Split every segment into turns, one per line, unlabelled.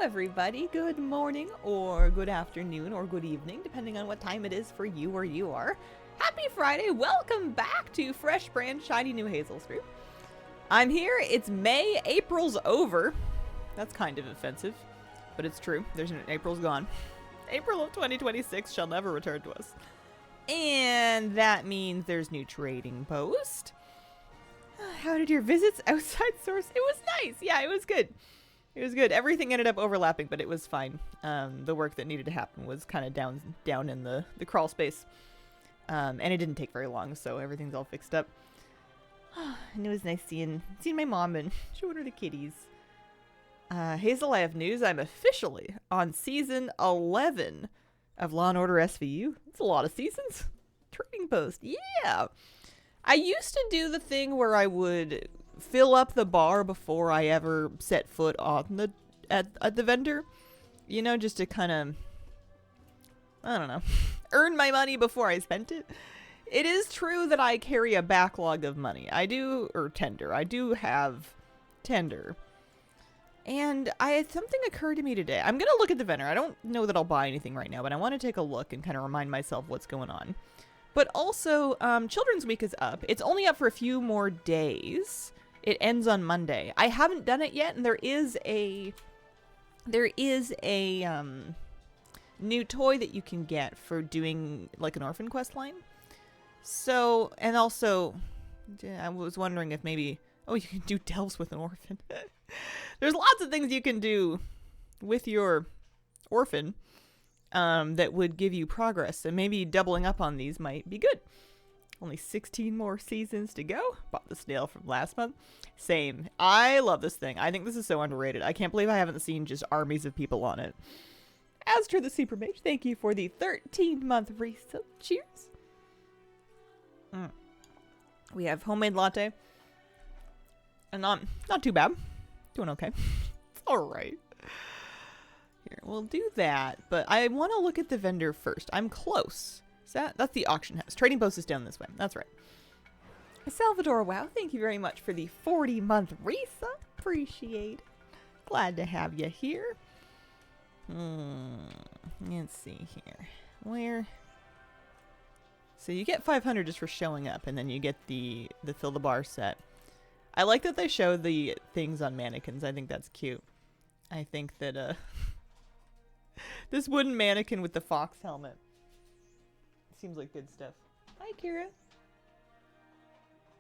everybody. Good morning, or good afternoon, or good evening, depending on what time it is for you where you are. Happy Friday. Welcome back to Fresh Brand Shiny New Hazel's Fruit. I'm here. It's May. April's over. That's kind of offensive, but it's true. April's gone. April of 2026 shall never return to us. And that means there's new trading post. How did your visits outside source? It was nice. Yeah, it was good. It was good. Everything ended up overlapping, but it was fine. The work that needed to happen was kind of down in the crawl space. And it didn't take very long, so everything's all fixed up. And it was nice seeing my mom and showing her the kitties. Hazel, I have news. I'm officially on season 11 of Law & Order SVU. It's a lot of seasons. Trading post. Yeah. I used to do the thing where I would fill up the bar before I ever set foot on at the vendor. You know, just to kind of, I don't know, earn my money before I spent it. It is true that I carry a backlog of money. I do have tender. And something occurred to me today. I'm going to look at the vendor. I don't know that I'll buy anything right now, but I want to take a look and kind of remind myself what's going on. But also, Children's Week is up. It's only up for a few more days. It ends on Monday. I haven't done it yet, and there is a new toy that you can get for doing like an Orphan quest line. So, and also, I was wondering if maybe, you can do delves with an Orphan. There's lots of things you can do with your Orphan that would give you progress, and maybe doubling up on these might be good. Only 16 more seasons to go. Bought the snail from last month. Same. I love this thing. I think this is so underrated. I can't believe I haven't seen just armies of people on it. Astra the Super Mage, thank you for the 13-month resub. Cheers. We have homemade latte. And not too bad. Doing okay. It's alright. Here, we'll do that. But I want to look at the vendor first. I'm close. That's the auction house. Trading post is down this way. That's right. Salvador, wow, thank you very much for the 40-month resub. Appreciate it. Glad to have you here. Let's see here. Where? So you get 500 just for showing up, and then you get the fill the bar set. I like that they show the things on mannequins. I think that's cute. I think that this wooden mannequin with the fox helmet seems like good stuff. Hi, Kira.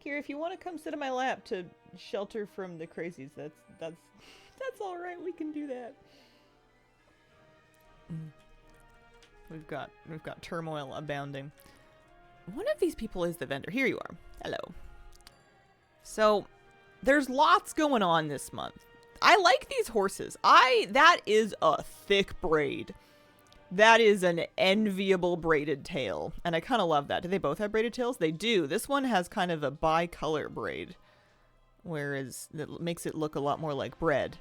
Kira, if you want to come sit on my lap to shelter from the crazies, that's all right. We can do that. We've got turmoil abounding. One of these people is the vendor. Here you are. Hello. So there's lots going on this month. I like these horses. That is a thick braid. That is an enviable braided tail, and I kind of love that. Do they both have braided tails? They do. This one has kind of a bi-color braid, whereas that makes it look a lot more like bread.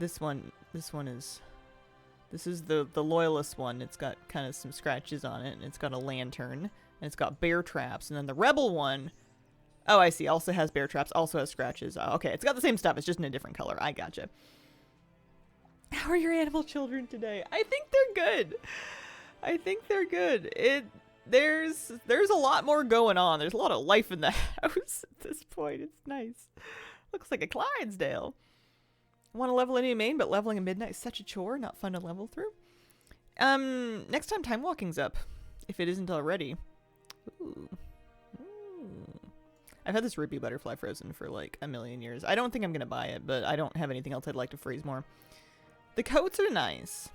This is the loyalist one. It's got kind of some scratches on it, and it's got a lantern, and it's got bear traps. And then the rebel one, oh, I see, also has bear traps, also has scratches. Okay, it's got the same stuff. It's just in a different color. I gotcha. How are your animal children today? I think they're good. There's a lot more going on. There's a lot of life in the house at this point. It's nice. Looks like a Clydesdale. Want to level a new main, but leveling at midnight is such a chore. Not fun to level through. Next time time walking's up, if it isn't already. Ooh. I've had this rupee butterfly frozen for like a million years. I don't think I'm gonna buy it, but I don't have anything else I'd like to freeze more. The coats are nice.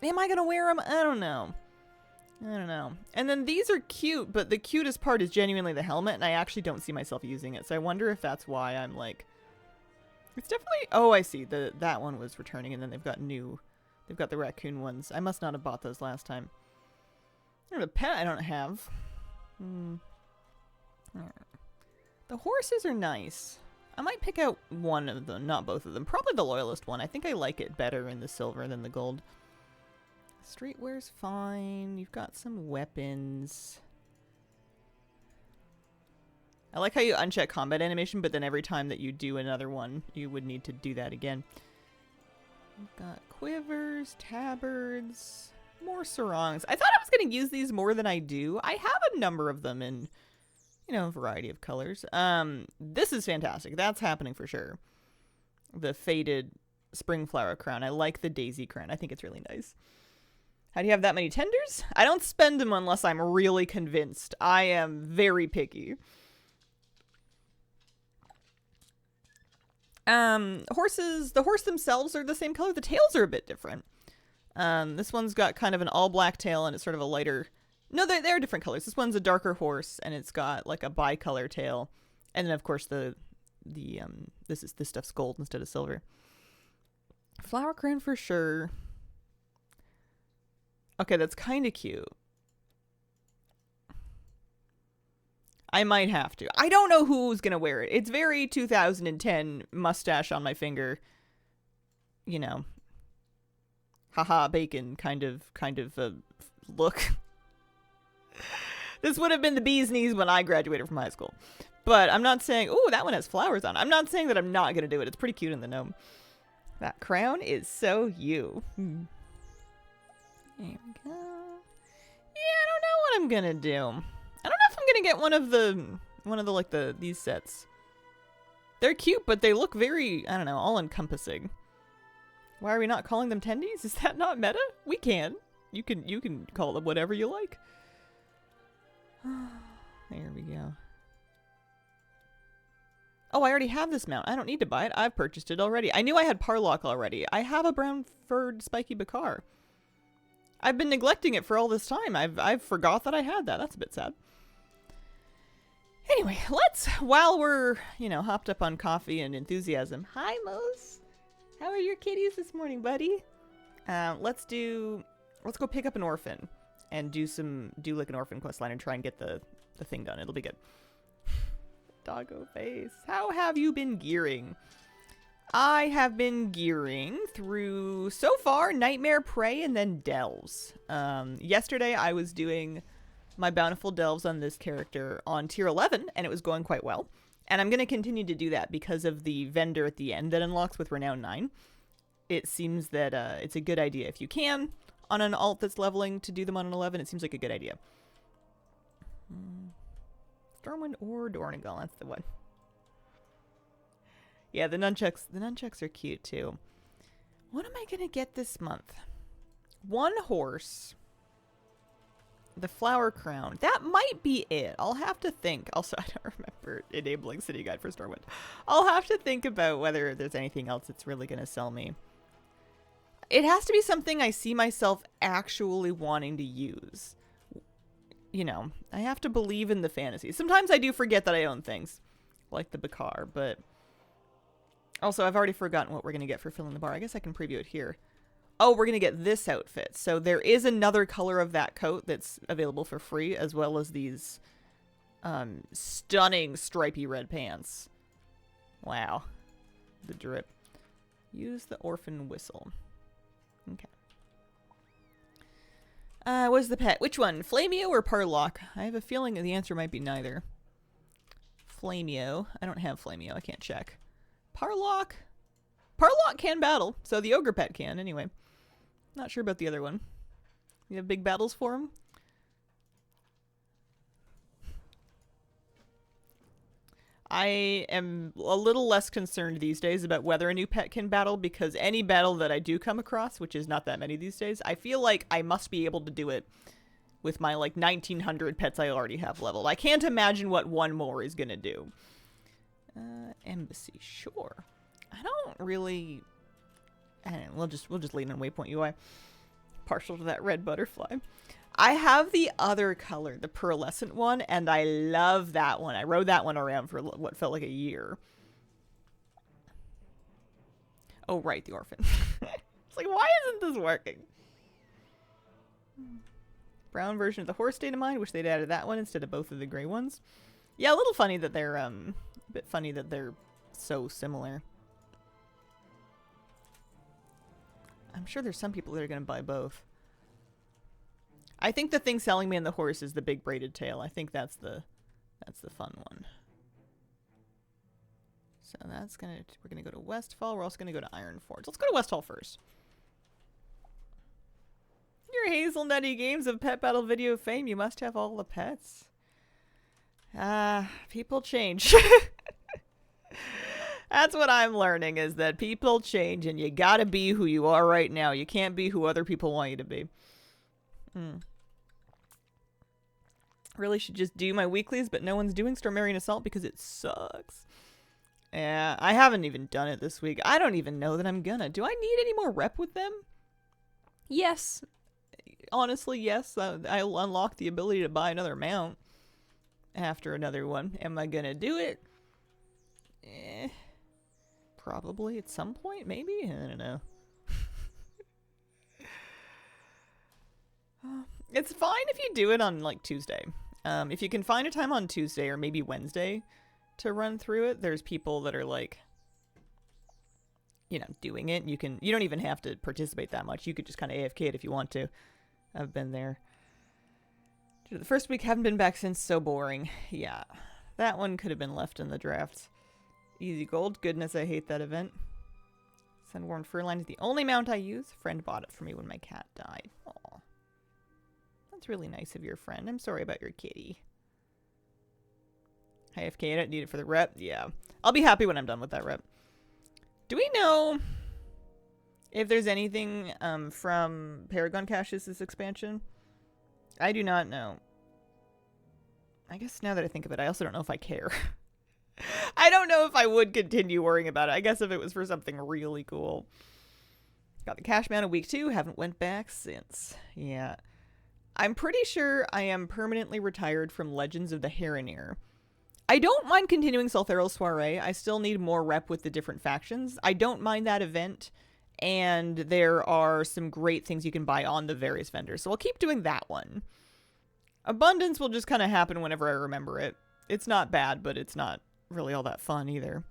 Am I going to wear them? I don't know. And then these are cute, but the cutest part is genuinely the helmet, and I actually don't see myself using it. So I wonder if that's why I'm like... It's definitely... Oh, I see. That one was returning, and then they've got the raccoon ones. I must not have bought those last time. The pet I don't have. The horses are nice. I might pick out one of them, not both of them. Probably the loyalist one. I think I like it better in the silver than the gold. Streetwear's fine. You've got some weapons. I like how you uncheck combat animation, but then every time that you do another one, you would need to do that again. We've got quivers, tabards, more sarongs. I thought I was going to use these more than I do. I have a number of them in, you know, a variety of colors. This is fantastic. That's happening for sure. The faded spring flower crown. I like the daisy crown. I think it's really nice. How do you have that many tenders? I don't spend them unless I'm really convinced. I am very picky. Horses, the horse themselves are the same color. The tails are a bit different. This one's got kind of an all black tail and it's sort of a lighter... No, they're different colors. This one's a darker horse and it's got like a bicolor tail. And then of course this stuff's gold instead of silver. Flower crown for sure. Okay, that's kind of cute. I might have to. I don't know who's going to wear it. It's very 2010 mustache on my finger. You know. Haha, bacon kind of look. This would have been the bee's knees when I graduated from high school. But I'm not saying, ooh, that one has flowers on it. I'm not saying that I'm not going to do it. It's pretty cute in the gnome. That crown is so you. There we go. Yeah, I don't know what I'm gonna do. I don't know if I'm gonna get one of the these sets. They're cute, but they look very, I don't know, all encompassing. Why are we not calling them tendies? Is that not meta? We can. You can call them whatever you like. There we go. Oh, I already have this mount. I don't need to buy it. I've purchased it already. I knew I had Parlock already. I have a brown furred spiky Bakar. I've been neglecting it for all this time. I've forgot that I had that. That's a bit sad. Anyway, while we're, you know, hopped up on coffee and enthusiasm. Hi, Mose. How are your kitties this morning, buddy? Let's go pick up an orphan and do like an orphan quest line and try and get the thing done. It'll be good. Doggo face. How have you been gearing? I have been gearing through, so far, Nightmare Prey and then Delves. Yesterday I was doing my Bountiful Delves on this character on tier 11, and it was going quite well. And I'm going to continue to do that because of the vendor at the end that unlocks with Renown 9. It seems that it's a good idea. If you can, on an alt that's leveling, to do them on an 11, it seems like a good idea. Stormwind or Dornigal, that's the one. Yeah, the nunchucks are cute too. What am I gonna get this month? One horse. The flower crown. That might be it. I'll have to think. Also, I don't remember enabling City Guide for Stormwind. I'll have to think about whether there's anything else that's really gonna sell me. It has to be something I see myself actually wanting to use. You know, I have to believe in the fantasy. Sometimes I do forget that I own things, like the Bakar, but... Also, I've already forgotten what we're going to get for filling the bar. I guess I can preview it here. Oh, we're going to get this outfit. So there is another color of that coat that's available for free, as well as these stunning stripy red pants. Wow. The drip. Use the orphan whistle. Okay. What's the pet? Which one? Flamio or Parlock? I have a feeling the answer might be neither. Flamio. I don't have Flamio. I can't check. Parlock can battle, so the ogre pet can, anyway. Not sure about the other one. You have big battles for him? I am a little less concerned these days about whether a new pet can battle, because any battle that I do come across, which is not that many these days, I feel like I must be able to do it with my, like, 1900 pets I already have leveled. I can't imagine what one more is gonna do. Embassy, sure. I don't really... I don't know, we'll just lean on Waypoint UI. Partial to that red butterfly. I have the other color, the pearlescent one, and I love that one. I rode that one around for what felt like a year. Oh, right, the orphan. It's like, why isn't this working? Brown version of the horse state of mind. Wish they'd added that one instead of both of the gray ones. Yeah, a little funny that they're, a bit funny that they're so similar. I'm sure there's some people that are going to buy both. I think the thing selling me in the horse is the big braided tail. I think that's the fun one. So we're gonna go to Westfall. We're also gonna go to Ironforge. Let's go to Westfall first. Your hazelnutty games of pet battle video fame, you must have all the pets. People change. That's what I'm learning, is that people change and you gotta be who you are right now. You can't be who other people want you to be. Really should just do my weeklies, but no one's doing Storm Marion Assault because it sucks. Yeah, I haven't even done it this week. I don't even know that I'm gonna. Do I need any more rep with them? Yes. Honestly, yes. I'll unlock the ability to buy another mount after another one. Am I gonna do it? Probably at some point, maybe? I don't know. It's fine if you do it on, like, Tuesday. If you can find a time on Tuesday or maybe Wednesday to run through it, there's people that are, like, you know, doing it. You don't even have to participate that much. You could just kind of AFK it if you want to. I've been there. The first week, haven't been back since. So boring. Yeah. That one could have been left in the drafts. Easy gold. Goodness, I hate that event. Sunworn Furline is the only mount I use. Friend bought it for me when my cat died. Aw. That's really nice of your friend. I'm sorry about your kitty. AFK it. Need it for the rep. Yeah. I'll be happy when I'm done with that rep. Do we know if there's anything from Paragon Caches this expansion? I do not know. I guess now that I think of it, I also don't know if I care. I don't know if I would continue worrying about it. I guess if it was for something really cool. Got the cash man in week 2. Haven't went back since. Yeah. I'm pretty sure I am permanently retired from Legends of the Heronir. I don't mind continuing Solthero's Soiree. I still need more rep with the different factions. I don't mind that event. And there are some great things you can buy on the various vendors. So I'll keep doing that one. Abundance will just kind of happen whenever I remember it. It's not bad, but it's not really all that fun either.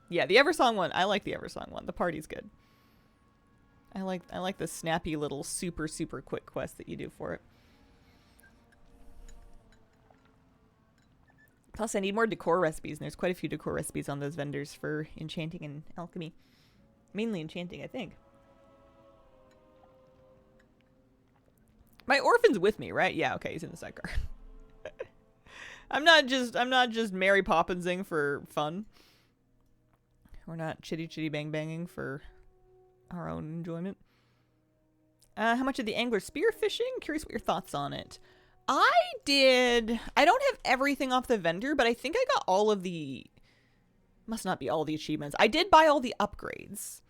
Yeah, the Eversong one. I like the Eversong one. The party's good. I like the snappy little super quick quest that you do for it. Plus, I need more decor recipes, and there's quite a few decor recipes on those vendors for enchanting and alchemy. Mainly enchanting, I think. My Orphan's with me, right? Yeah, okay, he's in the sidecar. I'm not just Mary Poppinsing for fun. We're not chitty bang banging for our own enjoyment. How much of the angler spearfishing? Curious what your thoughts on it. I don't have everything off the vendor, but I think I got all of the, must not be all the achievements. I did buy all the upgrades.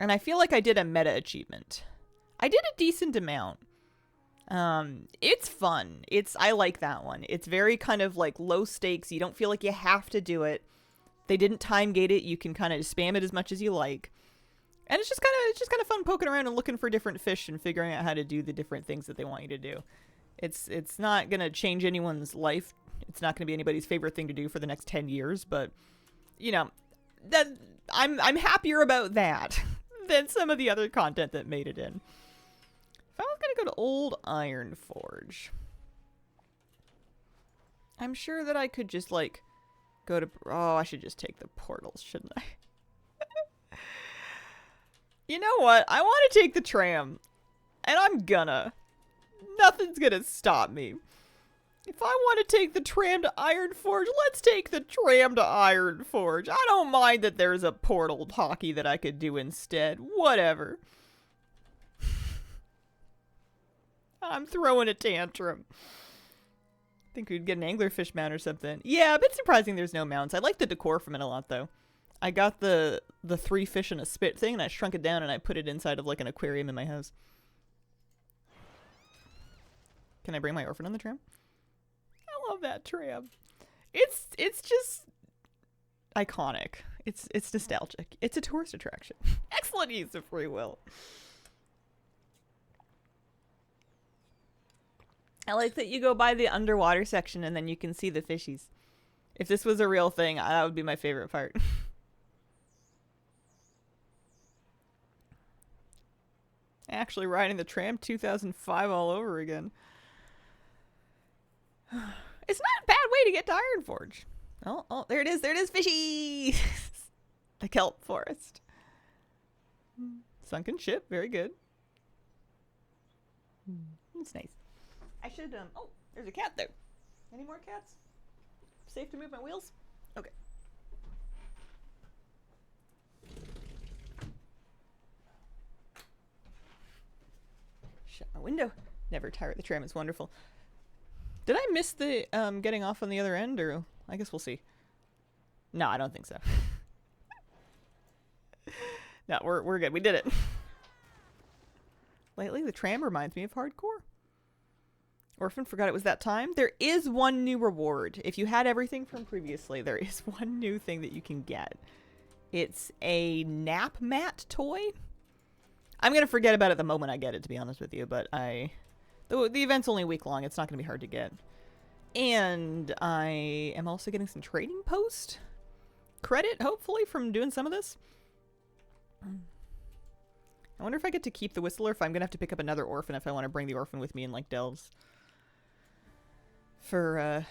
And I feel like I did a meta achievement. I did a decent amount. It's fun. I like that one. It's very kind of like low stakes. You don't feel like you have to do it. They didn't time gate it. You can kind of spam it as much as you like. And it's just kind of fun poking around and looking for different fish and figuring out how to do the different things that they want you to do. It's not going to change anyone's life. It's not going to be anybody's favorite thing to do for the next 10 years, but you know, that I'm happier about that than some of the other content that made it in. If I was going to go to Old Ironforge, I'm sure that I could just like go to, oh, I should just take the portals, shouldn't I? You know what? I want to take the tram, and I'm gonna. Nothing's gonna stop me. If I want to take the tram to Ironforge, let's take the tram to Ironforge. I don't mind that there's a portal hockey that I could do instead. Whatever. I'm throwing a tantrum. Think we'd get an anglerfish mount or something. Yeah, a bit surprising there's no mounts. I like the decor from it a lot, though. I got the 3 fish in a spit thing, and I shrunk it down, and I put it inside of, like, an aquarium in my house. Can I bring my Orphan on the tram? I love that tram. It's just iconic. It's nostalgic. It's a tourist attraction. Excellent use of free will. I like that you go by the underwater section, and then you can see the fishies. If this was a real thing, that would be my favorite part. Actually riding the tram 2005 all over again. It's not a bad way to get to Ironforge. Oh, there it is. There it is, fishy! The kelp forest. Sunken ship, very good. It's nice. I should, oh, there's a cat there. Any more cats? Safe to move my wheels? Okay. Shut my window. Never tire the tram is wonderful. Did I miss the getting off on the other end, or I guess we'll see. No, I don't think so. No, we're good. We did it. Lately, the tram reminds me of hardcore. Orphan forgot it was that time. There is one new reward. If you had everything from previously, there is one new thing that you can get. It's a nap mat toy. I'm going to forget about it the moment I get it, to be honest with you, but the event's only a week long. It's not going to be hard to get. And I am also getting some trading post credit, hopefully, from doing some of this. I wonder if I get to keep the Whistler, if I'm going to have to pick up another Orphan if I want to bring the Orphan with me in, like, delves. For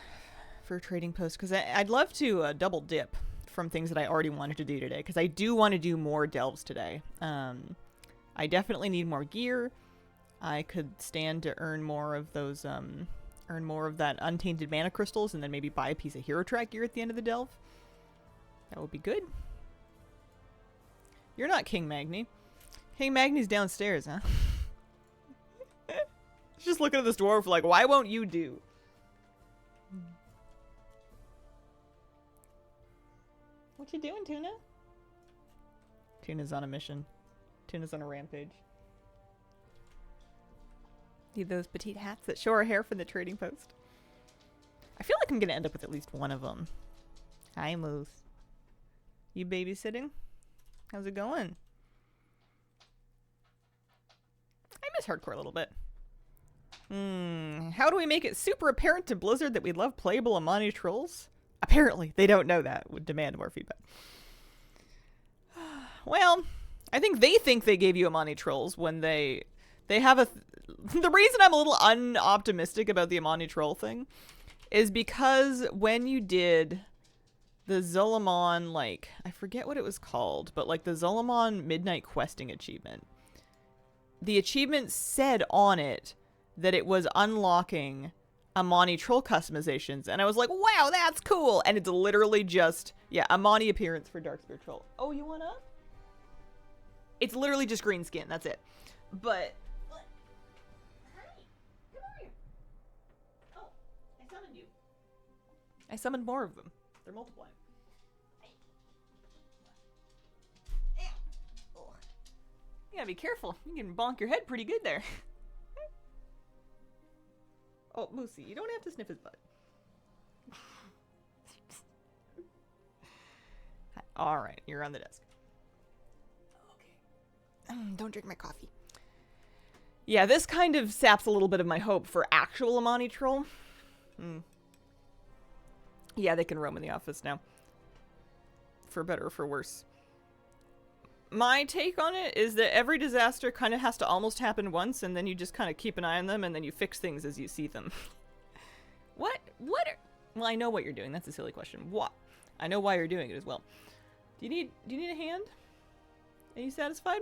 trading post, because I'd love to double dip from things that I already wanted to do today, because I do want to do more delves today. I definitely need more gear. I could stand to earn more of those, earn more of that untainted mana crystals, and then maybe buy a piece of hero track gear at the end of the delve. That would be good. You're not King Magni. King Magni's downstairs, huh? Just looking at this dwarf like, why won't you do? What you doing, Tuna? Tuna's on a mission. Tuna's on a rampage. Need those petite hats that show our hair from the trading post. I feel like I'm gonna end up with at least one of them. Hi, Moose. You babysitting? How's it going? I miss hardcore a little bit. How do we make it super apparent to Blizzard that we love playable Amani trolls? Apparently, they don't know that. Would demand more feedback. Well, I think they gave you Amani trolls when they have a... The reason I'm a little unoptimistic about the Amani troll thing is because when you did the Zolomon, like, I forget what it was called, but like the Zolomon Midnight Questing achievement, the achievement said on it that it was unlocking Amani troll customizations, and I was like, wow, that's cool. And it's literally just, yeah, Amani appearance for Darkspear troll. Oh, you want up? It's literally just green skin, that's it. But hi, come over here. Oh, I summoned you. I summoned more of them. They're multiplying. Oh. You gotta be careful. You can bonk your head pretty good there. Oh, Moosey, you don't have to sniff his butt. Alright, you're on the desk. Okay. Don't drink my coffee. Yeah, this kind of saps a little bit of my hope for actual Amani troll. Yeah, they can roam in the office now. For better or for worse. My take on it is that every disaster kind of has to almost happen once, and then you just kind of keep an eye on them, and then you fix things as you see them. What well, I know what you're doing. That's a silly question. What? I know why you're doing it as well. Do you need a hand? Are you satisfied?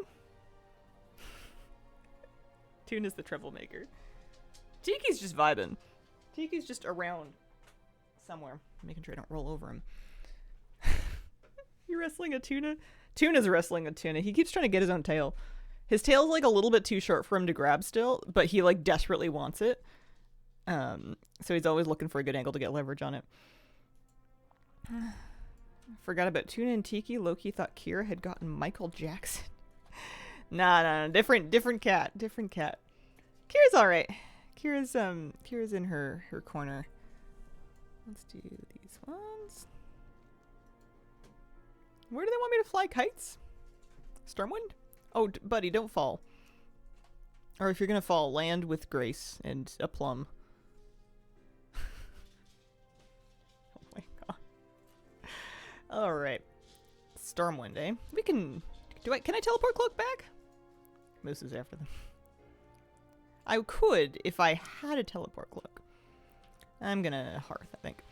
Tuna's the troublemaker. Tiki's just vibing. Tiki's just around somewhere. Making sure I don't roll over him. You wrestling a tuna? Tuna's wrestling a tuna. He keeps trying to get his own tail. His tail's like a little bit too short for him to grab still, but he like desperately wants it. So he's always looking for a good angle to get leverage on it. Forgot about Tuna and Tiki. Loki thought Kira had gotten Michael Jackson. Nah, different cat. Different cat. Kira's alright. Kira's in her corner. Let's do these ones. Where do they want me to fly kites? Stormwind? Oh, buddy, don't fall. Or if you're gonna fall, land with grace and aplomb. Oh my god. Alright. Stormwind, eh? We can... Can I teleport Cloak back? Moose is after them. I could if I had a teleport Cloak. I'm gonna Hearth, I think.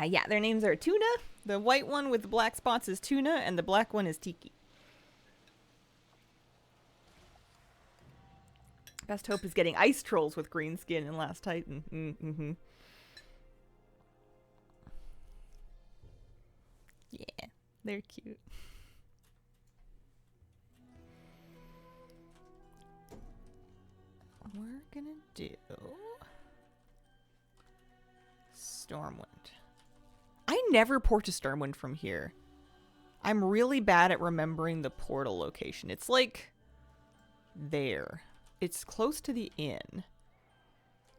Yeah, their names are Tuna. The white one with the black spots is Tuna, and the black one is Tiki. Best hope is getting ice trolls with green skin in Last Titan. Mm-hmm. Yeah, they're cute. We're gonna do Stormwind. I never port to Stormwind from here. I'm really bad at remembering the portal location. It's like there. It's close to the inn.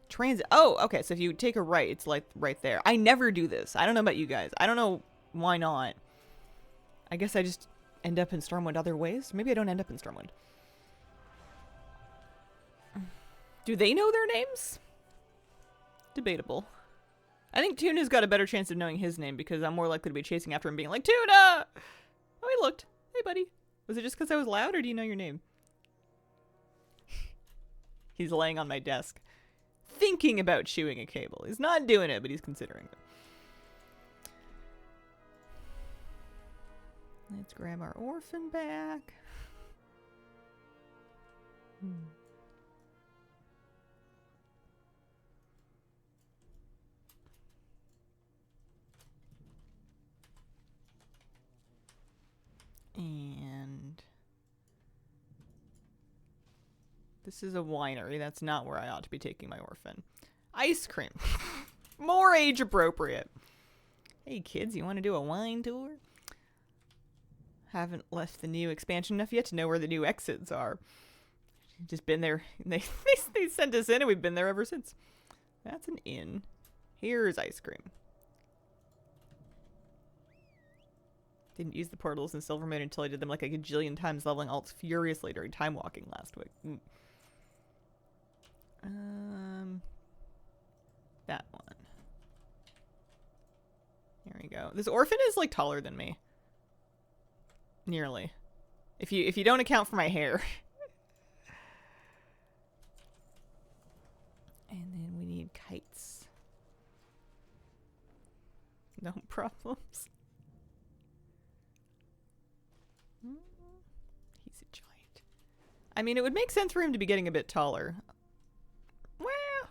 Transit. Oh, okay. So if you take a right, it's like right there. I never do this. I don't know about you guys. I don't know why not. I guess I just end up in Stormwind other ways. Maybe I don't end up in Stormwind. Do they know their names? Debatable. I think Tuna's got a better chance of knowing his name because I'm more likely to be chasing after him being like, Tuna! Oh, he looked. Hey, buddy. Was it just because I was loud or do you know your name? He's laying on my desk, thinking about chewing a cable. He's not doing it, but he's considering it. Let's grab our Orphan back. And this is a winery. That's not where I ought to be taking my Orphan. Ice cream. More age appropriate. Hey kids, you want to do a wine tour? Haven't left the new expansion enough yet to know where the new exits are. Just been there. They sent us in and we've been there ever since. That's an inn. Here's ice cream. Didn't use the portals in Silvermoon until I did them like a gajillion times, leveling alts furiously during time walking last week. That one. There we go. This Orphan is like taller than me. Nearly. If you don't account for my hair. And then we need kites. No problems. He's a giant. I mean, it would make sense for him to be getting a bit taller. Well,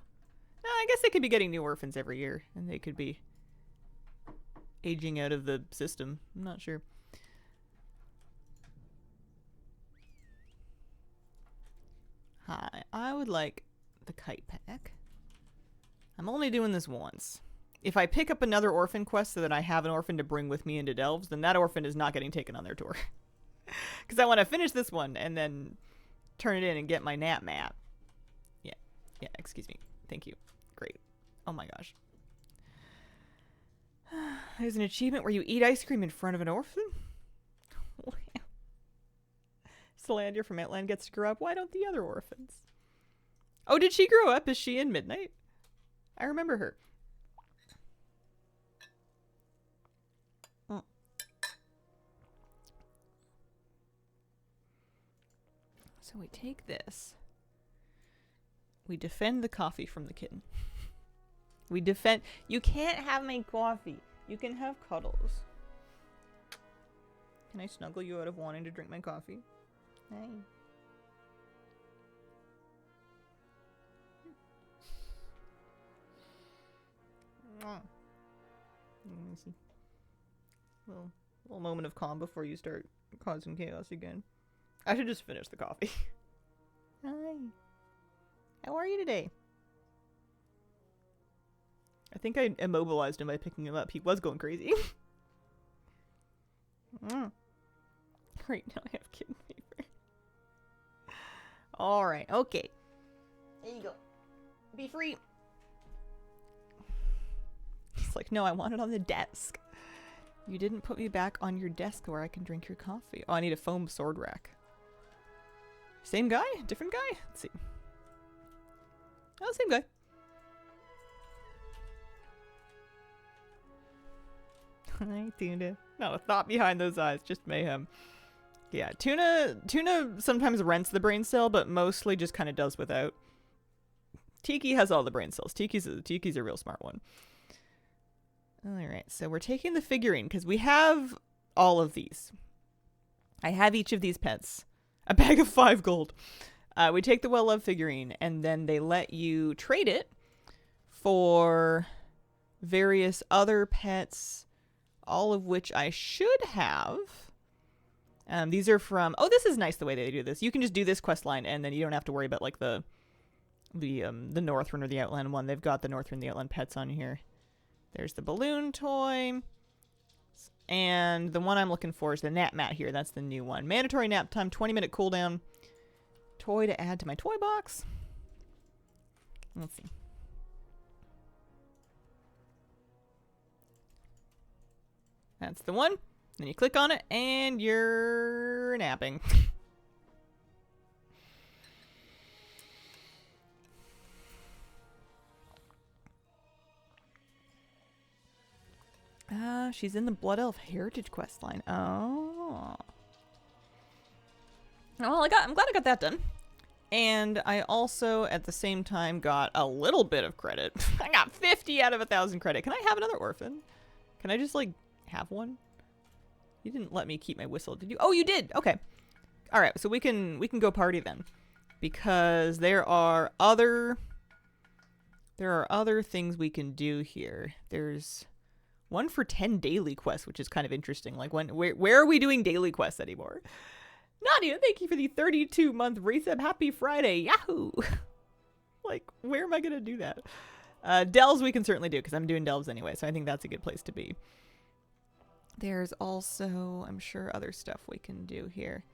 no, I guess they could be getting new orphans every year, and they could be aging out of the system. I'm not sure. Hi, I would like the kite pack. I'm only doing this once. If I pick up another orphan quest so that I have an orphan to bring with me into Delves, then that orphan is not getting taken on their tour. Because I want to finish this one and then turn it in and get my nap map. Yeah, excuse me. Thank you. Great. Oh my gosh. There's an achievement where you eat ice cream in front of an orphan? Salander from Outland gets to grow up. Why don't the other orphans? Oh, did she grow up? Is she in Midnight? I remember her. So we take this. We defend the coffee from the kitten. We defend. You can't have my coffee. You can have cuddles. Can I snuggle you out of wanting to drink my coffee? Hey. Let me see. Little moment of calm before you start causing chaos again. I should just finish the coffee. Hi. How are you today? I think I immobilized him by picking him up. He was going crazy. Great, now I have kitten fever. Alright, okay. There you go. Be free. He's like, no, I want it on the desk. You didn't put me back on your desk where I can drink your coffee. Oh, I need a foam sword rack. Same guy? Different guy? Let's see. Oh, same guy. Hi, Tuna. Not a thought behind those eyes, just mayhem. Yeah, Tuna sometimes rents the brain cell, but mostly just kind of does without. Tiki has all the brain cells. Tiki's a real smart one. Alright, so we're taking the figurine, because we have all of these. I have each of these pets. A bag of 5 gold. We take the well-loved figurine, and then they let you trade it for various other pets, all of which I should have. These are from... Oh, this is nice the way they do this. You can just do this quest line, and then you don't have to worry about, like, the Northrend or the Outland one. They've got the Northrend, the Outland pets on here. There's the balloon toy. And the one I'm looking for is the nap mat here. That's the new one. Mandatory nap time, 20-minute cooldown. Toy to add to my toy box. Let's see. That's the one. Then you click on it, and you're napping. She's in the Blood Elf Heritage quest line. Oh. Well, I'm glad I got that done. And I also, at the same time, got a little bit of credit. I got 50 out of 1,000 credit. Can I have another orphan? Can I just, like, have one? You didn't let me keep my whistle, did you? Oh, you did! Okay. Alright, so we can go party then. Because there are other things we can do here. There's one for 10 daily quests, which is kind of interesting. Like, where are we doing daily quests anymore? Nadia, thank you for the 32-month resub. Happy Friday. Yahoo! Like, where am I going to do that? Delves we can certainly do, because I'm doing delves anyway, so I think that's a good place to be. There's also, I'm sure, other stuff we can do here.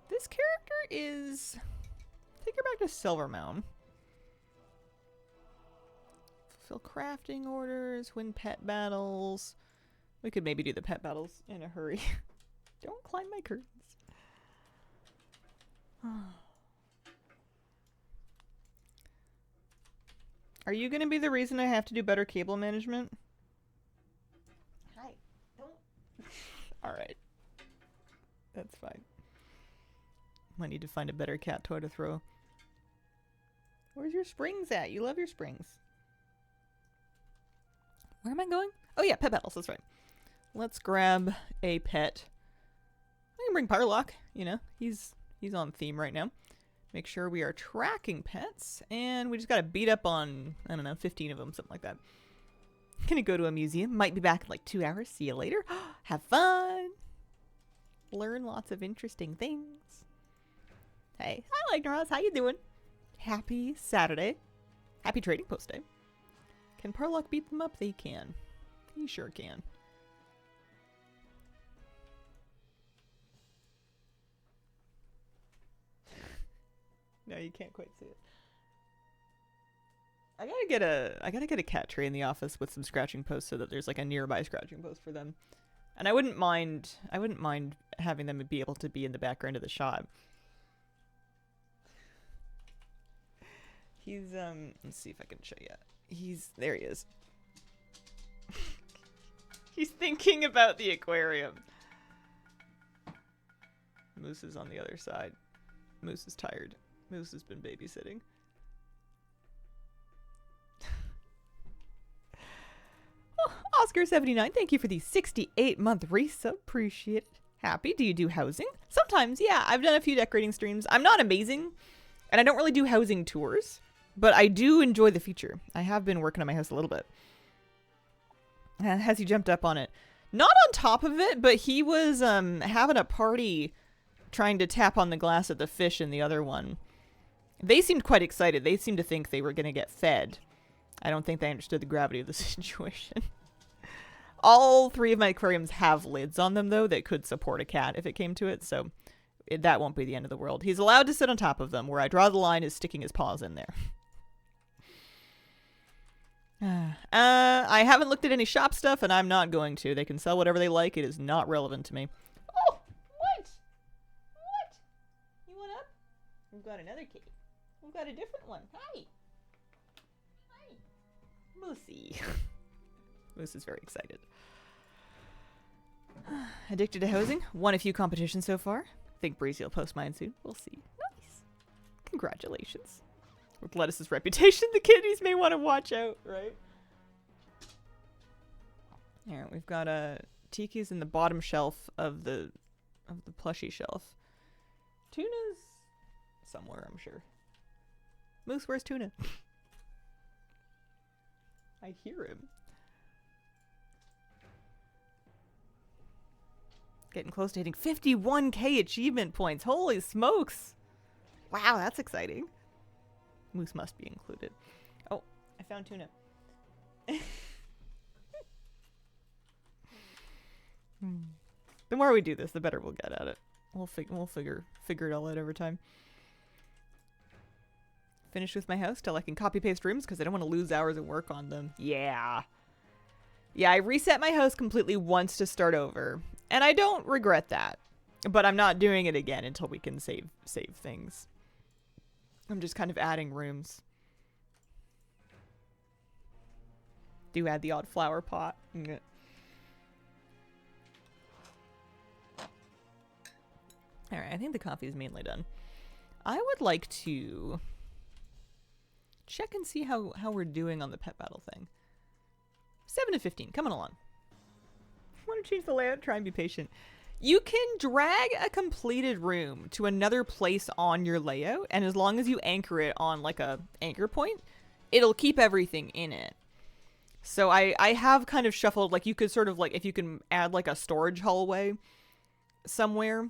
This character is... Take her back to Silvermount. Fulfill crafting orders, win pet battles. We could maybe do the pet battles in a hurry. Don't climb my curtains. Are you going to be the reason I have to do better cable management? Hi. Don't. Alright. That's fine. Might need to find a better cat toy to throw. Where's your springs at? You love your springs. Where am I going? Oh yeah, pet battles, that's right. Let's grab a pet. I can bring Parlock, you know. He's on theme right now. Make sure we are tracking pets. And we just gotta beat up on, I don't know, 15 of them, something like that. Gonna go to a museum. Might be back in like 2 hours. See you later. Have fun. Learn lots of interesting things. Hey, I like Naraz. How you doing? Happy Saturday. Happy Trading Post Day. Can Parlock beat them up? They can. He sure can. No, you can't quite see it. I gotta get a cat tray in the office with some scratching posts so that there's like a nearby scratching post for them. And I wouldn't mind having them be able to be in the background of the shot. He's let's see if I can show you. There he is. He's thinking about the aquarium. Moose is on the other side. Moose is tired. Moose has been babysitting. Oh, Oscar79, thank you for the 68-month resub. Appreciate it. Happy. Do you do housing? Sometimes, yeah. I've done a few decorating streams. I'm not amazing, and I don't really do housing tours, but I do enjoy the feature. I have been working on my house a little bit. Has he jumped up on it? Not on top of it, but he was having a party trying to tap on the glass at the fish in the other one. They seemed quite excited. They seemed to think they were going to get fed. I don't think they understood the gravity of the situation. All 3 of my aquariums have lids on them, though, that could support a cat if it came to it, so that won't be the end of the world. He's allowed to sit on top of them. Where I draw the line is sticking his paws in there. I haven't looked at any shop stuff, and I'm not going to. They can sell whatever they like. It is not relevant to me. Oh, what? What? You want up? We've got another kitty. We've got a different one. Hi. Hi. Moosey. Moose is very excited. Addicted to housing. Won a few competitions so far. Think Breezy will post mine soon. We'll see. Nice. Congratulations. With Lettuce's reputation, the kitties may want to watch out, right? Alright, we've got Tiki's in the bottom shelf of the plushie shelf. Tuna's somewhere, I'm sure. Moose, where's Tuna? I hear him. Getting close to hitting 51k achievement points. Holy smokes. Wow, that's exciting. Moose must be included. Oh, I found Tuna. The more we do this, the better we'll get at it. We'll figure it all out over time. Finished with my house till I can copy paste rooms because I don't want to lose hours of work on them. Yeah. Yeah, I reset my house completely once to start over. And I don't regret that. But I'm not doing it again until we can save things. I'm just kind of adding rooms. Do add the odd flower pot. Yeah. Alright, I think the coffee is mainly done. I would like to check and see how we're doing on the pet battle thing. 7 to 15, coming along. Want to change the layout? Try and be patient. You can drag a completed room to another place on your layout, and as long as you anchor it on like a anchor point, it'll keep everything in it. So I have kind of shuffled, like you could sort of like, if you can add like a storage hallway somewhere,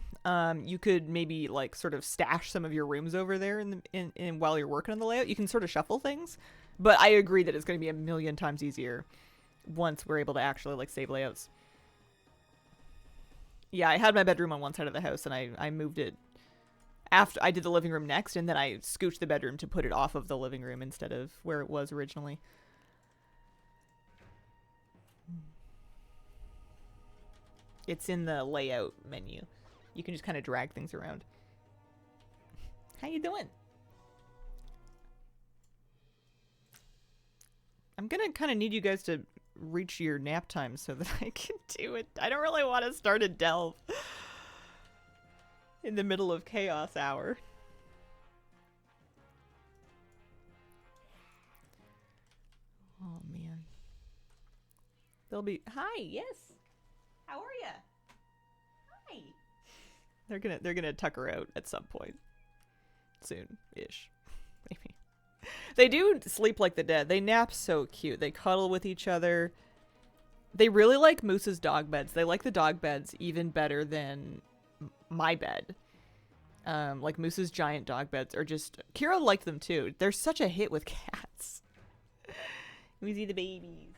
you could maybe like sort of stash some of your rooms over there in while you're working on the layout. You can sort of shuffle things, but I agree that it's going to be a million times easier once we're able to actually like save layouts. Yeah, I had my bedroom on one side of the house, and I moved it after I did the living room next, and then I scooched the bedroom to put it off of the living room instead of where it was originally. It's in the layout menu. You can just kind of drag things around. How you doing? I'm gonna kind of need you guys to reach your nap time so that I can do it. I don't really want to start a delve in the middle of chaos hour. Oh man. They'll be, hi, yes. How are ya? Hi. They're gonna tuck her out at some point. Soon-ish. Maybe. They do sleep like the dead. They nap so cute. They cuddle with each other. They really like Moose's dog beds. They like the dog beds even better than my bed. Like Moose's giant dog beds are just... Kira liked them too. They're such a hit with cats. We see the babies.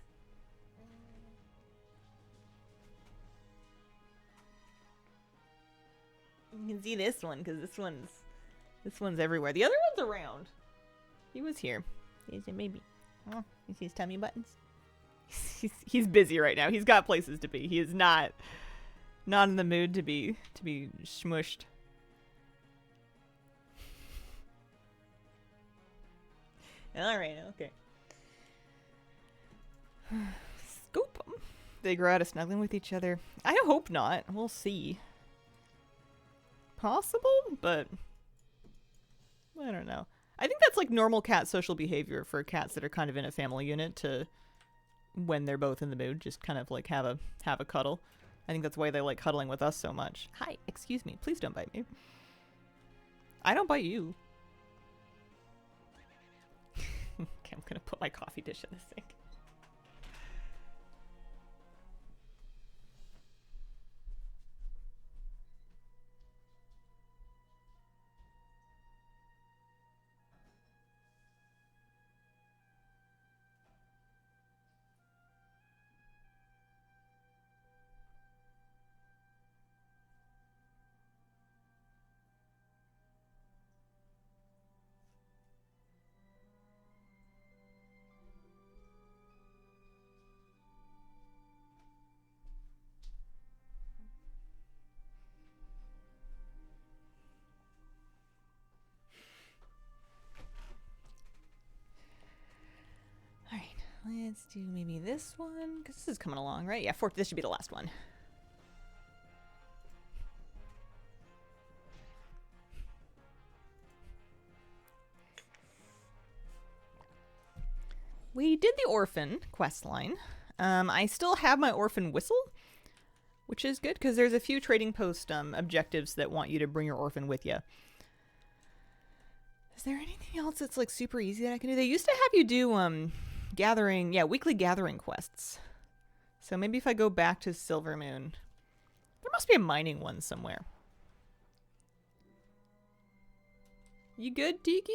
You can see this one because this one's everywhere. The other one's around. He was here. He's a baby. Oh, you see his tummy buttons? He's busy right now. He's got places to be. He is not in the mood to be smushed. All right, okay. Scoop them. They grow out of snuggling with each other. I hope not. We'll see. Possible, but I don't know. I think that's like normal cat social behavior for cats that are kind of in a family unit to, when they're both in the mood, just kind of like have a cuddle. I think that's why they like cuddling with us so much. Hi, excuse me. Please don't bite me. I don't bite you. Okay, I'm gonna put my coffee dish in the sink. Let's do maybe this one, because this is coming along, right? Yeah, this should be the last one. We did the Orphan quest line. I still have my Orphan whistle, which is good, because there's a few trading post objectives that want you to bring your Orphan with you. Is there anything else that's like super easy that I can do? They used to have you do gathering, yeah, weekly gathering quests. So maybe if I go back to Silver Moon, there must be a mining one somewhere. You good, Tiki?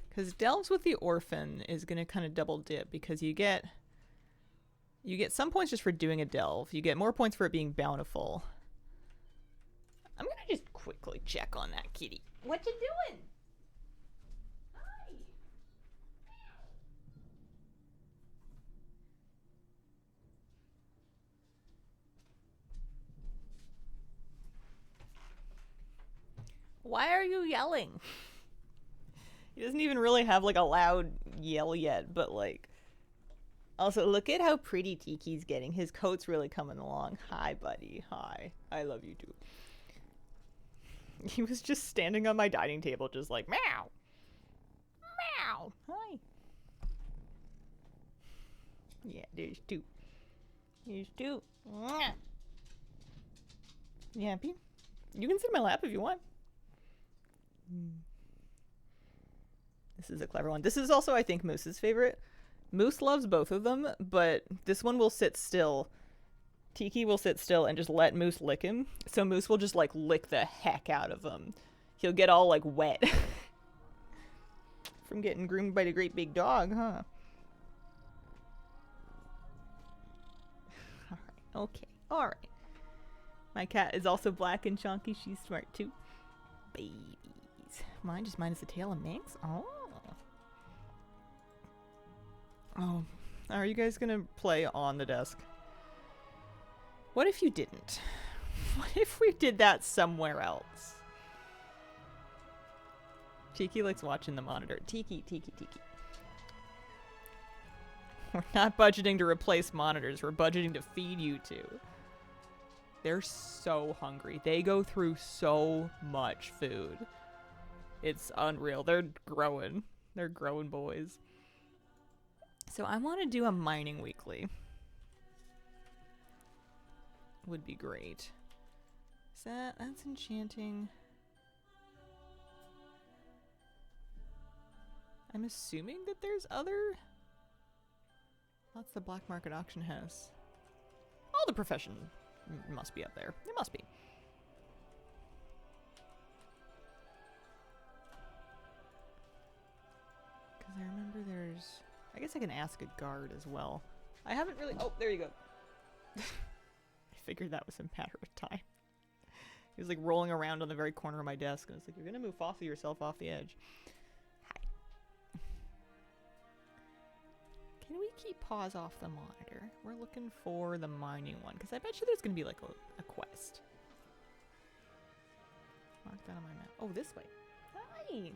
Because Delves with the Orphan is going to kind of double dip because you get some points just for doing a delve. You get more points for it being bountiful. I'm going to just quickly check on that kitty. What you doing? Hi. Why are you yelling? He doesn't even really have like a loud yell yet, but like... Also, look at how pretty Tiki's getting. His coat's really coming along. Hi, buddy. Hi. I love you too. He was just standing on my dining table just like, meow. Meow. Hi. Yeah, there's two. There's two. You happy? You can sit in my lap if you want. This is a clever one. This is also, I think, Moose's favorite. Moose loves both of them, but this one will sit still. Tiki will sit still and just let Moose lick him. So Moose will just, like, lick the heck out of him. He'll get all, like, wet. From getting groomed by the great big dog, huh? Alright, okay. Alright. My cat is also black and chunky. She's smart, too. Babies. Mine just minus the tail of Minx? Oh. Oh, are you guys gonna play on the desk? What if you didn't? What if we did that somewhere else? Tiki likes watching the monitor. Tiki. We're not budgeting to replace monitors. We're budgeting to feed you two. They're so hungry. They go through so much food. It's unreal. They're growing. They're growing boys. So I want to do a mining weekly. Would be great. Is that's enchanting. I'm assuming that there's other... That's the black market auction house. Oh, the profession must be up there. It must be. Because I remember there's... I guess I can ask a guard as well. I haven't really... Oh, there you go. I figured that was a matter of time. He was like rolling around on the very corner of my desk, and I was like, you're gonna move fossil yourself off the edge. Hi. Can we keep paws off the monitor? We're looking for the mining one, because I bet you there's gonna be like a quest. Mark that on my map. Oh, this way. Hi!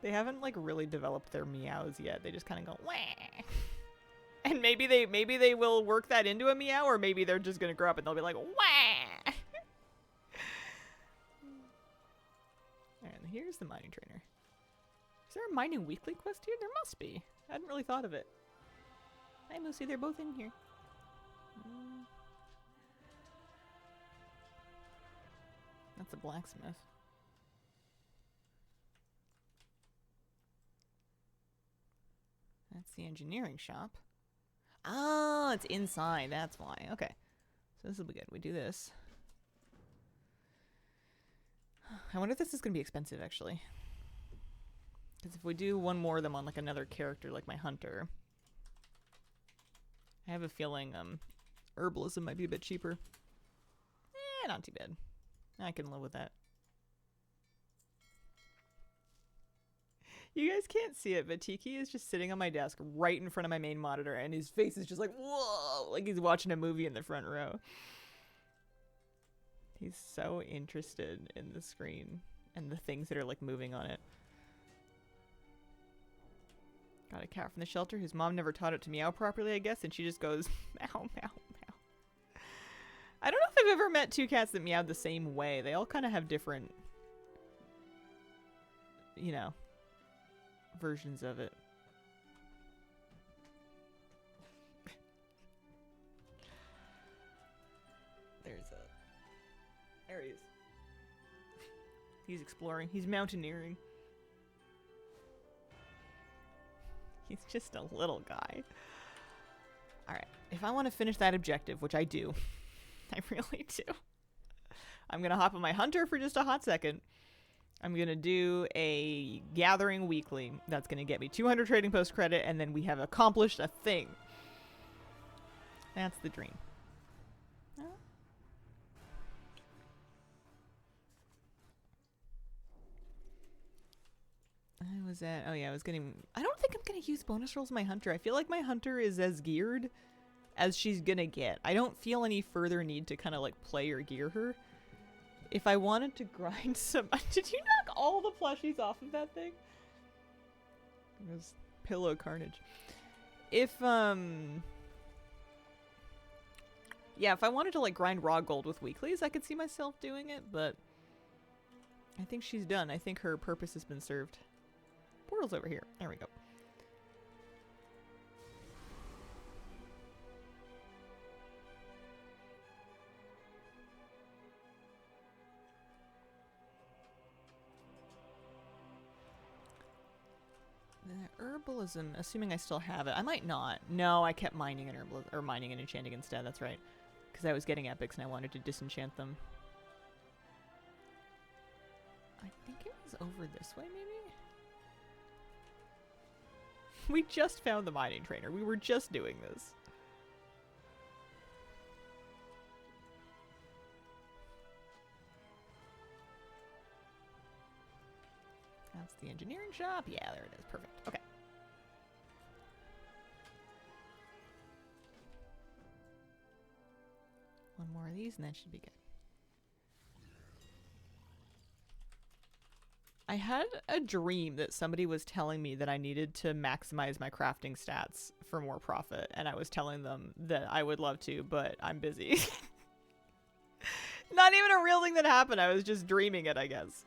They haven't like really developed their meows yet. They just kind of go wah. And maybe they will work that into a meow, or maybe they're just gonna grow up and they'll be like wah. And here's the mining trainer. Is there a mining weekly quest here? There must be. I hadn't really thought of it. Hi, Moosey. They're both in here. That's a blacksmith. That's the engineering shop. Oh, it's inside. That's why. Okay. So this will be good. We do this. I wonder if this is going to be expensive, actually. Because if we do one more of them on, like, another character, like my hunter, I have a feeling herbalism might be a bit cheaper. Not too bad. I can live with that. You guys can't see it, but Tiki is just sitting on my desk right in front of my main monitor, and his face is just like, whoa, like he's watching a movie in the front row. He's so interested in the screen and the things that are like moving on it. Got a cat from the shelter whose mom never taught it to meow properly, I guess, and she just goes meow, meow, meow. I don't know if I've ever met two cats that meowed the same way. They all kind of have different, you know, versions of it. exploring. He's mountaineering. He's just a little guy. Alright, if I want to finish that objective, which I do, I really do, I'm going to hop on my hunter for just a hot second. I'm going to do a gathering weekly. That's going to get me 200 trading post credit, and then we have accomplished a thing. That's the dream. I was at, oh yeah, I was getting, I don't think I'm going to use bonus rolls on my hunter. I feel like my hunter is as geared as she's going to get. I don't feel any further need to kind of like play or gear her. If I wanted to grind some, did you knock all the plushies off of that thing? It was pillow carnage. If, yeah, if I wanted to like grind raw gold with weeklies, I could see myself doing it, but I think she's done. I think her purpose has been served. Portal's over here. There we go. The herbalism, assuming I still have it. I might not. No, I kept mining and herbalism, or mining and enchanting instead. That's right. Because I was getting epics and I wanted to disenchant them. I think it was over this way, maybe? We just found the mining trainer. We were just doing this. That's the engineering shop. Yeah, there it is. Perfect. Okay. One more of these and that should be good. I had a dream that somebody was telling me that I needed to maximize my crafting stats for more profit, and I was telling them that I would love to, but I'm busy. Not even a real thing that happened. I was just dreaming it, I guess.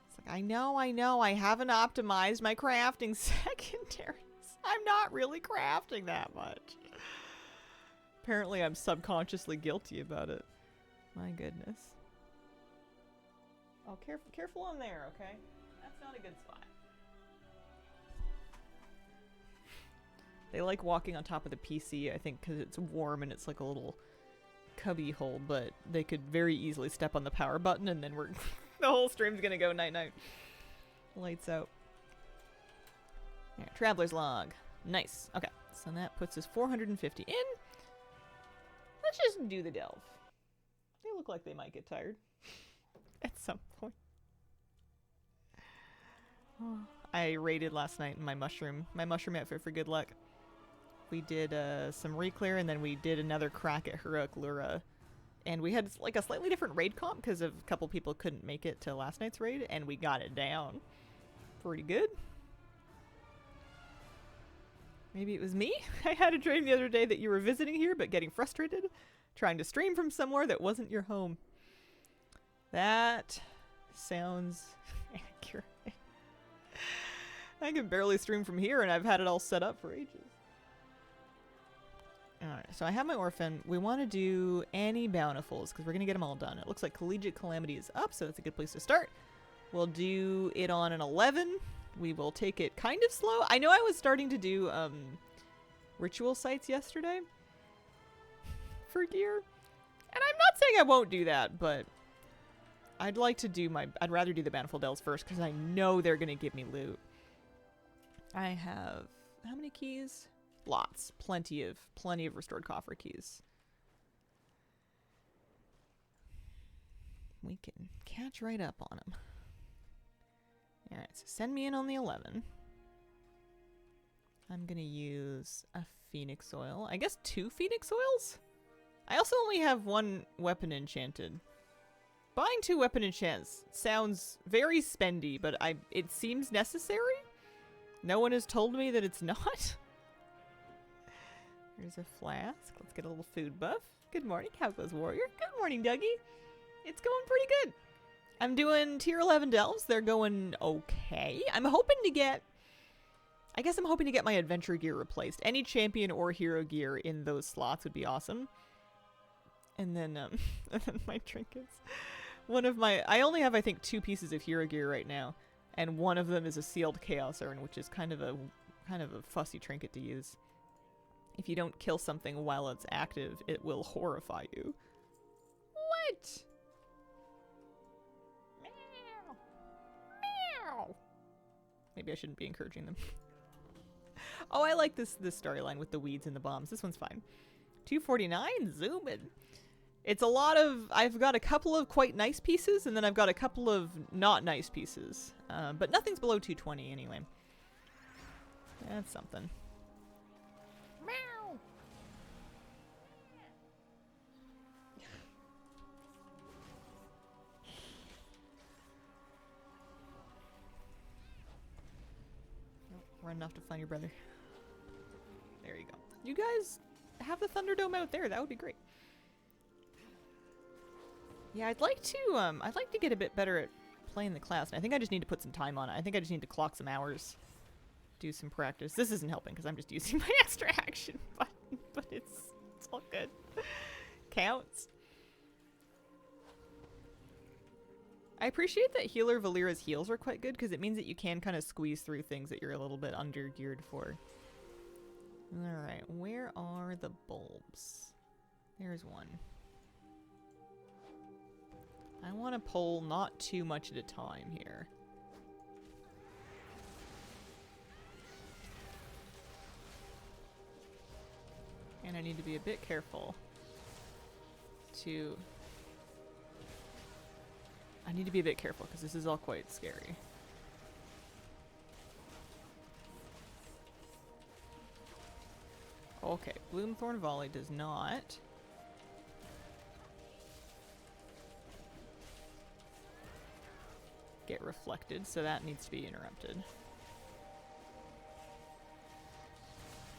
It's like, I know, I haven't optimized my crafting secondaries. I'm not really crafting that much. Apparently, I'm subconsciously guilty about it. My goodness. Oh, careful on there, okay? That's not a good spot. They like walking on top of the PC, I think, because it's warm and it's like a little cubby hole, but they could very easily step on the power button and then we're the whole stream's gonna go night-night. Lights out. Yeah, Traveler's Log. Nice. Okay, so that puts us 450 in. Let's just do the delve. They look like they might get tired. At some point. Oh, I raided last night in my mushroom outfit for good luck. We did some reclear and then we did another crack at Heroic Lura. And we had like a slightly different raid comp because a couple people couldn't make it to last night's raid and we got it down. Pretty good. Maybe it was me? I had a dream the other day that you were visiting here but getting frustrated, trying to stream from somewhere that wasn't your home. That sounds accurate. I can barely stream from here and I've had it all set up for ages. Alright, so I have my Orphan. We want to do any bountifuls because we're going to get them all done. It looks like Collegiate Calamity is up, so that's a good place to start. We'll do it on an 11. We will take it kind of slow. I know I was starting to do ritual sites yesterday for gear. And I'm not saying I won't do that, but I'd like to do I'd rather do the Bountiful Dells first because I know they're going to give me loot. I have, how many keys? Lots. Plenty of restored coffer keys. We can catch right up on them. Alright, so send me in on the 11. I'm going to use a Phoenix Oil. I guess 2 Phoenix Oils? I also only have 1 weapon enchanted. Buying 2 weapon enchants sounds very spendy, but it seems necessary? No one has told me that it's not. Here's a flask. Let's get a little food buff. Good morning, how goes Warrior? Good morning, Dougie. It's going pretty good. I'm doing tier 11 delves. They're going okay. I'm hoping to get my adventure gear replaced. Any champion or hero gear in those slots would be awesome. And then, and then my trinkets. One of my... I only have, I think, 2 pieces of hero gear right now. And one of them is a sealed chaos urn, which is kind of a fussy trinket to use. If you don't kill something while it's active, it will horrify you. What? Meow. Meow. Maybe I shouldn't be encouraging them. Oh, I like this storyline with the weeds and the bombs. This one's fine. 249, zooming. It's a lot of... I've got a couple of quite nice pieces, and then I've got a couple of not nice pieces. But nothing's below 220 anyway. That's something. Meow. Run off to find your brother. There you go. You guys have the Thunderdome out there. That would be great. Yeah, I'd like to get a bit better at playing the class, and I think I just need to put some time on it. I think I just need to clock some hours, do some practice. This isn't helping because I'm just using my extra action button, but it's all good. Counts. I appreciate that Healer Valera's heals are quite good because it means that you can kind of squeeze through things that you're a little bit under geared for. Alright, where are the bulbs? There's one. I want to pull not too much at a time here. And I need to be a bit careful to... I need to be a bit careful because this is all quite scary. Okay, Bloomthorn Volley does not... get reflected, so that needs to be interrupted.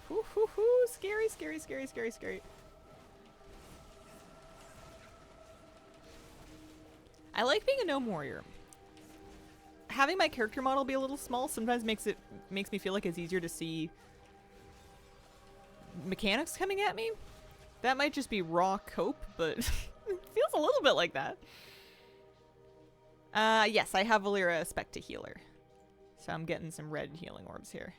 Hoo hoo hoo! Scary, scary, scary, scary, scary. I like being a gnome warrior. Having my character model be a little small sometimes makes me feel like it's easier to see mechanics coming at me. That might just be raw cope, but it feels a little bit like that. Yes, I have Valera Specta Healer. So I'm getting some red healing orbs here.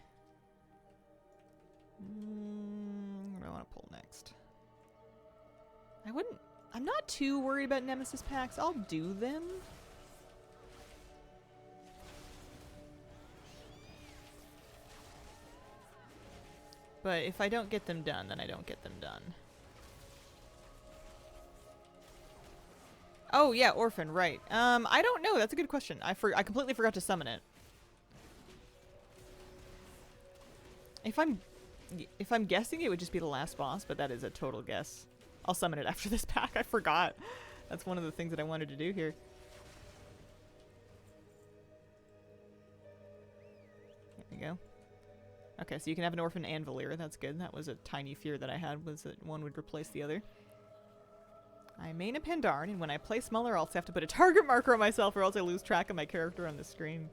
What do I want to pull next? I'm not too worried about Nemesis packs. I'll do them. But if I don't get them done, then I don't get them done. Oh, yeah, Orphan, right. I don't know. That's a good question. I completely forgot to summon it. If I'm guessing, it would just be the last boss, but that is a total guess. I'll summon it after this pack. I forgot. That's one of the things that I wanted to do here. There we go. Okay, so you can have an Orphan and Valera. That's good. That was a tiny fear that I had, was that one would replace the other. I main a Pandarn, and when I play smaller, I'll also have to put a target marker on myself or else I lose track of my character on the screen.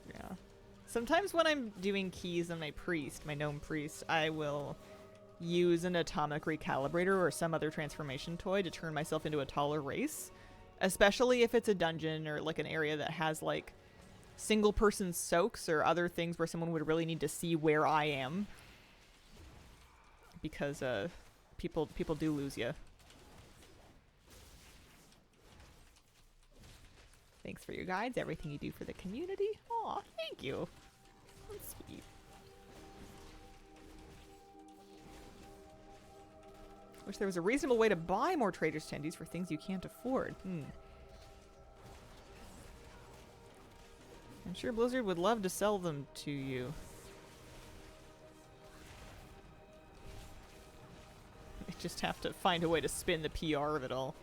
Yeah. Sometimes when I'm doing keys on my priest, my gnome priest, I will use an atomic recalibrator or some other transformation toy to turn myself into a taller race. Especially if it's a dungeon or like an area that has like single person soaks or other things where someone would really need to see where I am. Because people do lose you. Thanks for your guides, everything you do for the community. Aw, thank you. That's sweet. Wish there was a reasonable way to buy more traders' tendies for things you can't afford. I'm sure Blizzard would love to sell them to you. They just have to find a way to spin the PR of it all.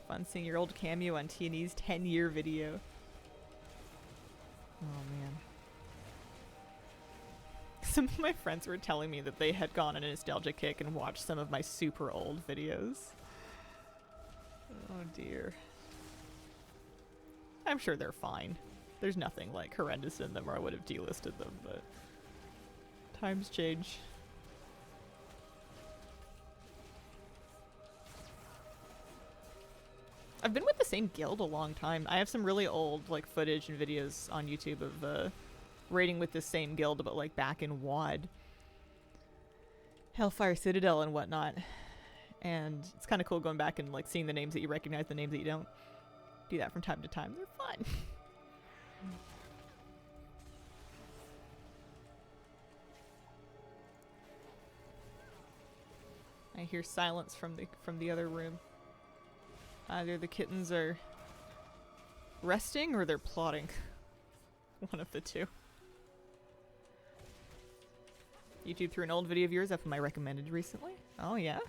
Fun seeing your old cameo on T&E's 10-year video. Oh, man. Some of my friends were telling me that they had gone on a nostalgia kick and watched some of my super old videos. Oh, dear. I'm sure they're fine. There's nothing, like, horrendous in them or I would have delisted them, but... Times change. I've been with the same guild a long time. I have some really old like footage and videos on YouTube of raiding with the same guild, but like back in WoD. Hellfire Citadel and whatnot. And it's kind of cool going back and like seeing the names that you recognize, the names that you don't. Do that from time to time. They're fun. I hear silence from the other room. Either the kittens are resting or they're plotting. One of the two. YouTube threw an old video of yours up in my recommended recently. Oh yeah?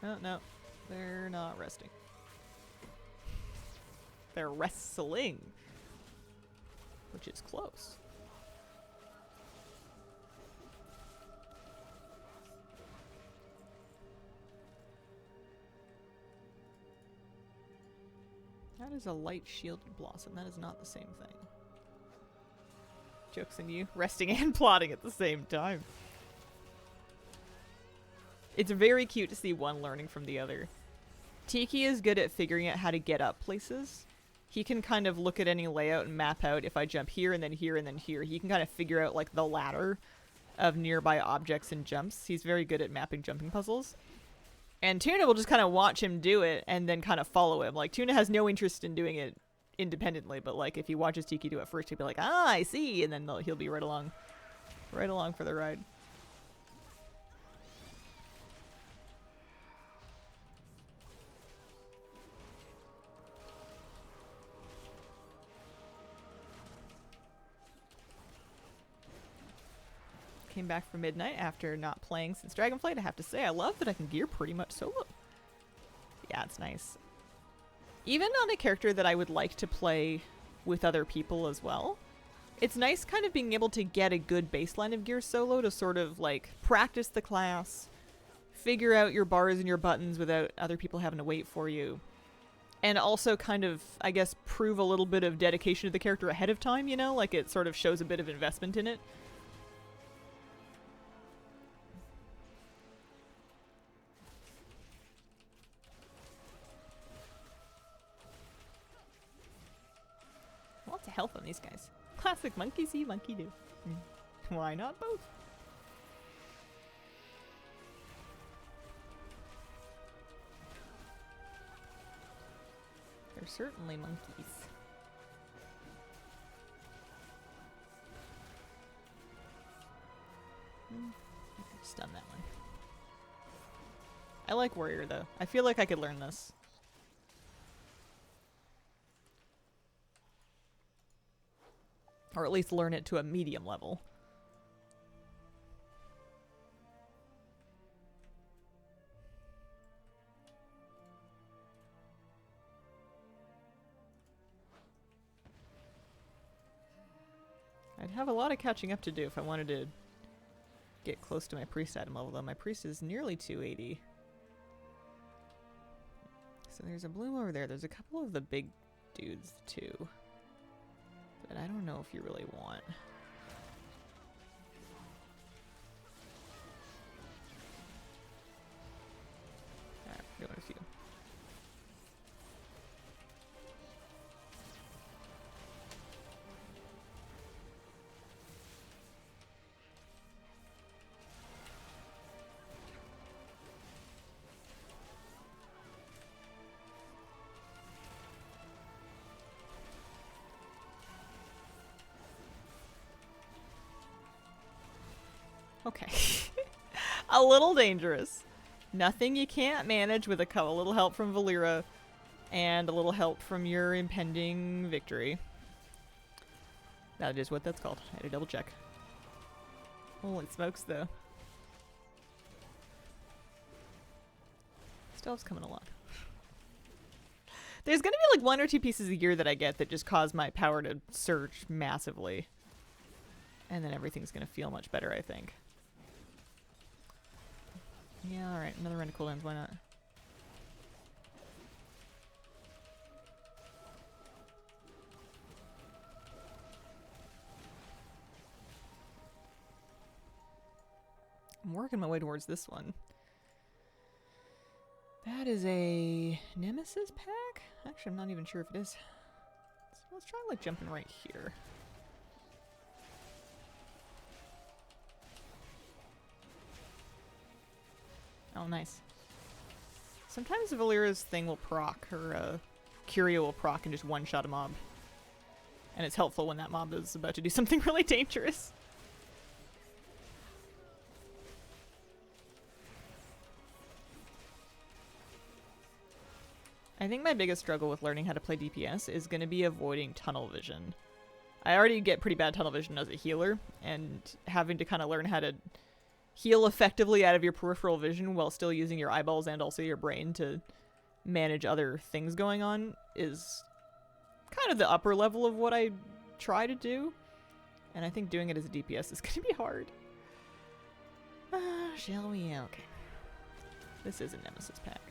Oh no, they're not resting. They're wrestling, which is close. That is a light shielded blossom. That is not the same thing. Joke's on you. Resting and plotting at the same time. It's very cute to see one learning from the other. Tiki is good at figuring out how to get up places. He can kind of look at any layout and map out if I jump here and then here and then here. He can kind of figure out like the ladder of nearby objects and jumps. He's very good at mapping jumping puzzles. And Tuna will just kind of watch him do it and then kind of follow him. Like, Tuna has no interest in doing it independently, but like if he watches Tiki do it first, he'll be like, ah, I see, and then he'll be right along for the ride. Came back from midnight after not playing since Dragonflight. I have to say, I love that I can gear pretty much solo. Yeah, it's nice. Even on a character that I would like to play with other people as well, it's nice kind of being able to get a good baseline of gear solo to sort of like practice the class, figure out your bars and your buttons without other people having to wait for you, and also kind of, I guess, prove a little bit of dedication to the character ahead of time, you know? Like it sort of shows a bit of investment in it. Lots of health on these guys. Classic monkey see, monkey do. Why not both? They're certainly monkeys. Stun that one. I like warrior though. I feel like I could learn this. Or at least learn it to a medium level. I'd have a lot of catching up to do if I wanted to get close to my priest item level, though. My priest is nearly 280. So there's a bloom over there. There's a couple of the big dudes, too. But I don't know if you really want. Alright, we're doing a few. Okay. A little dangerous. Nothing you can't manage with a little help from Valera and a little help from your impending victory. That is what that's called. I had to double check. Holy smokes, though. Stealth's coming along. There's gonna be like 1 or 2 pieces of gear that I get that just cause my power to surge massively. And then everything's gonna feel much better, I think. Yeah, alright, another run of cooldowns, why not? I'm working my way towards this one. That is a Nemesis pack? Actually, I'm not even sure if it is. So let's try like jumping right here. Oh, nice. Sometimes Valera's thing will proc, her Curio will proc and just one-shot a mob. And it's helpful when that mob is about to do something really dangerous. I think my biggest struggle with learning how to play DPS is going to be avoiding tunnel vision. I already get pretty bad tunnel vision as a healer, and having to kind of learn how to heal effectively out of your peripheral vision while still using your eyeballs and also your brain to manage other things going on is kind of the upper level of what I try to do. And I think doing it as a DPS is going to be hard. Shall we? Okay. This is a Nemesis pack.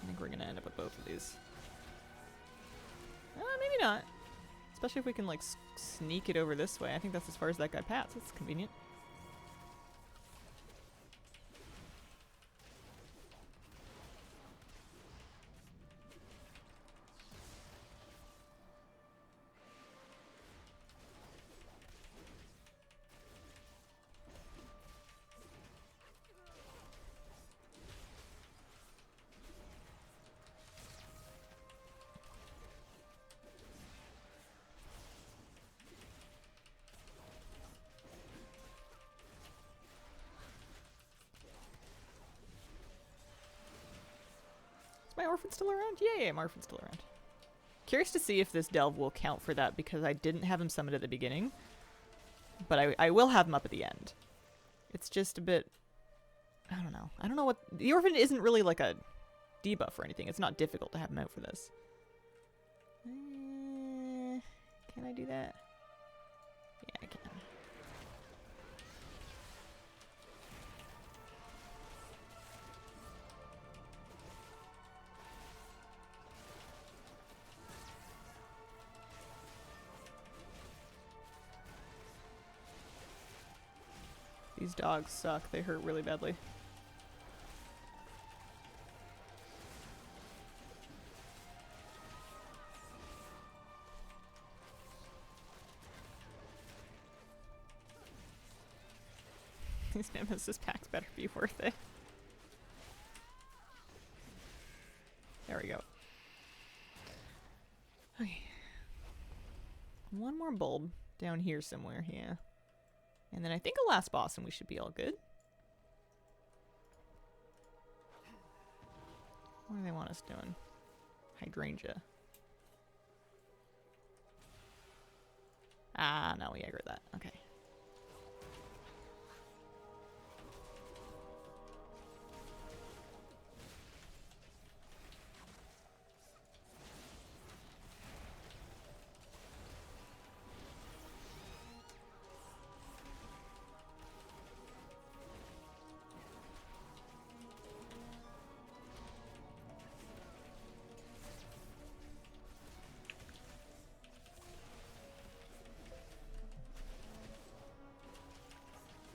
I think we're going to end up with both of these. Maybe not. Especially if we can, like, sneak it over this way. I think that's as far as that guy passed. That's convenient. My Orphan still around? Yay, my Orphan's still around. Curious to see if this delve will count for that because I didn't have him summoned at the beginning. But I will have him up at the end. It's just a bit... I don't know. I don't know what... The Orphan isn't really like a debuff or anything. It's not difficult to have him out for this. Can I do that? Yeah, I can. These dogs suck. They hurt really badly. These Nemesis packs better be worth it. There we go. Okay. One more bulb down here somewhere, yeah. And then I think a last boss and we should be all good. What do they want us doing? Hydrangea. Ah, no, we aggroed that. Okay.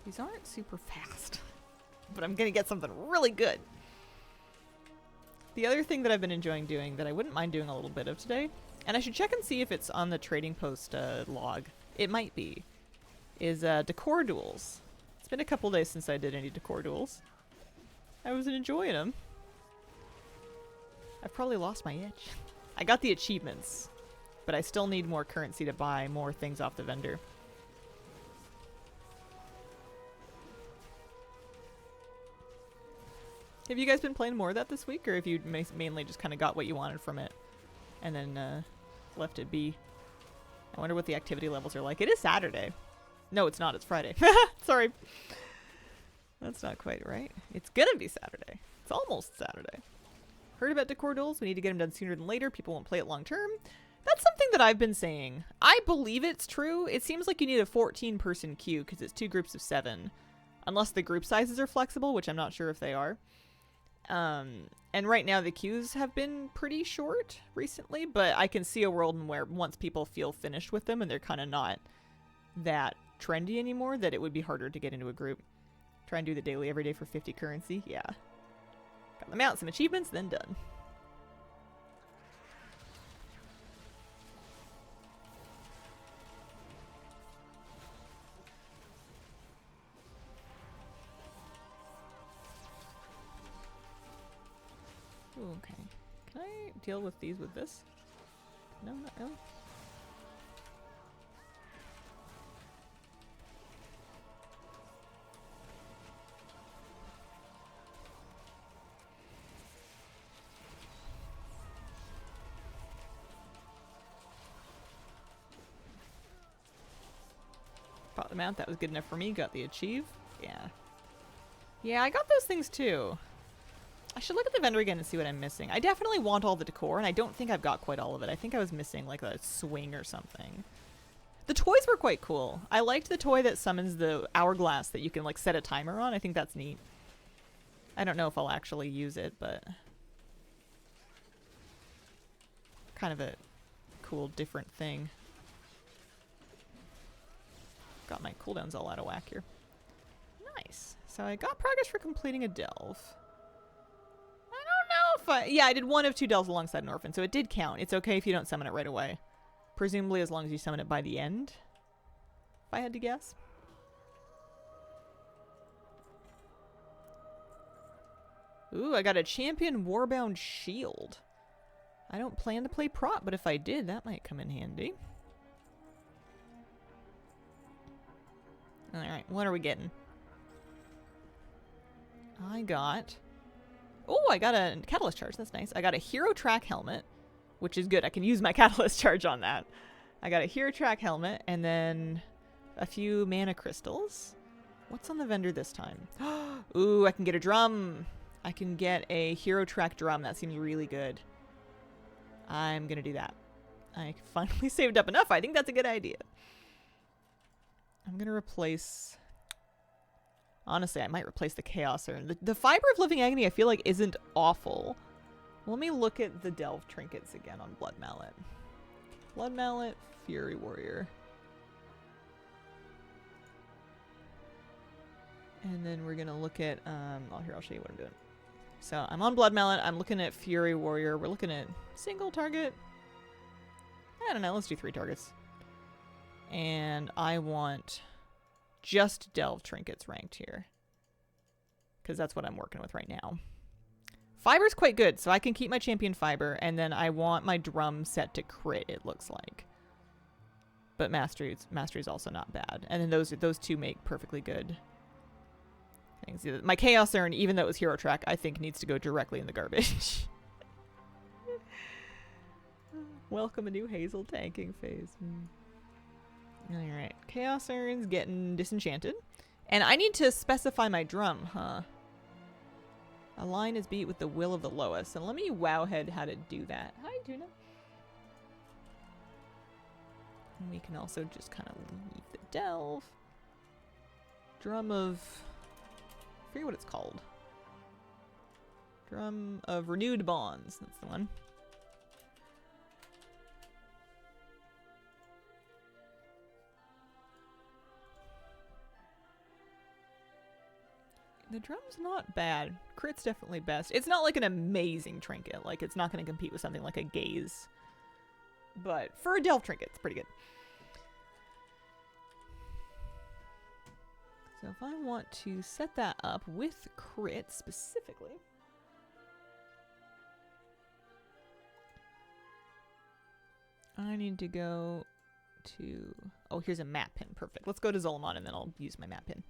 These aren't super fast, but I'm gonna get something really good. The other thing that I've been enjoying doing that I wouldn't mind doing a little bit of today, and I should check and see if it's on the trading post log, it might be, is Decor duels. It's been a couple days since I did any Decor duels. I was enjoying them. I've probably lost my itch. I got the achievements, but I still need more currency to buy more things off the vendor. Have you guys been playing more of that this week, or have you mainly just kind of got what you wanted from it and then left it be? I wonder what the activity levels are like. It is Saturday. No, it's not. It's Friday. Sorry. That's not quite right. It's gonna be Saturday. It's almost Saturday. Heard about Decor duels. We need to get them done sooner than later. People won't play it long term. That's something that I've been saying. I believe it's true. It seems like you need a 14-person queue because it's 2 groups of 7. Unless the group sizes are flexible, which I'm not sure if they are. And right now the queues have been pretty short recently, but I can see a world where once people feel finished with them and they're kind of not that trendy anymore that it would be harder to get into a group. Try and do the daily every day for 50 currency. Yeah. Got them out, some achievements, then done. Ooh, okay. Can I deal with these with this? No, not really. Bought them out. That was good enough for me. Got the achieve. Yeah. Yeah, I got those things too. I should look at the vendor again and see what I'm missing. I definitely want all the decor, and I don't think I've got quite all of it. I think I was missing like a swing or something. The toys were quite cool. I liked the toy that summons the hourglass that you can like set a timer on. I think that's neat. I don't know if I'll actually use it, but kind of a cool different thing. Got my cooldowns all out of whack here. Nice. So I got progress for completing a delve. Yeah, I did one of 2 delves alongside an orphan, so it did count. It's okay if you don't summon it right away. Presumably as long as you summon it by the end, if I had to guess. Ooh, I got a champion warbound shield. I don't plan to play prot, but if I did, that might come in handy. Alright, what are we getting? I got... Oh, I got a catalyst charge. That's nice. I got a hero track helmet, which is good. I can use my catalyst charge on that. I got a hero track helmet and then a few mana crystals. What's on the vendor this time? Ooh, I can get a drum. I can get a hero track drum. That seems really good. I'm going to do that. I finally saved up enough. I think that's a good idea. I'm going to replace... Honestly, I might replace the Chaos Urn. The Fiber of Living Agony I feel like isn't awful. Let me look at the Delve trinkets again on Blood Mallet. Blood Mallet, Fury Warrior. And then we're going to look at... oh, here, I'll show you what I'm doing. So I'm on Blood Mallet. I'm looking at Fury Warrior. We're looking at single target. I don't know. Let's do 3 targets. And I want... just delve trinkets ranked here, because that's what I'm working with right now. Fiber's quite good, so I can keep my champion fiber, and then I want my drum set to crit, it looks like. But mastery's also not bad, and then those 2 make perfectly good things. My Chaos Urn, even though it was hero track, I think needs to go directly in the garbage. Welcome a new Hazel tanking phase. Alright, Chaos Urn's getting disenchanted. And I need to specify my drum, huh? A line is beat with the will of the lowest. And let me wowhead how to do that. Hi, Tuna. And we can also just kind of leave the delve. Drum of... I forget what it's called. Drum of Renewed Bonds. That's the one. The drum's not bad. Crit's definitely best. It's not like an amazing trinket. Like, it's not going to compete with something like a gaze. But for a delve trinket, it's pretty good. So if I want to set that up with crit specifically... I need to go to... Oh, here's a map pin. Perfect. Let's go to Zolomon and then I'll use my map pin.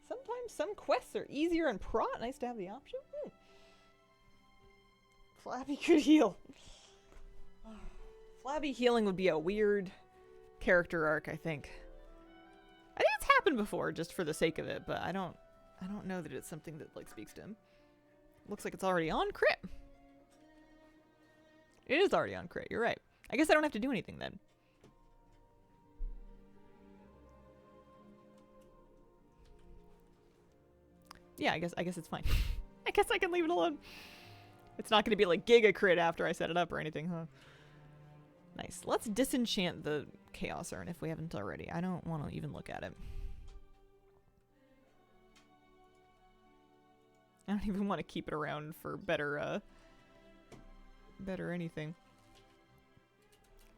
Sometimes some quests are easier in prot. Nice to have the option. Flabby could heal. Flabby healing would be a weird character arc, I think. I think it's happened before, just for the sake of it, but I don't know that it's something that like speaks to him. Looks like it's already on crit. It is already on crit. You're right. I guess I don't have to do anything then. Yeah, I guess it's fine. I guess I can leave it alone. It's not going to be like giga crit after I set it up or anything, huh? Nice. Let's disenchant the Chaos Urn if we haven't already. I don't want to even look at it. I don't even want to keep it around for better anything.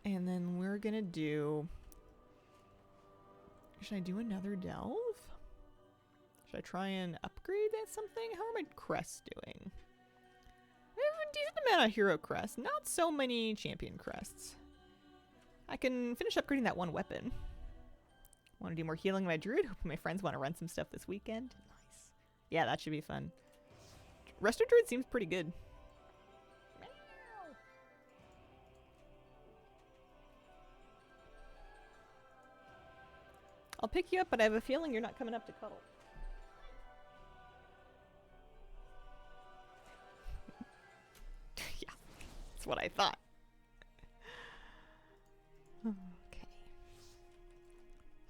And then we're gonna do... Should I do another delve? Should I try and upgrade that something? How are my crests doing? I have a decent amount of hero crests. Not so many champion crests. I can finish upgrading that one weapon. Want to do more healing with my druid? Hope my friends want to run some stuff this weekend. Nice. Yeah, that should be fun. Resto druid seems pretty good. I'll pick you up, but I have a feeling you're not coming up to cuddle. Yeah, that's what I thought. Okay.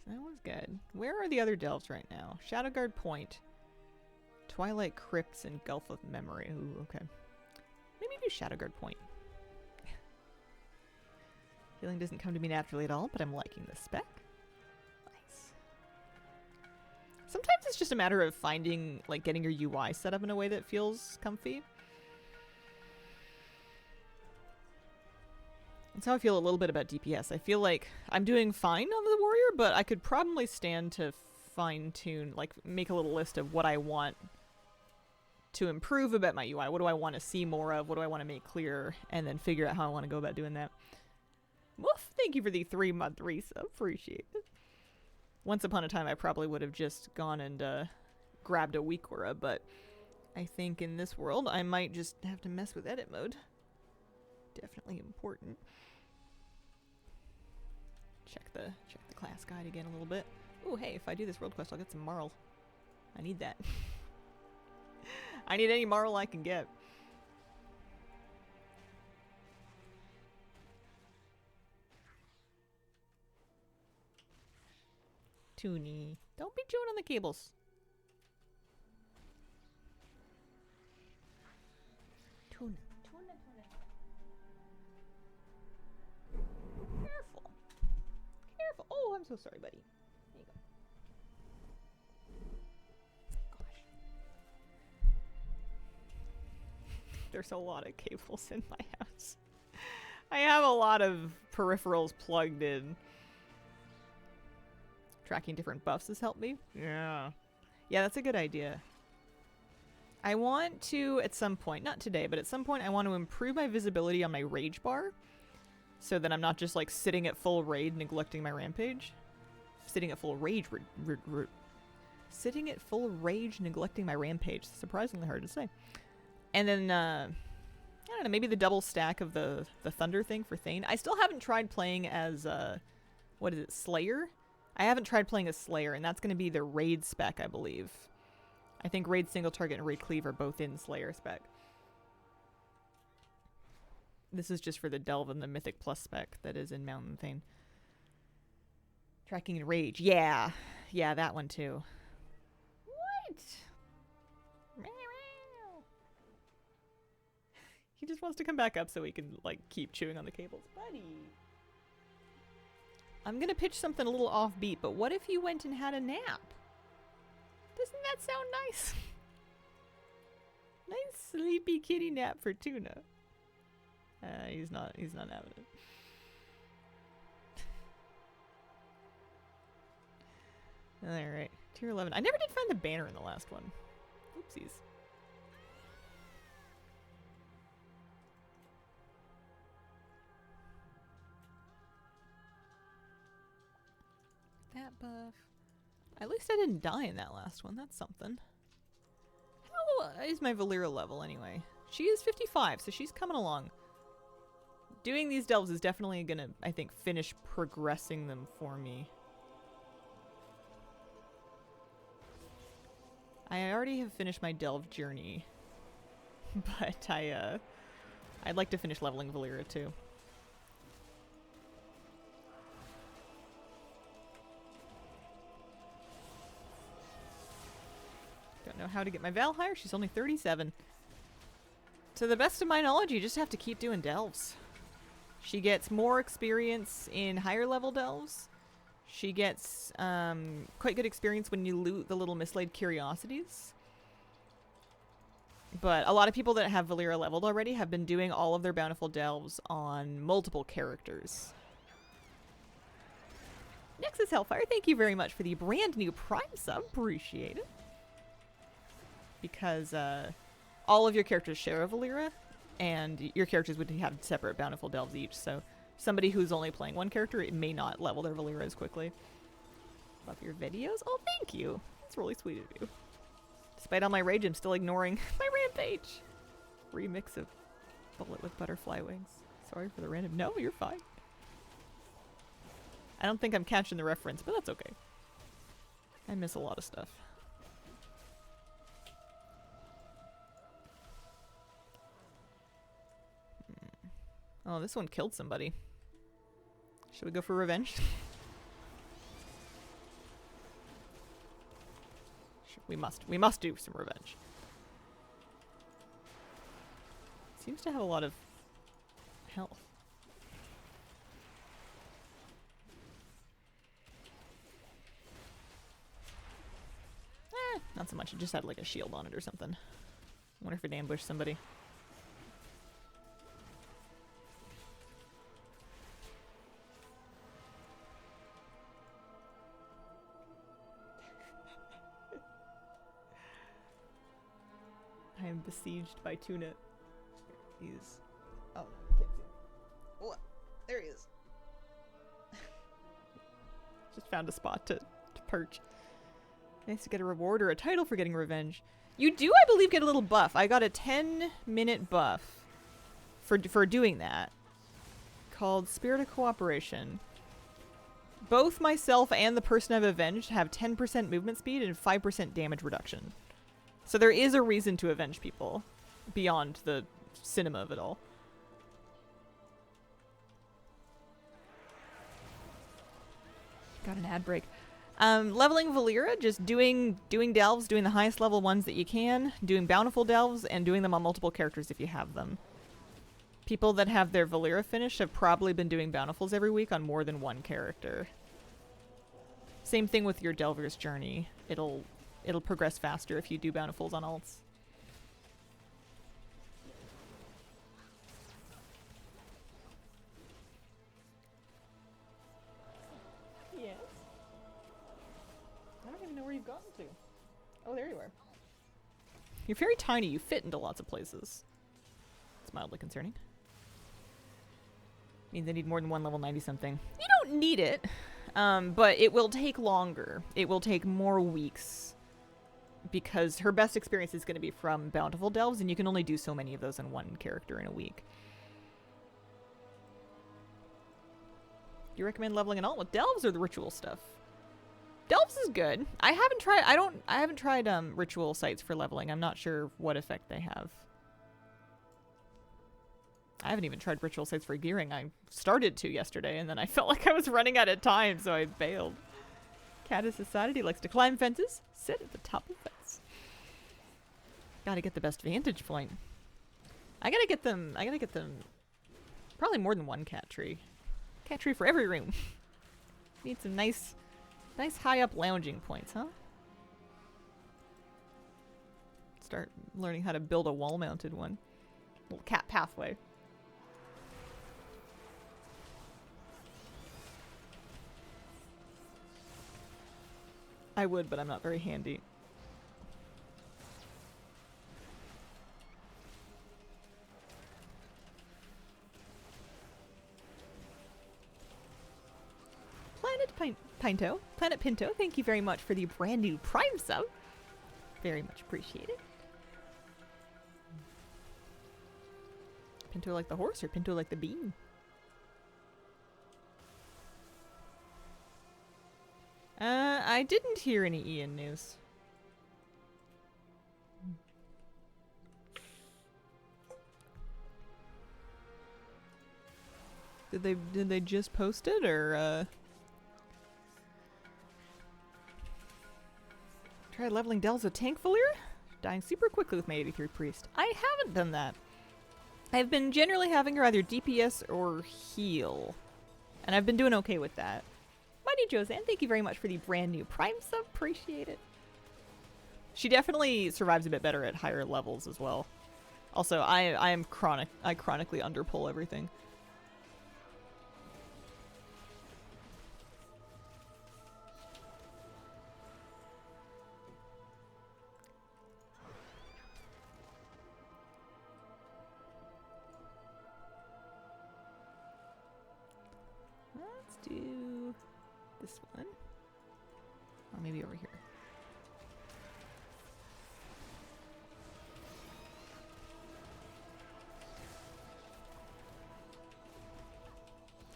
So that was good. Where are the other delves right now? Shadowguard Point, Twilight Crypts, and Gulf of Memory. Ooh, okay. Maybe do Shadowguard Point. Healing doesn't come to me naturally at all, but I'm liking the spec. Nice. Sometimes it's just a matter of finding, like, getting your UI set up in a way that feels comfy. That's how I feel a little bit about DPS. I feel like I'm doing fine on the warrior, but I could probably stand to fine-tune, like, make a little list of what I want to improve about my UI. What do I want to see more of? What do I want to make clearer? And then figure out how I want to go about doing that. Woof! Thank you for the 3-month resub. Appreciate it. Once upon a time, I probably would have just gone and grabbed a weak aura, but I think in this world, I might just have to mess with edit mode. Definitely important. Check the class guide again a little bit. Ooh, hey, if I do this world quest, I'll get some marl. I need that. I need any marl I can get. Toonie, don't be chewing on the cables. Tuna. Careful. Careful. Oh, I'm so sorry, buddy. There you go. Gosh. There's a lot of cables in my house. I have a lot of peripherals plugged in. Tracking different buffs has helped me. Yeah. Yeah, that's a good idea. I want to, at some point, not today, but at some point, I want to improve my visibility on my rage bar. So that I'm not just, like, sitting at full raid, neglecting my rampage. Sitting at full rage, sitting at full rage, neglecting my rampage. Surprisingly hard to say. And then, I don't know, maybe the double stack of the thunder thing for Thane. I still haven't tried playing as, what is it, Slayer? I haven't tried playing as Slayer, and that's going to be the raid spec, I believe. I think raid single target and raid cleave are both in Slayer spec. This is just for the delve and the mythic plus spec that is in Mountain Thane. Tracking and rage. Yeah. Yeah, that one too. What? He just wants to come back up so he can, like, keep chewing on the cables. Buddy. I'm gonna pitch something a little offbeat, but what if you went and had a nap? Doesn't that sound nice? Nice sleepy kitty nap for Tuna. He's not having it. Alright, tier 11. I never did find the banner in the last one. Oopsies. That buff. At least I didn't die in that last one. That's something. How is my Valera level anyway? She is 55, so she's coming along. Doing these delves is definitely gonna, I think, finish progressing them for me. I already have finished my delve journey, but I'd like to finish leveling Valera too. Don't know how to get my Val higher. She's only 37. To the best of my knowledge, you just have to keep doing delves. She gets more experience in higher level delves. She gets quite good experience when you loot the little mislaid curiosities. But a lot of people that have Valera leveled already have been doing all of their bountiful delves on multiple characters. Next is Hellfire. Thank you very much for the brand new Prime sub. Appreciate it. Because all of your characters share a Valera, and your characters would have separate bountiful delves each. So somebody who's only playing one character, it may not level their Valera as quickly. Love your videos. Oh, thank you. That's really sweet of you. Despite all my rage, I'm still ignoring my rampage. Remix of Bullet with Butterfly Wings. Sorry for the random. No, you're fine. I don't think I'm catching the reference, but that's okay. I miss a lot of stuff. Oh, this one killed somebody. Should we go for revenge? We must do some revenge. Seems to have a lot of health. Not so much. It just had like a shield on it or something. I wonder if it ambushed somebody. I am besieged by Tuna. He's... Oh, I can't see him. Oh, there he is. Just found a spot to perch. Nice to get a reward or a title for getting revenge. You do, I believe, get a little buff. I got a 10-minute buff for doing that. Called Spirit of Cooperation. Both myself and the person I've avenged have 10% movement speed and 5% damage reduction. So there is a reason to avenge people beyond the cinema of it all. Got an ad break. Leveling Valera, just doing delves, doing the highest level ones that you can, doing bountiful delves, and doing them on multiple characters if you have them. People that have their Valera finished have probably been doing bountifuls every week on more than one character. Same thing with your Delver's Journey. It'll progress faster if you do bountifuls on alts. Yes. I don't even know where you've gotten to. Oh, there you are. You're very tiny. You fit into lots of places. It's mildly concerning. Means I need more than one level 90-something. You don't need it, but it will take longer. It will take more weeks. Because her best experience is going to be from bountiful delves, and you can only do so many of those in one character in a week. Do you recommend leveling an alt with delves or the ritual stuff? Delves is good. I haven't tried ritual sites for leveling. I'm not sure what effect they have. I haven't even tried ritual sites for gearing. I started to yesterday, and then I felt like I was running out of time, so I bailed. Cat has decided he likes to climb fences, sit at the top of the fence. Gotta get the best vantage point. I gotta get them probably more than one cat tree. Cat tree for every room. Need some nice high up lounging points, huh? Start learning how to build a wall mounted one. Little cat pathway. I would, but I'm not very handy. Planet Pinto, thank you very much for the brand new Prime sub. Very much appreciated. Pinto like the horse or Pinto like the bean? I didn't hear any Ian news. Did they just post it or try leveling delves with tank Valera? Dying super quickly with my 83 priest. I haven't done that. I've been generally having her either DPS or heal. And I've been doing okay with that. Mighty Josanne, thank you very much for the brand new Prime sub. Appreciate it. She definitely survives a bit better at higher levels as well. Also, I chronically underpull everything. Let's do this one. Or maybe over here.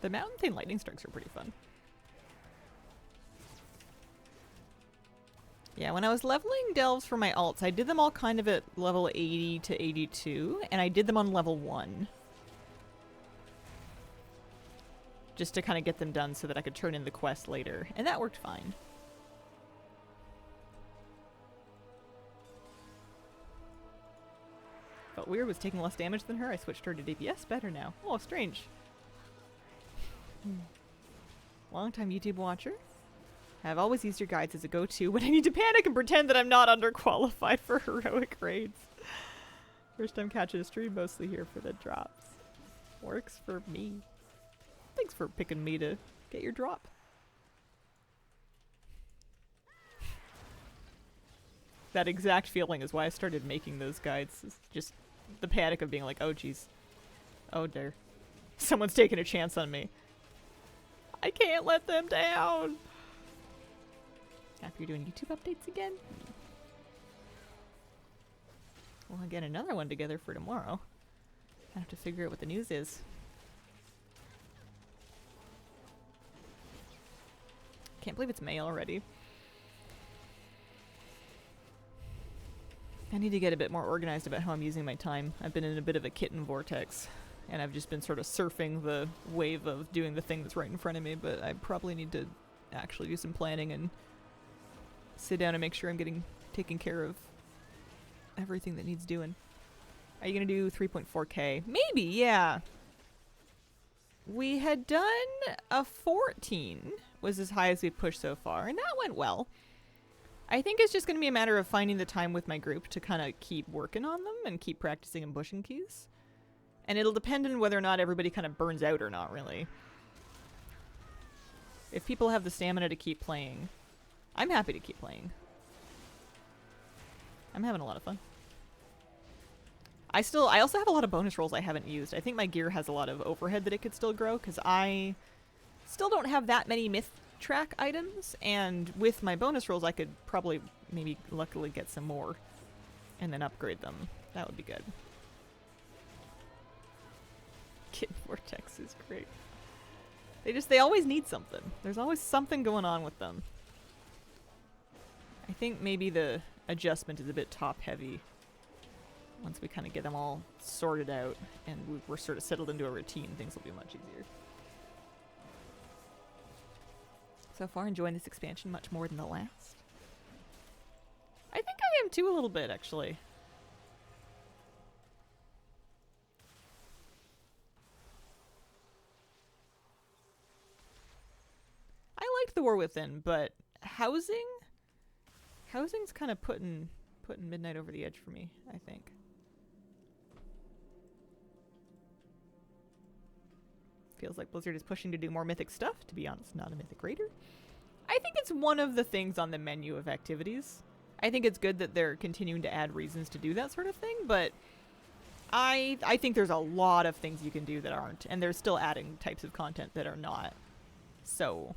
The Mountain Thane lightning strikes are pretty fun. Yeah, when I was leveling delves for my alts, I did them all kind of at level 80 to 82, and I did them on level 1. Just to kind of get them done so that I could turn in the quest later, and that worked fine. Felt weird, was taking less damage than her. I switched her to DPS, better now. Oh, strange. Long-time YouTube watcher. I've always used your guides as a go-to when I need to panic and pretend that I'm not underqualified for heroic raids. First time catching a stream, mostly here for the drops. Works for me. Thanks for picking me to get your drop. That exact feeling is why I started making those guides. It's just the panic of being like, oh geez. Oh dear. Someone's taking a chance on me. I can't let them down. After you're doing YouTube updates again? We'll get another one together for tomorrow. I have to figure out what the news is. Can't believe it's May already. I need to get a bit more organized about how I'm using my time. I've been in a bit of a kitten vortex. And I've just been sort of surfing the wave of doing the thing that's right in front of me, but I probably need to actually do some planning and sit down and make sure I'm taking care of everything that needs doing. Are you going to do 3.4k? Maybe, yeah. We had done a 14, was as high as we pushed so far, and that went well. I think it's just going to be a matter of finding the time with my group to kind of keep working on them and keep practicing and pushing keys. And it'll depend on whether or not everybody kind of burns out or not, really. If people have the stamina to keep playing, I'm happy to keep playing. I'm having a lot of fun. I also have a lot of bonus rolls I haven't used. I think my gear has a lot of overhead that it could still grow, because I still don't have that many myth track items, and with my bonus rolls I could probably maybe luckily get some more and then upgrade them. That would be good. Kid Vortex is great. They always need something. There's always something going on with them. I think maybe the adjustment is a bit top heavy. Once we kind of get them all sorted out and we're sort of settled into a routine, things will be much easier. So far enjoying this expansion much more than the last. I think I am too a little bit, actually. I liked the War Within, but housing's kind of putting Midnight over the edge for me, I think. Feels like Blizzard is pushing to do more mythic stuff. To be honest, not a mythic raider. I think it's one of the things on the menu of activities. I think it's good that they're continuing to add reasons to do that sort of thing, but I think there's a lot of things you can do that aren't, and they're still adding types of content that are not so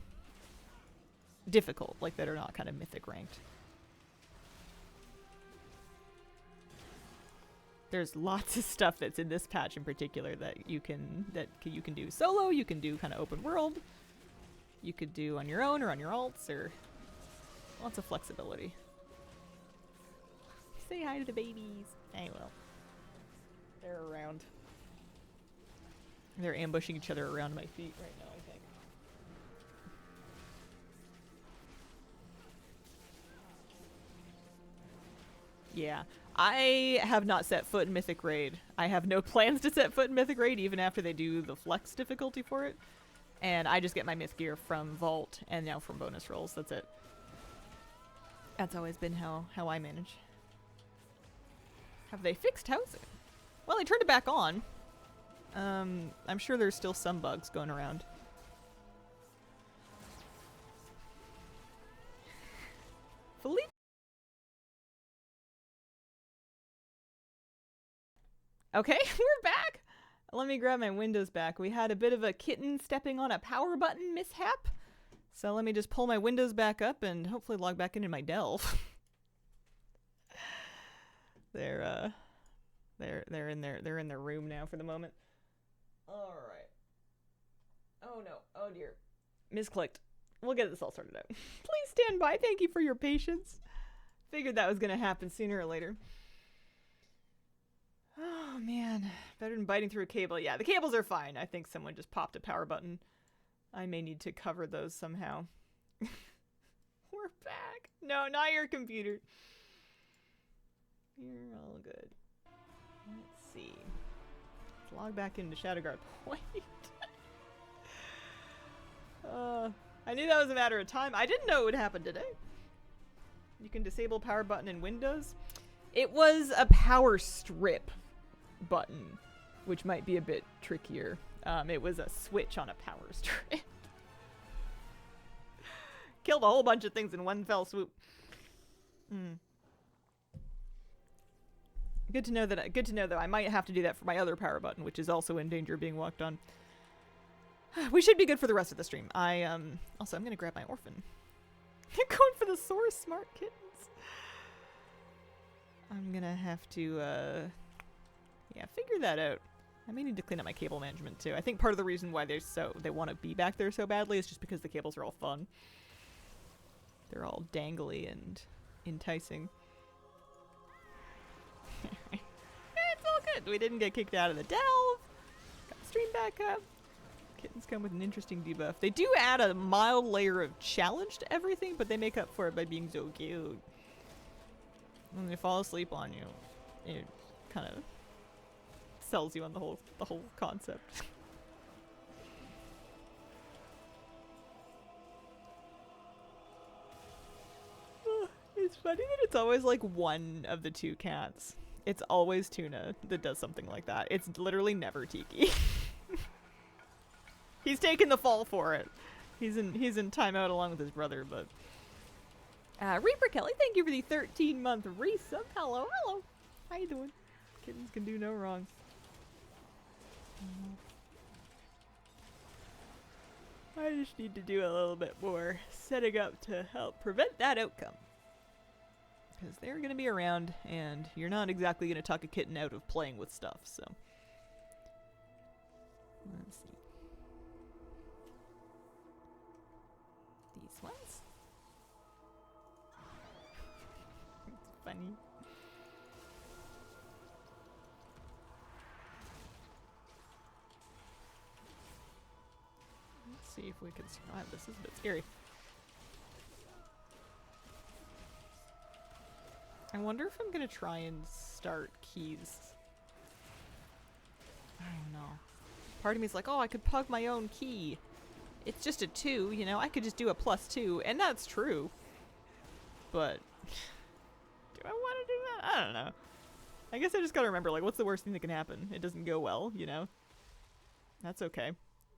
difficult, like that are not kind of mythic ranked. There's lots of stuff that's in this patch in particular that you can do solo, you can do kind of open world, you could do on your own or on your alts, or lots of flexibility. Say hi to the babies. I will. They're around. They're ambushing each other around my feet right now, I think. Yeah. I have not set foot in Mythic Raid. I have no plans to set foot in Mythic Raid even after they do the flex difficulty for it. And I just get my myth gear from Vault and now from bonus rolls. That's it. That's always been how I manage. Have they fixed housing? Well, they turned it back on. I'm sure there's still some bugs going around. Philippe? Okay, we're back. Let me grab my windows back. We had a bit of a kitten stepping on a power button mishap. So let me just pull my windows back up and hopefully log back into my delve. They're in their room now for the moment. All right. Oh no. Oh dear. Misclicked. We'll get this all sorted out. Please stand by. Thank you for your patience. Figured that was gonna happen sooner or later. Oh man, better than biting through a cable. Yeah, the cables are fine. I think someone just popped a power button. I may need to cover those somehow. We're back. No, not your computer. You're all good. Let's see. Let's log back into Shadowguard Point. I knew that was a matter of time. I didn't know it would happen today. You can disable power button in Windows. It was a power strip button, which might be a bit trickier. It was a switch on a power strip. Killed a whole bunch of things in one fell swoop. Good to know that I might have to do that for my other power button, which is also in danger of being walked on. We should be good for the rest of the stream. Also, I'm gonna grab my Orphan. You're going for the source, smart kittens. I'm gonna have to, yeah, figure that out. I may need to clean up my cable management too. I think part of the reason why they want to be back there so badly is just because the cables are all fun. They're all dangly and enticing. It's all good. We didn't get kicked out of the delve. Got the stream back up. Kittens come with an interesting debuff. They do add a mild layer of challenge to everything, but they make up for it by being so cute. When they fall asleep on you, it kind of sells you on the whole concept. It's funny that it's always like one of the two cats. It's always Tuna that does something like that. It's literally never Tiki. He's taken the fall for it. He's in timeout along with his brother, but Reaper Kelly, thank you for the 13-month resub. Hello, hello. How you doing? Kittens can do no wrong. I just need to do a little bit more setting up to help prevent that outcome. Because they're going to be around, and you're not exactly going to talk a kitten out of playing with stuff, so. Let's see. These ones? It's funny. Let's see if we can survive. This is a bit scary. I wonder if I'm gonna try and start keys. I don't know. Part of me is like, oh, I could pug my own key. It's just a 2, you know? I could just do a +2, and that's true. But do I want to do that? I don't know. I guess I just gotta remember, like, what's the worst thing that can happen? It doesn't go well, you know? That's okay.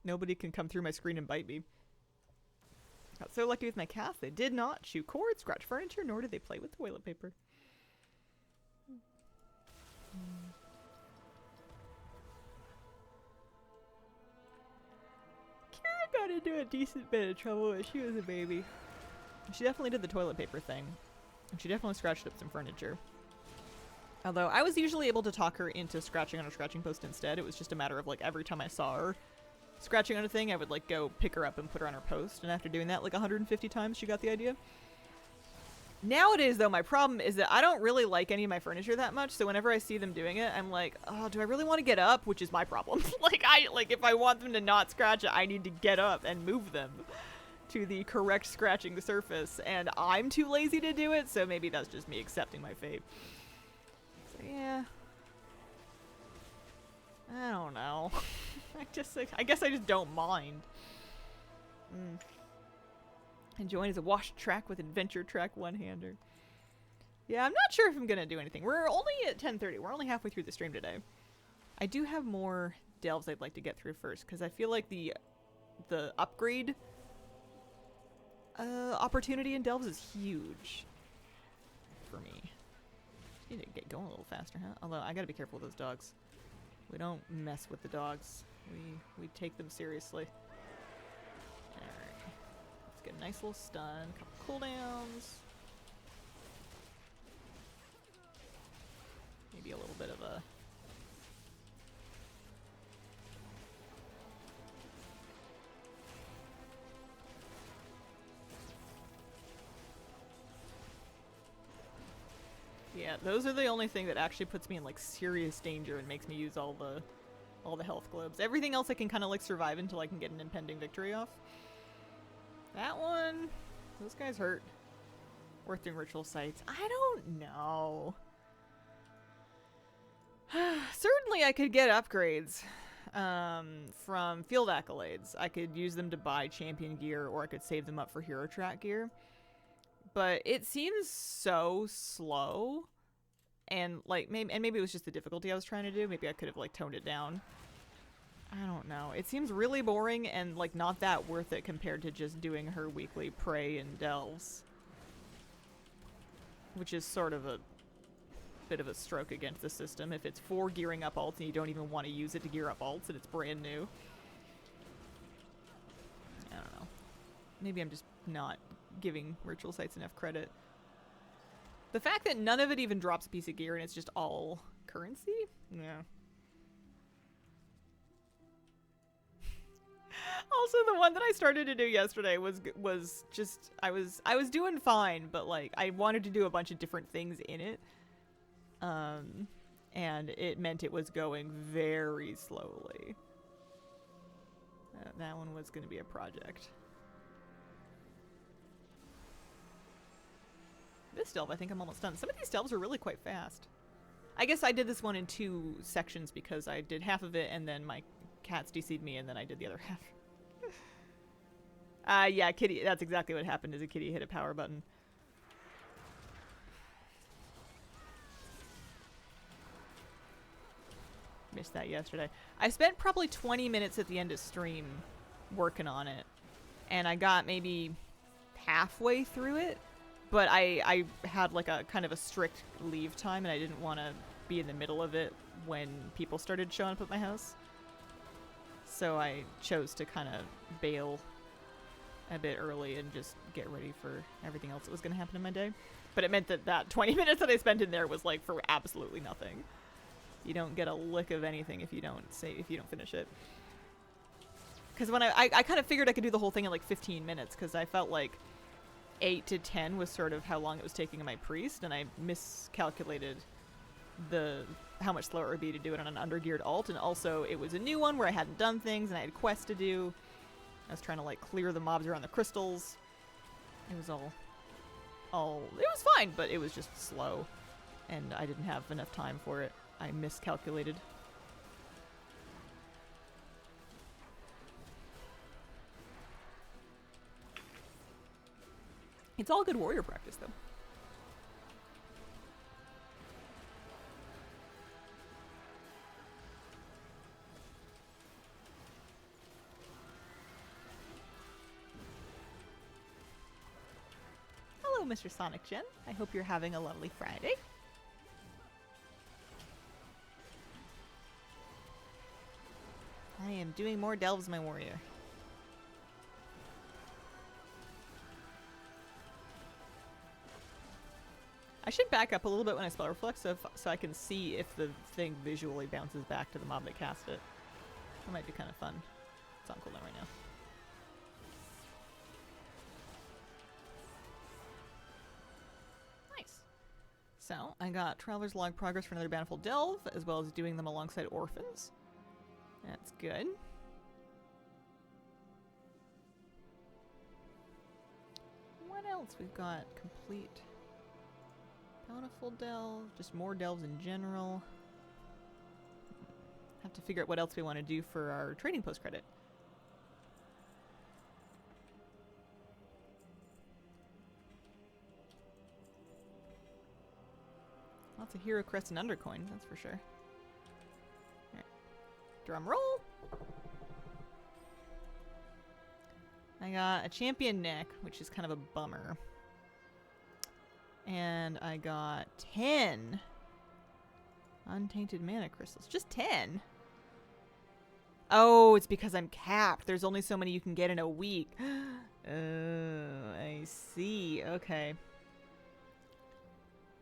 Nobody can come through my screen and bite me. Got so lucky with my cats, they did not chew cord, scratch furniture, nor did they play with toilet paper. Kira got into a decent bit of trouble when she was a baby. She definitely did the toilet paper thing. And she definitely scratched up some furniture. Although I was usually able to talk her into scratching on a scratching post instead. It was just a matter of like every time I saw her scratching on a thing, I would like go pick her up and put her on her post. And after doing that like 150 times, she got the idea. Nowadays, though, my problem is that I don't really like any of my furniture that much, so whenever I see them doing it, I'm like, oh, do I really want to get up? Which is my problem. Like, if I want them to not scratch it, I need to get up and move them to the correct scratching surface, and I'm too lazy to do it, so maybe that's just me accepting my fate. Yeah. I don't know. I guess I just don't mind. And join as a wash track with adventure track one-hander. Yeah, I'm not sure if I'm gonna do anything. We're only at 10:30. We're only halfway through the stream today. I do have more delves I'd like to get through first, because I feel like the upgrade opportunity in delves is huge for me. Just need to get going a little faster, huh? Although I gotta be careful with those dogs. We don't mess with the dogs. We take them seriously. Alright. Let's get a nice little stun, couple cooldowns. Maybe a little bit of a... Yeah, those are the only thing that actually puts me in like serious danger and makes me use all the health globes. Everything else I can kind of like survive until I can get an impending victory off. That one, those guys hurt. Worth doing ritual sites. I don't know. Certainly I could get upgrades from field accolades. I could use them to buy champion gear, or I could save them up for hero track gear. But it seems so slow, and like maybe it was just the difficulty I was trying to do. Maybe I could have like toned it down. I don't know. It seems really boring and like not that worth it compared to just doing her weekly prey and delves, which is sort of a bit of a stroke against the system if it's for gearing up alts and you don't even want to use it to gear up alts and it's brand new. I don't know. Maybe I'm just not giving ritual sites enough credit. The fact that none of it even drops a piece of gear and it's just all currency? Yeah. Also, the one that I started to do yesterday was just I was doing fine, but like I wanted to do a bunch of different things in it. And it meant it was going very slowly. That one was going to be a project. This delve, I think I'm almost done. Some of these delves are really quite fast. I guess I did this one in 2 sections because I did half of it and then my cats DC'd me and then I did the other half. Yeah, Kitty, that's exactly what happened, is a kitty hit a power button. Missed that yesterday. I spent probably 20 minutes at the end of stream working on it. And I got maybe halfway through it. But I had like a kind of a strict leave time and I didn't want to be in the middle of it when people started showing up at my house. So I chose to kind of bail a bit early and just get ready for everything else that was going to happen in my day. But it meant that 20 minutes that I spent in there was like for absolutely nothing. You don't get a lick of anything if you don't finish it. Because when I kind of figured I could do the whole thing in like 15 minutes because I felt like 8 to 10 was sort of how long it was taking my priest, and I miscalculated how much slower it would be to do it on an undergeared alt, and also it was a new one where I hadn't done things and I had quests to do. I was trying to like clear the mobs around the crystals. It was all it was fine, but it was just slow and I didn't have enough time for it. I miscalculated. It's all good warrior practice, though. Hello, Mr. Sonic Gen. I hope you're having a lovely Friday. I am doing more delves, my warrior. I should back up a little bit when I spell reflect so I can see if the thing visually bounces back to the mob that cast it. That might be kind of fun. It's on cooldown right now. Nice. So, I got Traveler's Log progress for another Bountiful Delve, as well as doing them alongside Orphans. That's good. What else? We've got complete Bountiful delve, just more delves in general. Have to figure out what else we want to do for our trading post credit. Lots of hero crests and undercoin, that's for sure. Alright. Drum roll! I got a champion neck, which is kind of a bummer. And I got 10 untainted mana crystals. Just 10? Oh, it's because I'm capped. There's only so many you can get in a week. Oh, I see. Okay.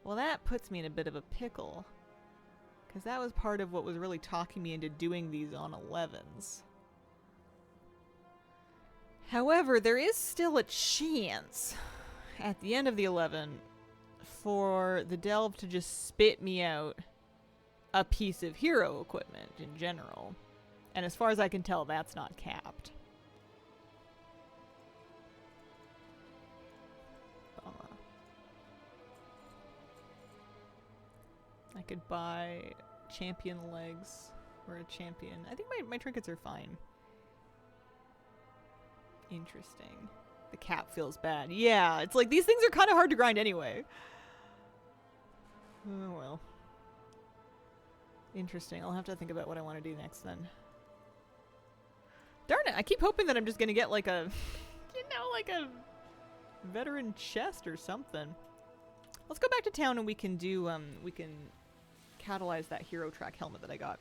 Well, that puts me in a bit of a pickle. Because that was part of what was really talking me into doing these on 11s. However, there is still a chance at the end of the 11 for the delve to just spit me out a piece of hero equipment in general. And as far as I can tell, that's not capped. Bummer. I could buy champion legs or a champion. I think my trinkets are fine. Interesting. The cap feels bad. Yeah, it's like these things are kind of hard to grind anyway. Oh well. Interesting. I'll have to think about what I want to do next then. Darn it, I keep hoping that I'm just gonna get like a, you know, like a veteran chest or something. Let's go back to town and we can do, we can catalyze that hero track helmet that I got.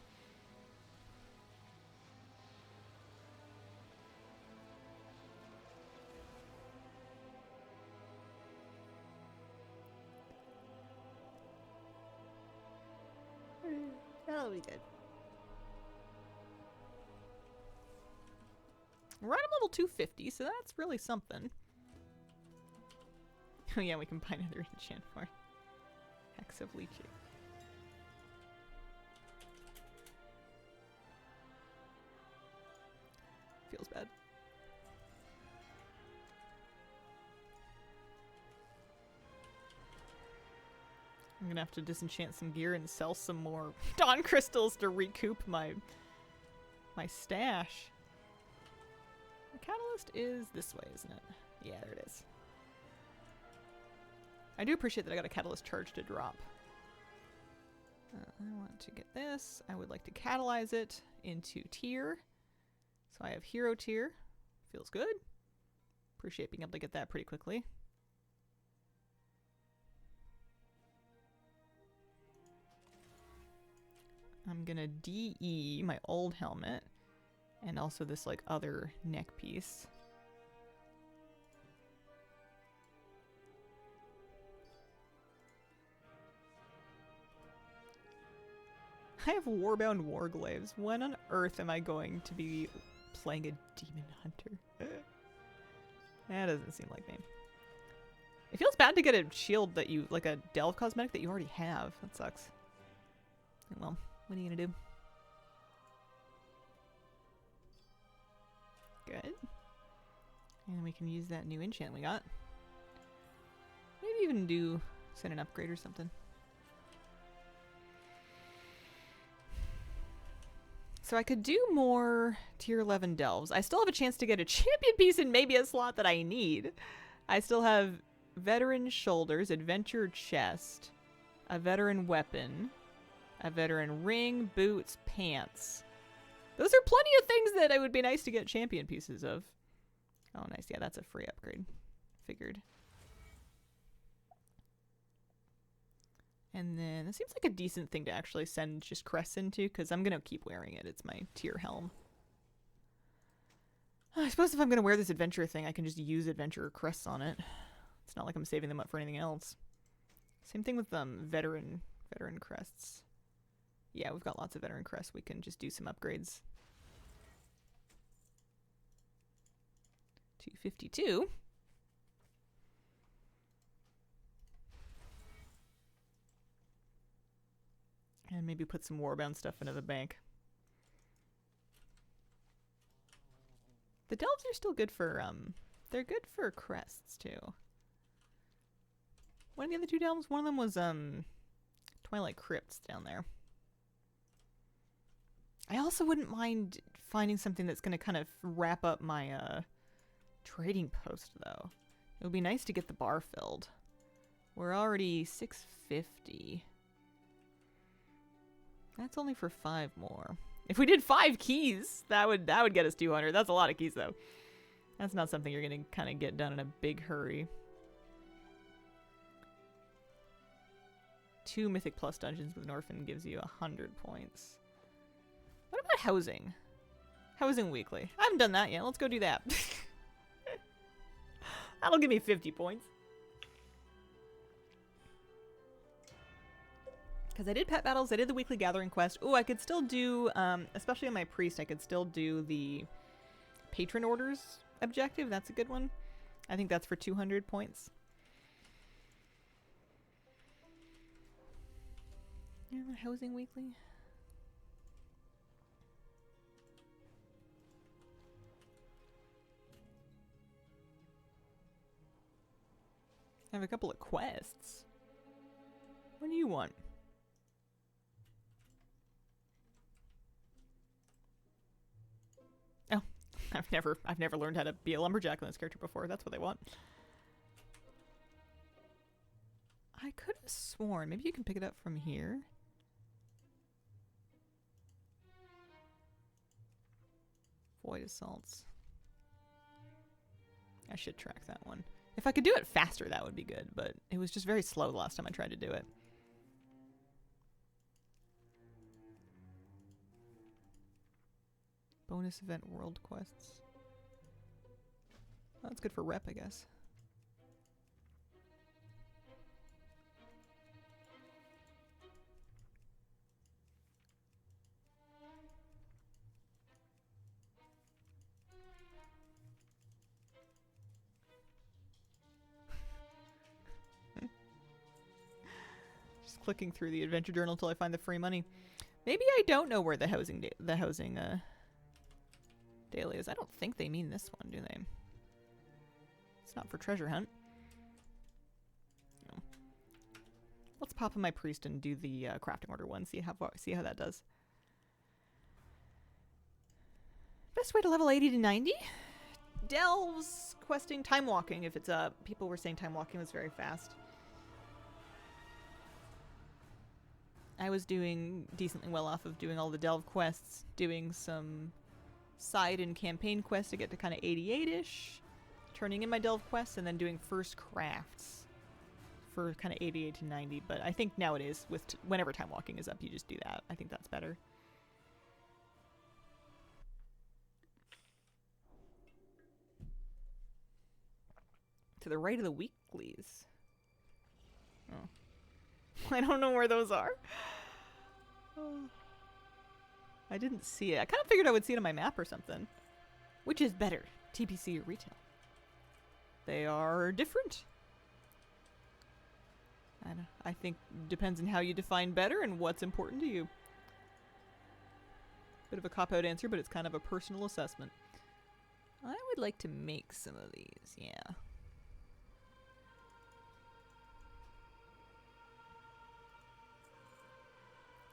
That'll be good. Right, I'm level 250, so that's really something. Oh yeah, we can buy another enchant for Hex of Leeching. Feels bad. I'm gonna have to disenchant some gear and sell some more dawn crystals to recoup my stash. The catalyst is this way, isn't it? Yeah, there it is. I do appreciate that I got a catalyst charge to drop. I want to get this. I would like to catalyze it into tier. So I have hero tier. Feels good. Appreciate being able to get that pretty quickly. I'm gonna DE my old helmet and also this like other neck piece. I have Warbound Warglaives. When on earth am I going to be playing a Demon Hunter? That doesn't seem like me. It feels bad to get a shield that you, like a delve cosmetic that you already have. That sucks. Well, what are you gonna do? Good. And we can use that new enchant we got. Maybe even send an upgrade or something. So I could do more tier 11 delves. I still have a chance to get a champion piece and maybe a slot that I need. I still have veteran shoulders, adventure chest, a veteran weapon, a veteran ring, boots, pants. Those are plenty of things that it would be nice to get champion pieces of. Oh, nice. Yeah, that's a free upgrade. Figured. And then it seems like a decent thing to actually send just crests into, because I'm going to keep wearing it. It's my tier helm. I suppose if I'm going to wear this adventure thing, I can just use adventure crests on it. It's not like I'm saving them up for anything else. Same thing with veteran crests. Yeah, we've got lots of veteran crests. We can just do some upgrades. 252. And maybe put some Warbound stuff into the bank. The delves are still good for, they're good for crests too. One of the other two delves? One of them was Twilight Crypts down there. I also wouldn't mind finding something that's going to kind of wrap up my trading post, though. It would be nice to get the bar filled. We're already 650. That's only for 5 more. If we did 5 keys, that would get us 200. That's a lot of keys, though. That's not something you're going to kind of get done in a big hurry. 2 Mythic Plus dungeons with an Orphan gives you 100 points. What about housing? Housing weekly. I haven't done that yet. Let's go do that. That'll give me 50 points. Because I did pet battles, I did the weekly gathering quest. Oh, I could still do, especially on my priest, I could still do the patron orders objective. That's a good one. I think that's for 200 points. Yeah, housing weekly. I have a couple of quests. What do you want? Oh, I've never learned how to be a lumberjack in this character before. That's what they want. I could have sworn. Maybe you can pick it up from here. Void assaults. I should track that one. If I could do it faster, that would be good, but it was just very slow the last time I tried to do it. Bonus event world quests. Well, that's good for rep, I guess. Just clicking through the adventure journal until I find the free money. Maybe I don't know where the housing daily is. I don't think they mean this one, do they? It's not for treasure hunt. No. Let's pop in my priest and do the crafting order one. See how that does. Best way to level 80 to 90? Delves, questing, time walking if it's up. People were saying time walking was very fast. I was doing decently well off of doing all the delve quests, doing some side and campaign quests to get to kind of 88-ish, turning in my delve quests, and then doing first crafts for kind of 88 to 90. But I think nowadays, with whenever time walking is up, you just do that. I think that's better. To the right of the weeklies. Oh. I don't know where those are. Oh. I didn't see it. I kind of figured I would see it on my map or something. Which is better, TPC or retail? They are different. I think depends on how you define better and what's important to you. Bit of a cop-out answer, but it's kind of a personal assessment. I would like to make some of these, yeah.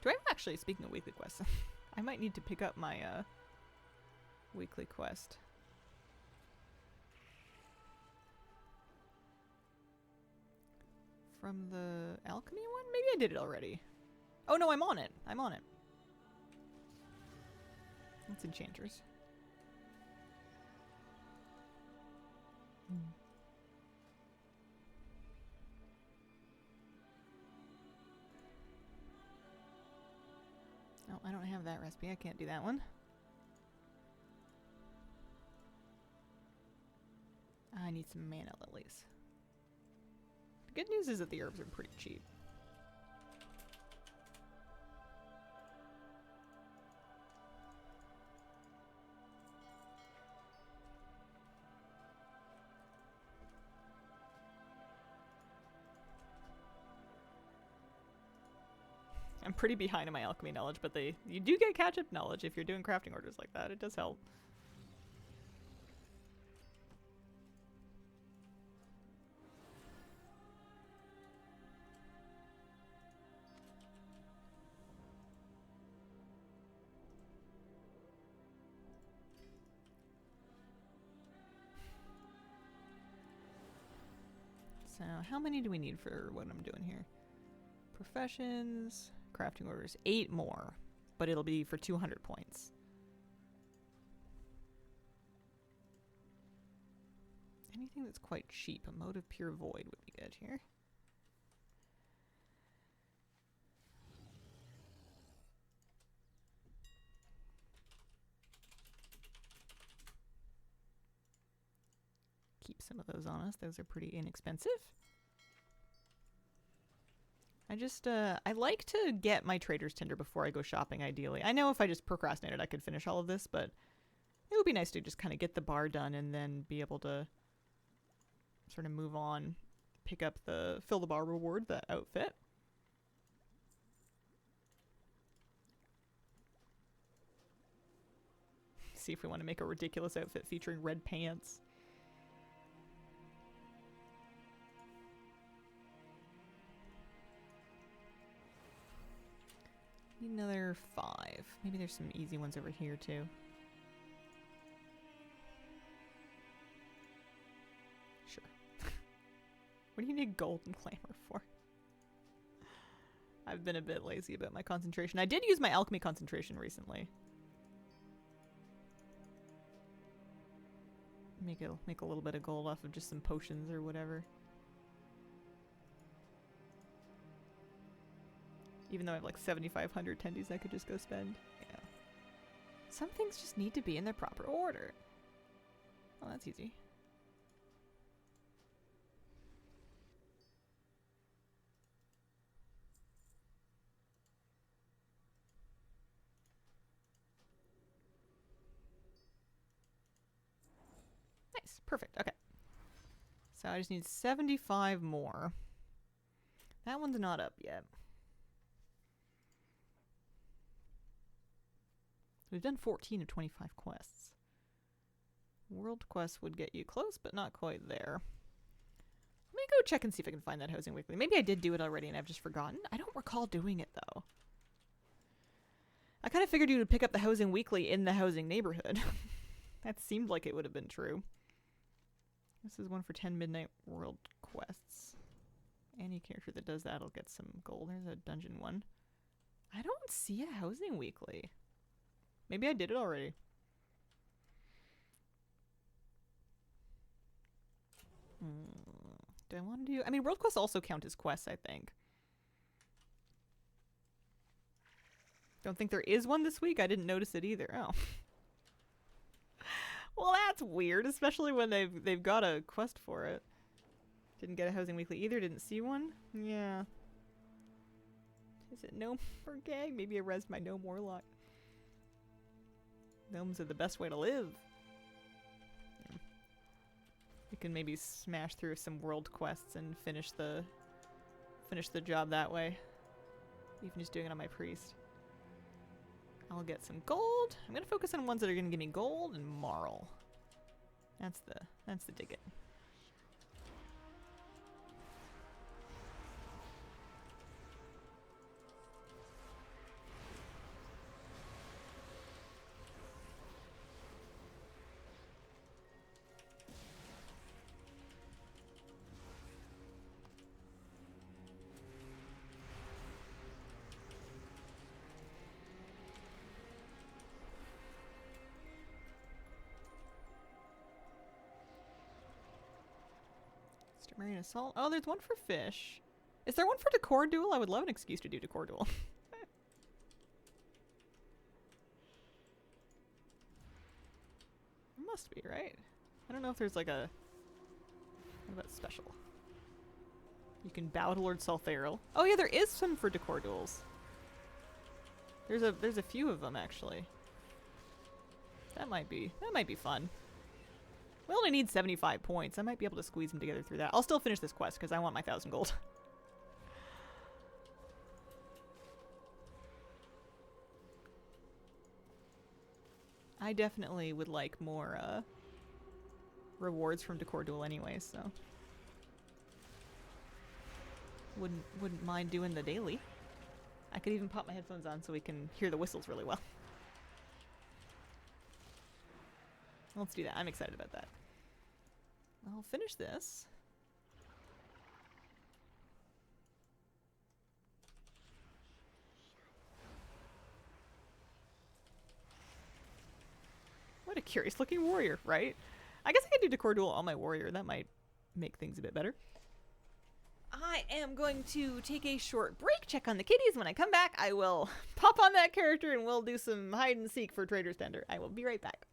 Do I actually, speaking of weekly quests, I might need to pick up my weekly quest. From the alchemy one? Maybe I did it already. Oh no, I'm on it. I'm on it. That's enchanters. Oh, I don't have that recipe. I can't do that one. I need some mana lilies. The good news is that the herbs are pretty cheap. I'm pretty behind in my alchemy knowledge, but you do get catch-up knowledge if you're doing crafting orders like that. It does help. So how many do we need for what I'm doing here? Professions, crafting orders, 8 more, but it'll be for 200 points. Anything that's quite cheap. A mode of pure void would be good here. Keep some of those on us. Those are pretty inexpensive. I like to get my trader's tinder before I go shopping, ideally. I know if I just procrastinated, I could finish all of this, but it would be nice to just kind of get the bar done and then be able to sort of move on, pick up the fill the bar reward, that outfit. See if we want to make a ridiculous outfit featuring red pants. Need another 5. Maybe there's some easy ones over here too. Sure. What do you need golden glamour for? I've been a bit lazy about my concentration. I did use my alchemy concentration recently. Make a little bit of gold off of just some potions or whatever. Even though I have like 7,500 tendies I could just go spend. Yeah. Some things just need to be in their proper order. Oh, that's easy. Nice. Perfect. Okay. So I just need 75 more. That one's not up yet. We've done 14 of 25 quests. World quest would get you close, but not quite there. Let me go check and see if I can find that Housing Weekly. Maybe I did do it already and I've just forgotten. I don't recall doing it, though. I kind of figured you would pick up the Housing Weekly in the housing neighborhood. That seemed like it would have been true. This is one for 10 midnight world quests. Any character that does that will get some gold. There's a dungeon one. I don't see a Housing Weekly. Maybe I did it already. Do I want to do... I mean, world quests also count as quests, I think. Don't think there is one this week? I didn't notice it either. Oh. Well, that's weird, especially when they've got a quest for it. Didn't get a Housing Weekly either. Didn't see one? Yeah. Is it no more gang? Maybe I rezzed my no more lot. Gnomes are the best way to live. Yeah. You can maybe smash through some world quests and finish the job that way. Even just doing it on my priest. I'll get some gold. I'm gonna focus on ones that are gonna give me gold and marl. That's the dig it. Marine assault. Oh, there's one for fish. Is there one for Decor duel? I would love an excuse to do Decor duel. Must be, right? I don't know if there's like a... What about special? You can bow to Lord Salthairel. Oh yeah, there is some for Decor duels. There's a few of them actually. That might be fun. We only need 75 points. I might be able to squeeze them together through that. I'll still finish this quest because I want my 1,000 gold. I definitely would like more rewards from Decor Duel anyway, so wouldn't mind doing the daily. I could even pop my headphones on so we can hear the whistles really well. Let's do that. I'm excited about that. I'll finish this. What a curious looking warrior, right? I guess I could do Decor Duel on my warrior. That might make things a bit better. I am going to take a short break, check on the kitties. When I come back, I will pop on that character and we'll do some hide and seek for Trader's Tender. I will be right back.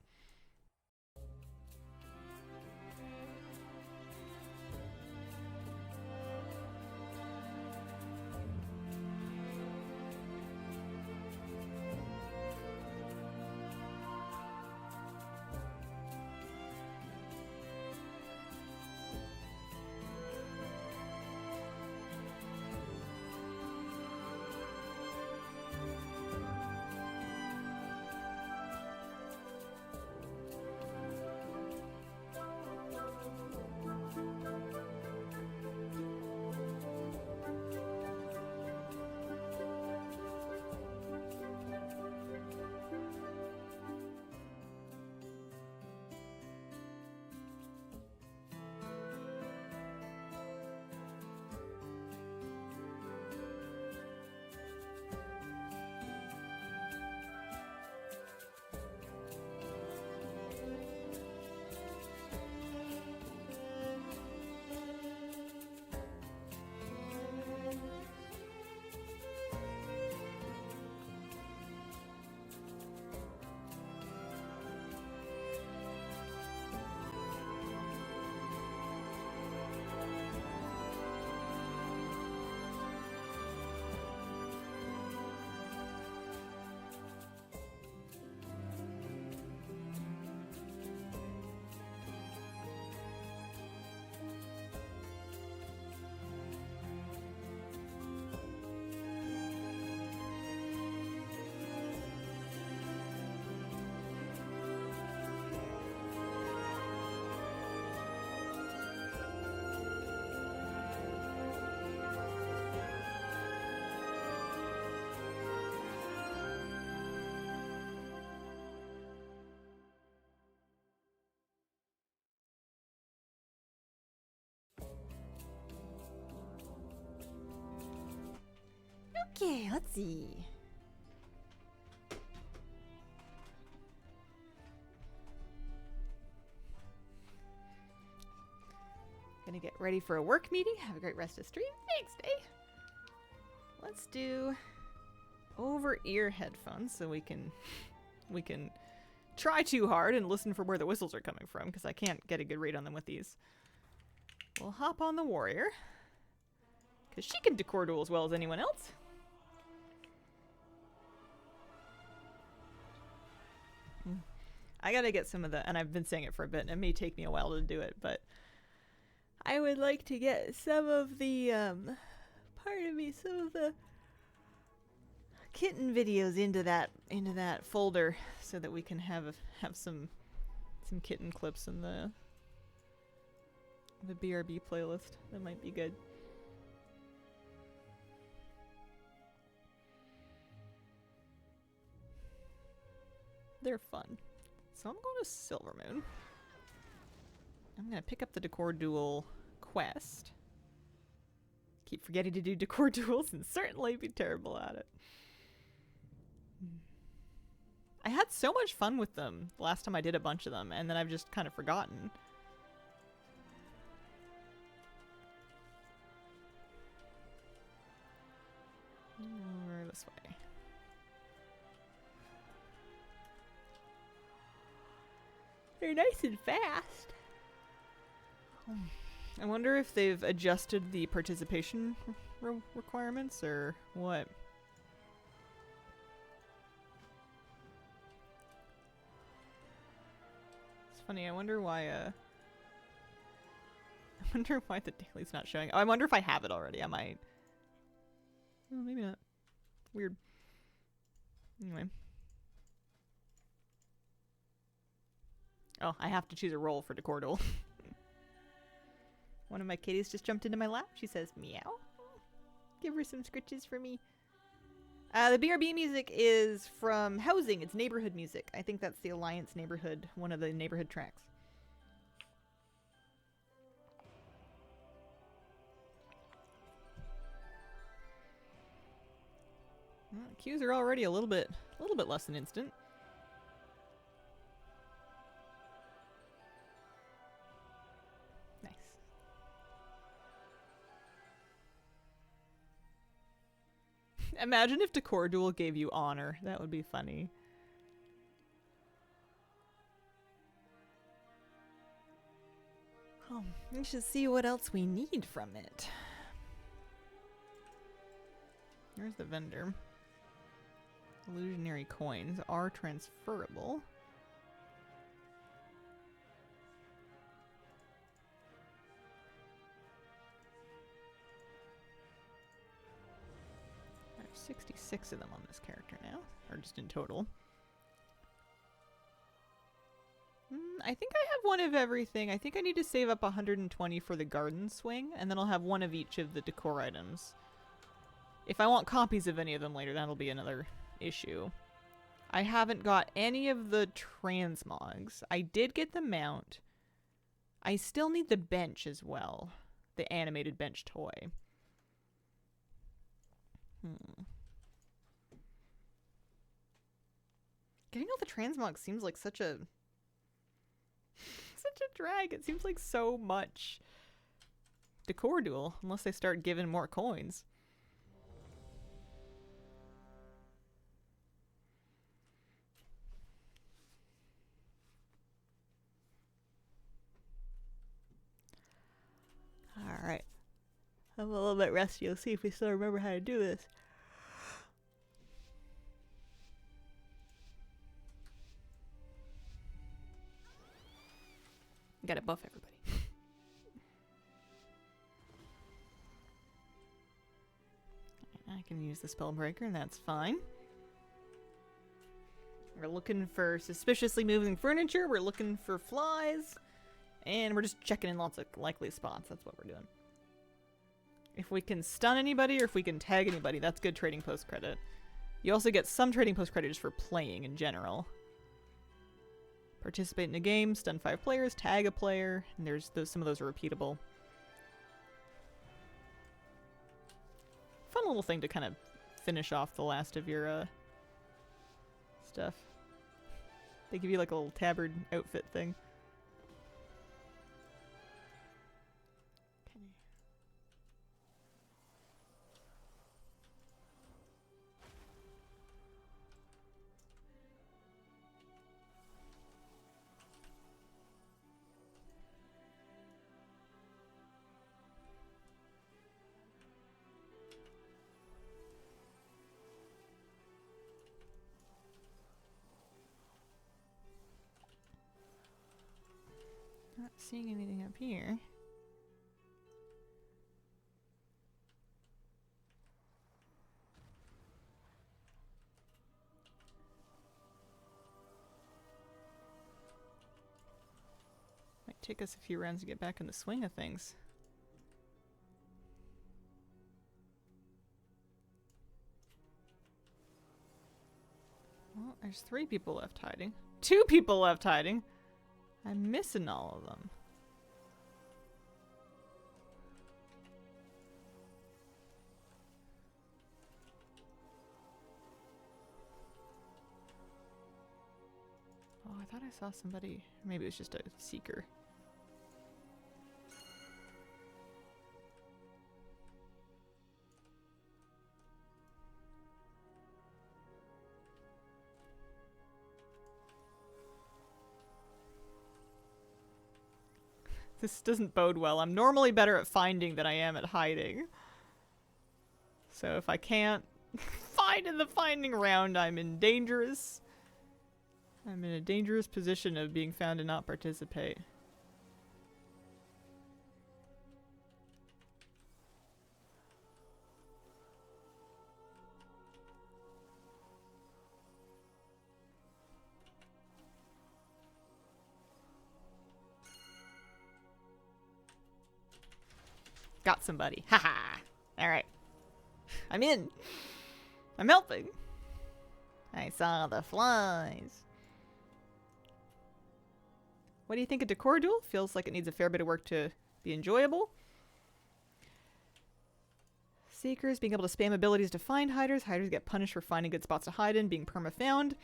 Okay, let's see. Gonna get ready for a work meeting. Have a great rest of stream. Thanks, Day. Let's do over-ear headphones so we can try too hard and listen for where the whistles are coming from, because I can't get a good read on them with these. We'll hop on the warrior, because she can Decor Duel as well as anyone else. I gotta get some of the, and I've been saying it for a bit, and it may take me a while to do it, but I would like to get some of the, some of the Kitten videos into that folder so that we can have some Kitten clips in the BRB playlist. That might be good. They're fun. So I'm going to Silvermoon. I'm going to pick up the Decor Duel quest. Keep forgetting to do Decor Duels and certainly be terrible at it. I had so much fun with them last time I did a bunch of them, and then I've just kind of forgotten. Over this way. They're nice and fast. I wonder if they've adjusted the participation requirements or what. It's funny, I wonder why the daily's not showing. Oh, I wonder if I have it already. I might. Oh, maybe not. Weird. Anyway. Oh, I have to choose a role for Decor Duel. One of my kitties just jumped into my lap. She says, meow. Give her some scritches for me. The BRB music is from Housing. It's neighborhood music. I think that's the Alliance neighborhood, one of the neighborhood tracks. Well, queues are already a little bit less than instant. Imagine if Decor Duel gave you honor. That would be funny. Oh, we should see what else we need from it. Here's the vendor. Illusionary coins are transferable. There's 66 of them on this character now, or just in total. I think I have one of everything. I think I need to save up 120 for the garden swing, and then I'll have one of each of the decor items. If I want copies of any of them later, that'll be another issue. I haven't got any of the transmogs. I did get the mount. I still need the bench as well. The animated bench toy. Getting all the transmogs seems like such a drag. It seems like so much Decor Duel, unless they start giving more coins. Alright. I'm a little bit rusty. Let's see if we still remember how to do this. Gotta buff everybody. I can use the Spellbreaker, and that's fine. We're looking for suspiciously moving furniture, we're looking for flies, and we're just checking in lots of likely spots. That's what we're doing. If we can stun anybody or if we can tag anybody, that's good trading post credit. You also get some trading post credit just for playing in general. Participate in a game, stun 5 players, tag a player, and there's some of those are repeatable. Fun little thing to kind of finish off the last of your stuff. They give you like a little tabard outfit thing. Not seeing anything up here. Might take us a few rounds to get back in the swing of things. Well, there's 3 people left hiding. 2 people left hiding! I'm missing all of them. Oh, I thought I saw somebody. Maybe it was just a seeker. This doesn't bode well. I'm normally better at finding than I am at hiding. So if I can't find in the finding round, I'm in a dangerous position of being found and not participate. Got somebody. Haha. Alright. I'm in. I'm helping. I saw the flies. What do you think of Decor Duel? Feels like it needs a fair bit of work to be enjoyable. Seekers, being able to spam abilities to find hiders. Hiders get punished for finding good spots to hide in, being perma-found.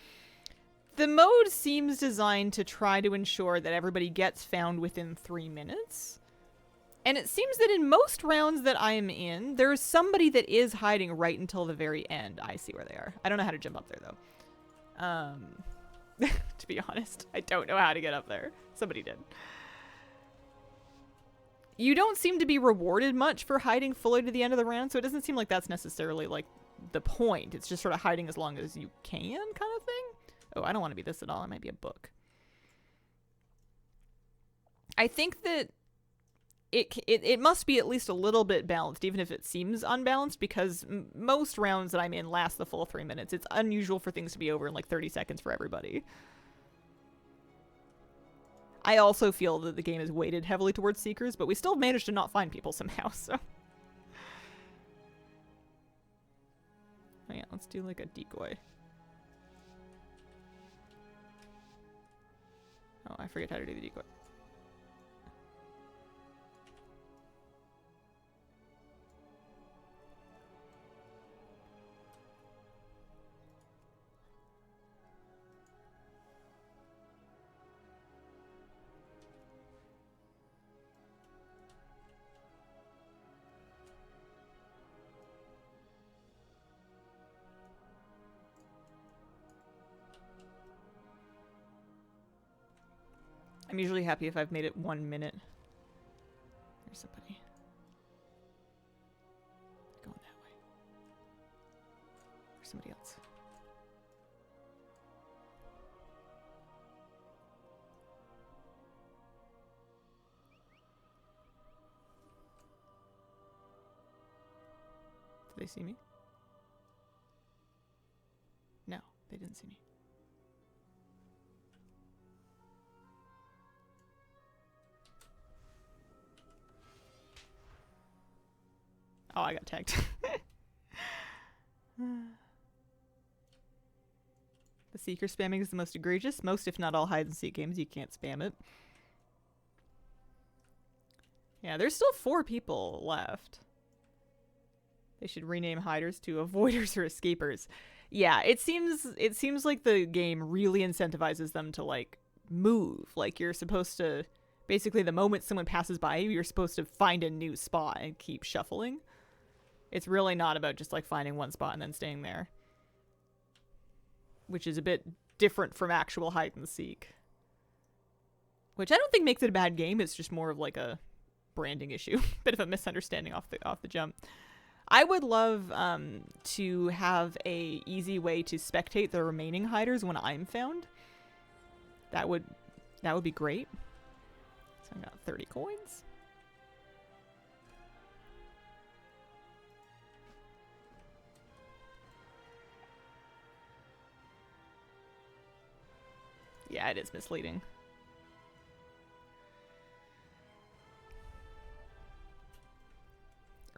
The mode seems designed to try to ensure that everybody gets found within 3 minutes. And it seems that in most rounds that I'm in, there's somebody that is hiding right until the very end. I see where they are. I don't know how to jump up there, though. To be honest, I don't know how to get up there. Somebody did. You don't seem to be rewarded much for hiding fully to the end of the round, so it doesn't seem like that's necessarily, like, the point. It's just sort of hiding as long as you can kind of thing. Oh, I don't want to be this at all. It might be a book. I think that it must be at least a little bit balanced, even if it seems unbalanced, because most rounds that I'm in last the full 3 minutes. It's unusual for things to be over in, like, 30 seconds for everybody. I also feel that the game is weighted heavily towards seekers, but we still managed to not find people somehow, so. Oh yeah, let's do like a decoy. Oh, I forget how to do the decoy. I'm usually happy if I've made it 1 minute. There's somebody. Going that way. There's somebody else. Did they see me? No, they didn't see me. Oh, I got tagged. The seeker spamming is the most egregious. Most, if not all, hide and seek games, you can't spam it. Yeah, there's still 4 people left. They should rename hiders to avoiders or escapers. Yeah, it seems like the game really incentivizes them to, like, move. Like, you're supposed to, basically the moment someone passes by you, you're supposed to find a new spot and keep shuffling. It's really not about just, like, finding one spot and then staying there. Which is a bit different from actual hide and seek. Which I don't think makes it a bad game. It's just more of, like, a branding issue. Bit of a misunderstanding off the jump. I would love to have a easy way to spectate the remaining hiders when I'm found. That would be great. So I got 30 coins. Yeah, it is misleading.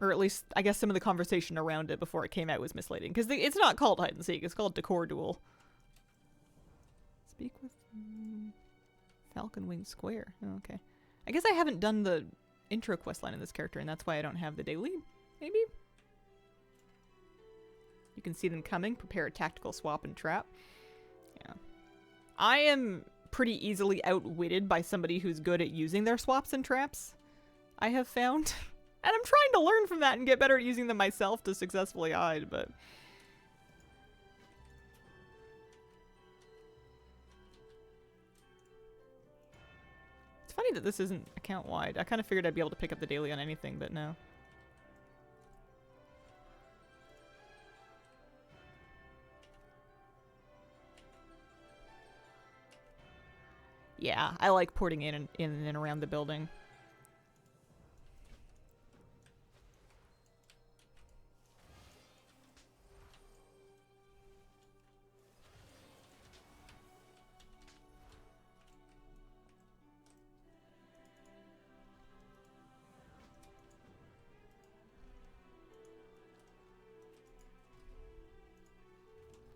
Or at least, I guess some of the conversation around it before it came out was misleading. Because it's not called hide and seek, it's called Decor duel. Speak with Falcon Wing Square. Oh, okay. I guess I haven't done the intro questline in this character, and that's why I don't have the daily, maybe? You can see them coming, prepare a tactical swap and trap. Yeah. I am pretty easily outwitted by somebody who's good at using their swaps and traps, I have found. And I'm trying to learn from that and get better at using them myself to successfully hide, but... It's funny that this isn't account-wide. I kind of figured I'd be able to pick up the daily on anything, but no. Yeah, I like porting in and around the building.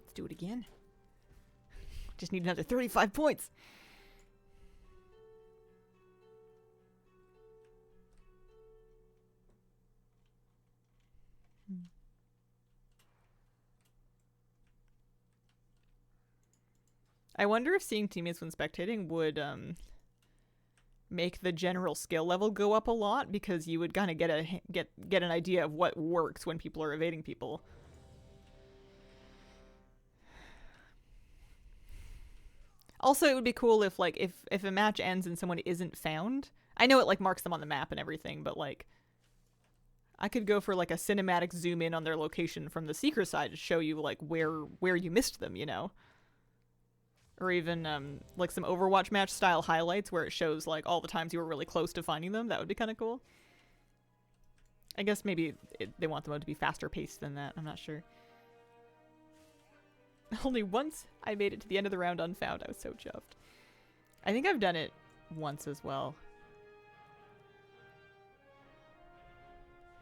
Let's do it again. Just need another 35 points. I wonder if seeing teammates when spectating would make the general skill level go up a lot, because you would kind of get an idea of what works when people are evading people. Also, it would be cool if, like, if a match ends and someone isn't found. I know it, like, marks them on the map and everything, but, like, I could go for, like, a cinematic zoom in on their location from the seeker side to show you, like, where you missed them, you know? Or even, like, some Overwatch match style highlights where it shows, like, all the times you were really close to finding them. That would be kind of cool. I guess maybe they want the mode to be faster paced than that. I'm not sure. Only once I made it to the end of the round unfound. I was so chuffed. I think I've done it once as well.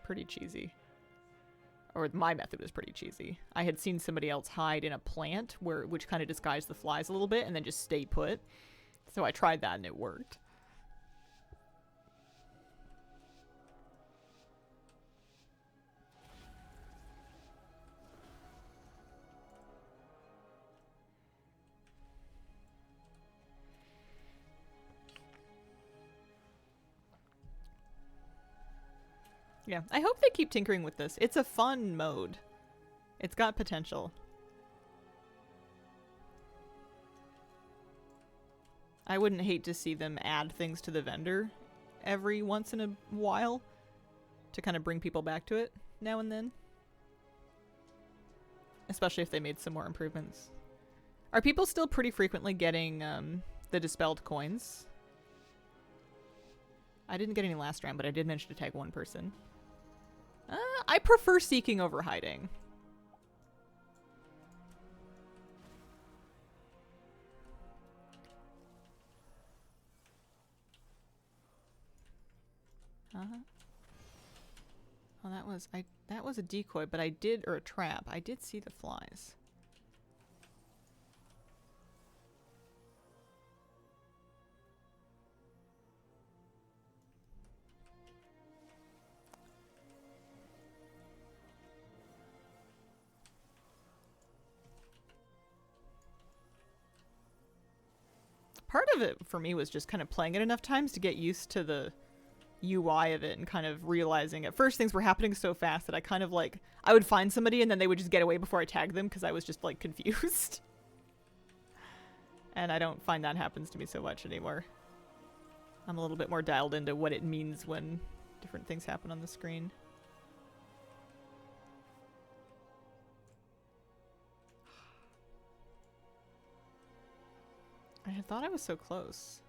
Pretty cheesy. Or my method was pretty cheesy. I had seen somebody else hide in a plant which kind of disguised the flies a little bit and then just stay put. So I tried that and it worked. Yeah, I hope they keep tinkering with this. It's a fun mode. It's got potential. I wouldn't hate to see them add things to the vendor every once in a while to kind of bring people back to it now and then. Especially if they made some more improvements. Are people still pretty frequently getting the dispelled coins? I didn't get any last round, but I did manage to tag one person. I prefer seeking over hiding. Oh, that was a decoy, but or a trap. I did see the flies. Part of it for me was just kind of playing it enough times to get used to the UI of it and kind of realizing at first things were happening so fast that I kind of like, I would find somebody and then they would just get away before I tagged them because I was just like confused. And I don't find that happens to me so much anymore. I'm a little bit more dialed into what it means when different things happen on the screen. I had thought I was so close.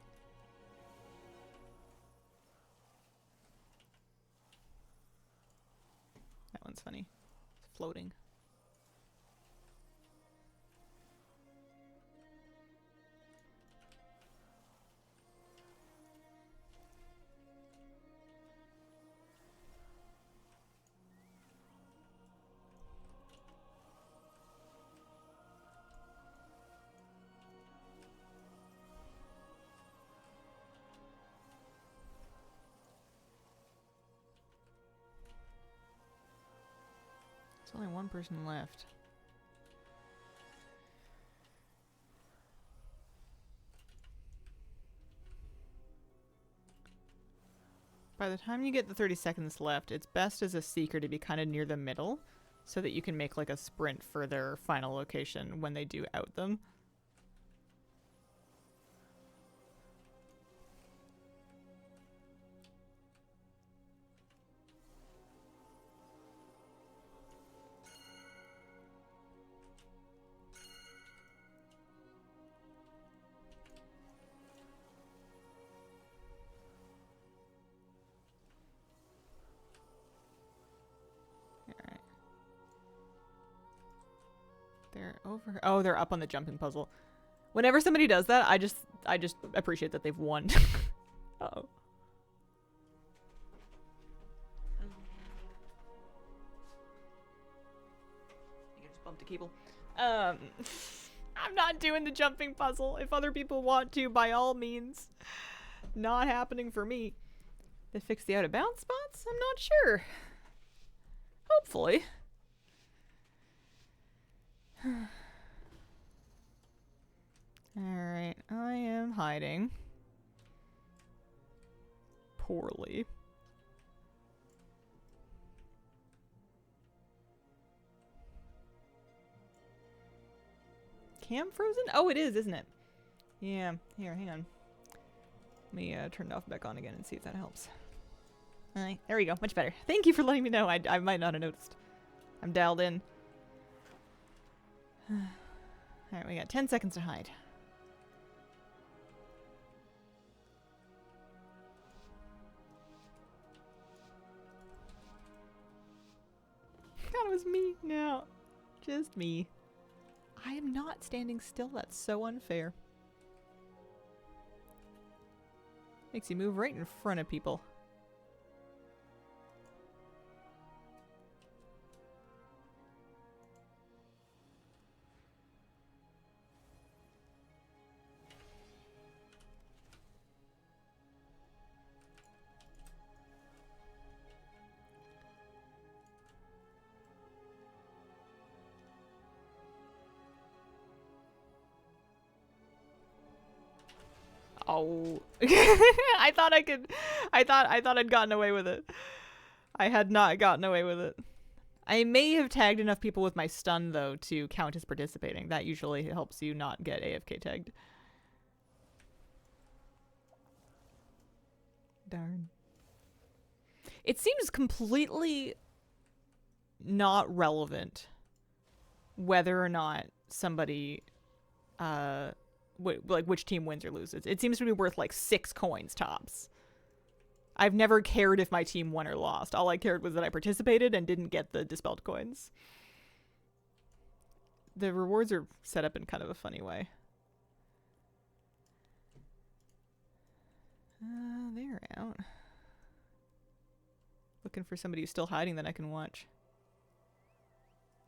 That one's funny. It's floating. There's only one person left. By the time you get the 30 seconds left, it's best as a seeker to be kind of near the middle so that you can make like a sprint for their final location when they do out them. They're over. Oh, they're up on the jumping puzzle. Whenever somebody does that, I just appreciate that they've won. Uh-oh. You just bumped a cable. I'm not doing the jumping puzzle. If other people want to, by all means. Not happening for me. They fixed the out of bounds spots? I'm not sure. Hopefully. Alright, I am hiding. poorly. Cam frozen? Oh, it is, isn't it? Yeah. Here, hang on. Let me turn it off back on again and see if that helps. Alright, there we go. Much better. Thank you for letting me know. I might not have noticed. I'm dialed in. Alright, we got 10 seconds to hide. God, it was me now. Just me. I am not standing still. That's so unfair. Makes you move right in front of people. Oh. I thought I'd gotten away with it. I had not gotten away with it. I may have tagged enough people with my stun, though, to count as participating. That usually helps you not get AFK tagged. Darn. It seems completely not relevant whether or not somebody, like which team wins or loses. It seems to be worth like 6 coins tops. I've never cared if my team won or lost. All I cared was that I participated and didn't get the dispelled coins. The rewards are set up in kind of a funny way. They're out. Looking for somebody who's still hiding that I can watch.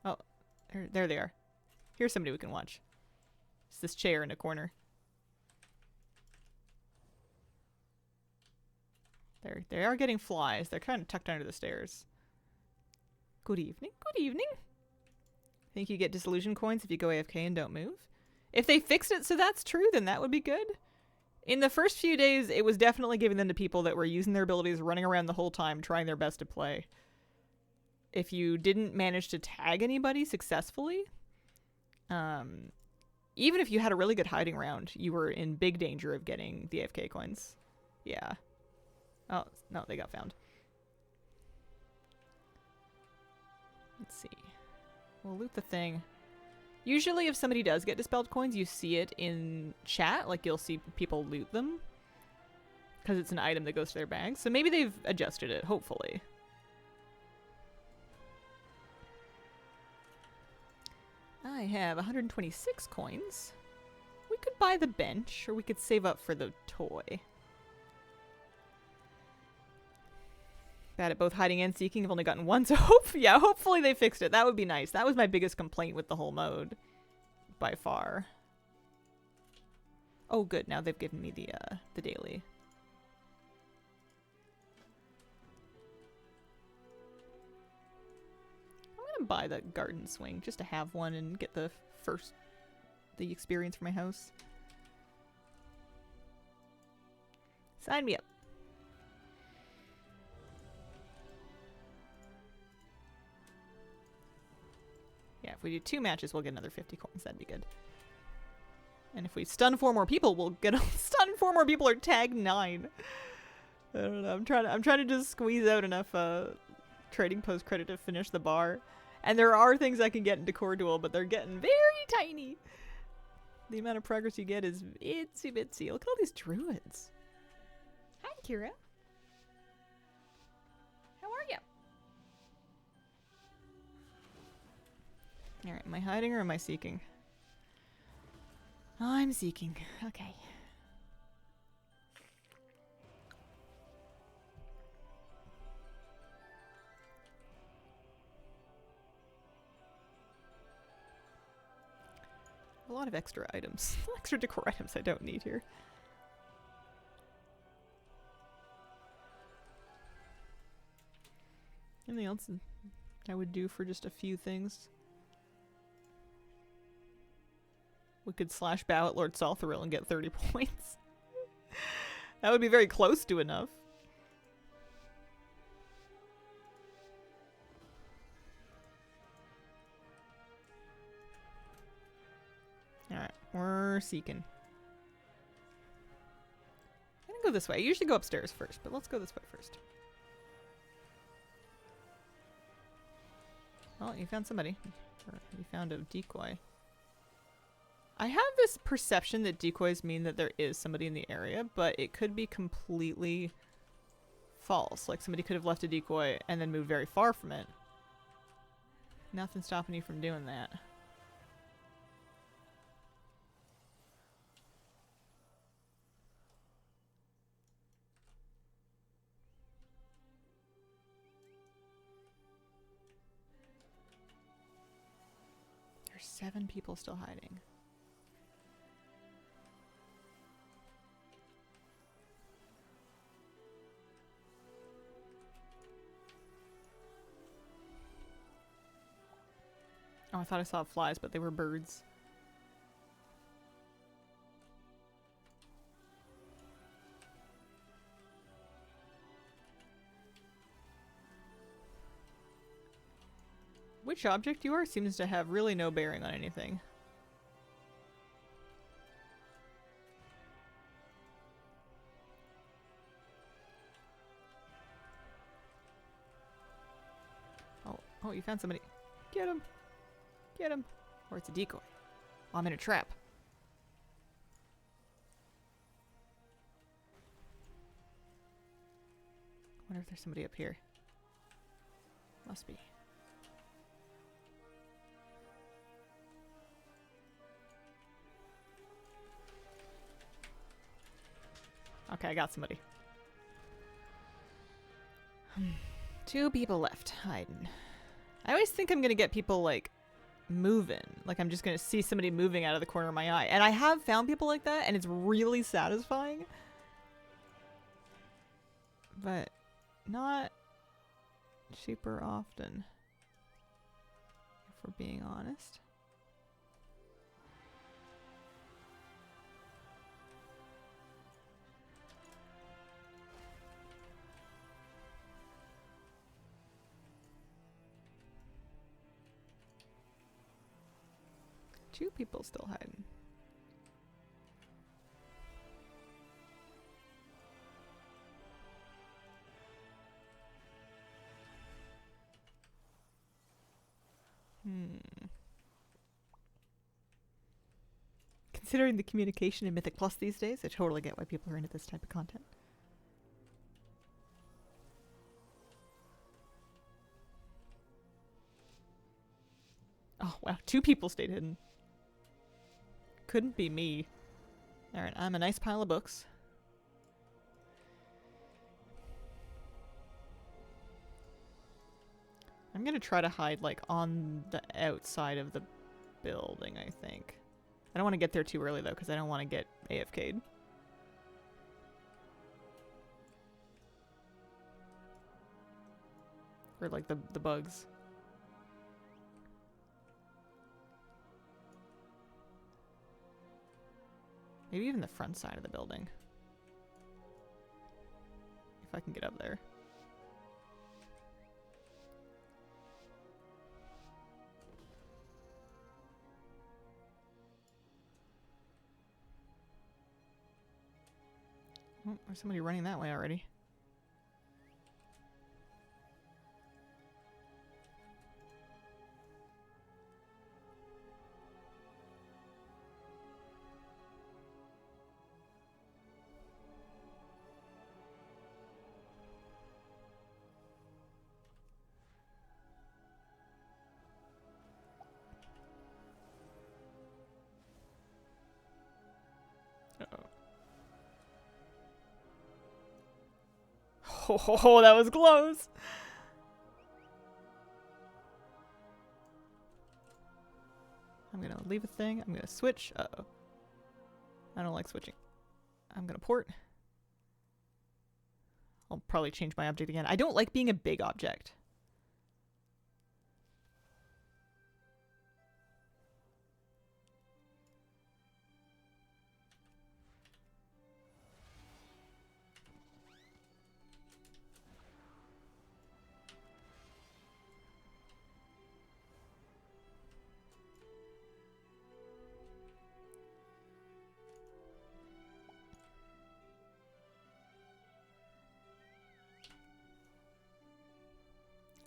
Oh, there they are. Here's somebody we can watch. It's this chair in a corner. They are getting flies. They're kind of tucked under the stairs. Good evening. Good evening. Think you get disillusion coins if you go AFK and don't move? If they fixed it so that's true, then that would be good. In the first few days, it was definitely giving them to people that were using their abilities, running around the whole time, trying their best to play. If you didn't manage to tag anybody successfully, even if you had a really good hiding round, you were in big danger of getting the AFK coins. Yeah. Oh, no, they got found. Let's see. We'll loot the thing. Usually if somebody does get dispelled coins, you see it in chat. Like, you'll see people loot them. Because it's an item that goes to their bag. So maybe they've adjusted it, hopefully. I have 126 coins. We could buy the bench, or we could save up for the toy. Bad at both hiding and seeking. I've only gotten one, so hopefully they fixed it. That would be nice. That was my biggest complaint with the whole mode, by far. Oh, good. Now they've given me the daily. I'm gonna buy the garden swing just to have one and get the experience for my house. Sign me up. Yeah, if we do 2 matches, we'll get another 50 coins. That'd be good. And if we stun 4 more people, we'll get stun 4 more people or tag 9. I don't know. I'm trying to just squeeze out enough trading post credit to finish the bar. And there are things I can get in Decor Duel, but they're getting very tiny. The amount of progress you get is itsy bitsy. Look at all these druids. Hi, Kira. How are you? Alright, am I hiding or am I seeking? I'm seeking. Okay. A lot of extra items. Extra decor items I don't need here. Anything else I would do for just a few things? We could slash bow at Lord Salthoril and get 30 points. That would be very close to enough. corner seeking. I'm gonna go this way. I usually go upstairs first, but let's go this way first. Oh, you found somebody. Or you found a decoy. I have this perception that decoys mean that there is somebody in the area, but it could be completely false. Like somebody could have left a decoy and then moved very far from it. Nothing's stopping you from doing that. There's 7 people still hiding. Oh, I thought I saw flies, but they were birds. Which object you are seems to have really no bearing on anything. Oh, you found somebody. Get him. Get him. Or it's a decoy. Oh, I'm in a trap. I wonder if there's somebody up here. Must be. Okay, I got somebody. 2 people left hiding. I always think I'm gonna get people like moving. Like I'm just gonna see somebody moving out of the corner of my eye. And I have found people like that and it's really satisfying. But not super often, if we're being honest. Two people still hiding. Considering the communication in Mythic Plus these days, I totally get why people are into this type of content. Oh, wow. 2 people stayed hidden. Couldn't be me. Alright, I'm a nice pile of books. I'm gonna try to hide, like, on the outside of the building, I think. I don't want to get there too early, though, because I don't want to get AFK'd. Or, like, the bugs. Maybe even the front side of the building. If I can get up there. Oh, there's somebody running that way already. Oh, that was close. I'm gonna leave a thing. I'm gonna switch. Uh-oh. I don't like switching. I'm gonna port. I'll probably change my object again. I don't like being a big object.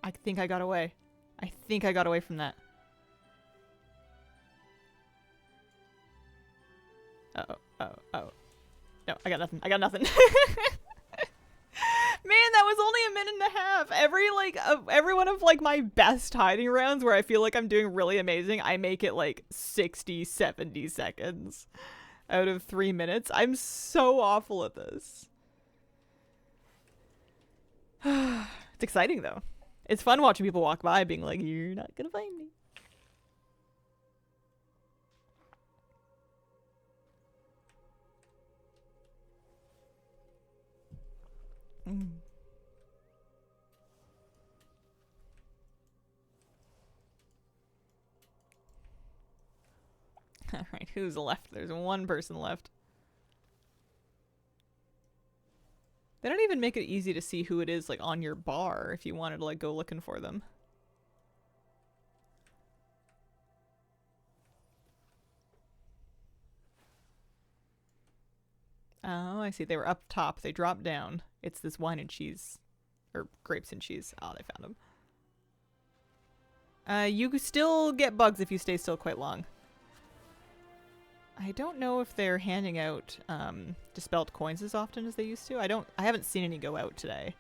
I think I got away. I think I got away from that. Oh. No, I got nothing. I got nothing. Man, that was only a minute and a half. Every one of like my best hiding rounds where I feel like I'm doing really amazing, I make it like 60, 70 seconds out of 3 minutes. I'm so awful at this. It's exciting though. It's fun watching people walk by being like, you're not gonna find me. Alright, who's left? There's one person left. They don't even make it easy to see who it is like on your bar if you wanted to like go looking for them. Oh, I see. They were up top. They dropped down. It's this wine and cheese. Or grapes and cheese. Oh, they found them. You still get bugs if you stay still quite long. I don't know if they're handing out dispelled coins as often as they used to. I haven't seen any go out today.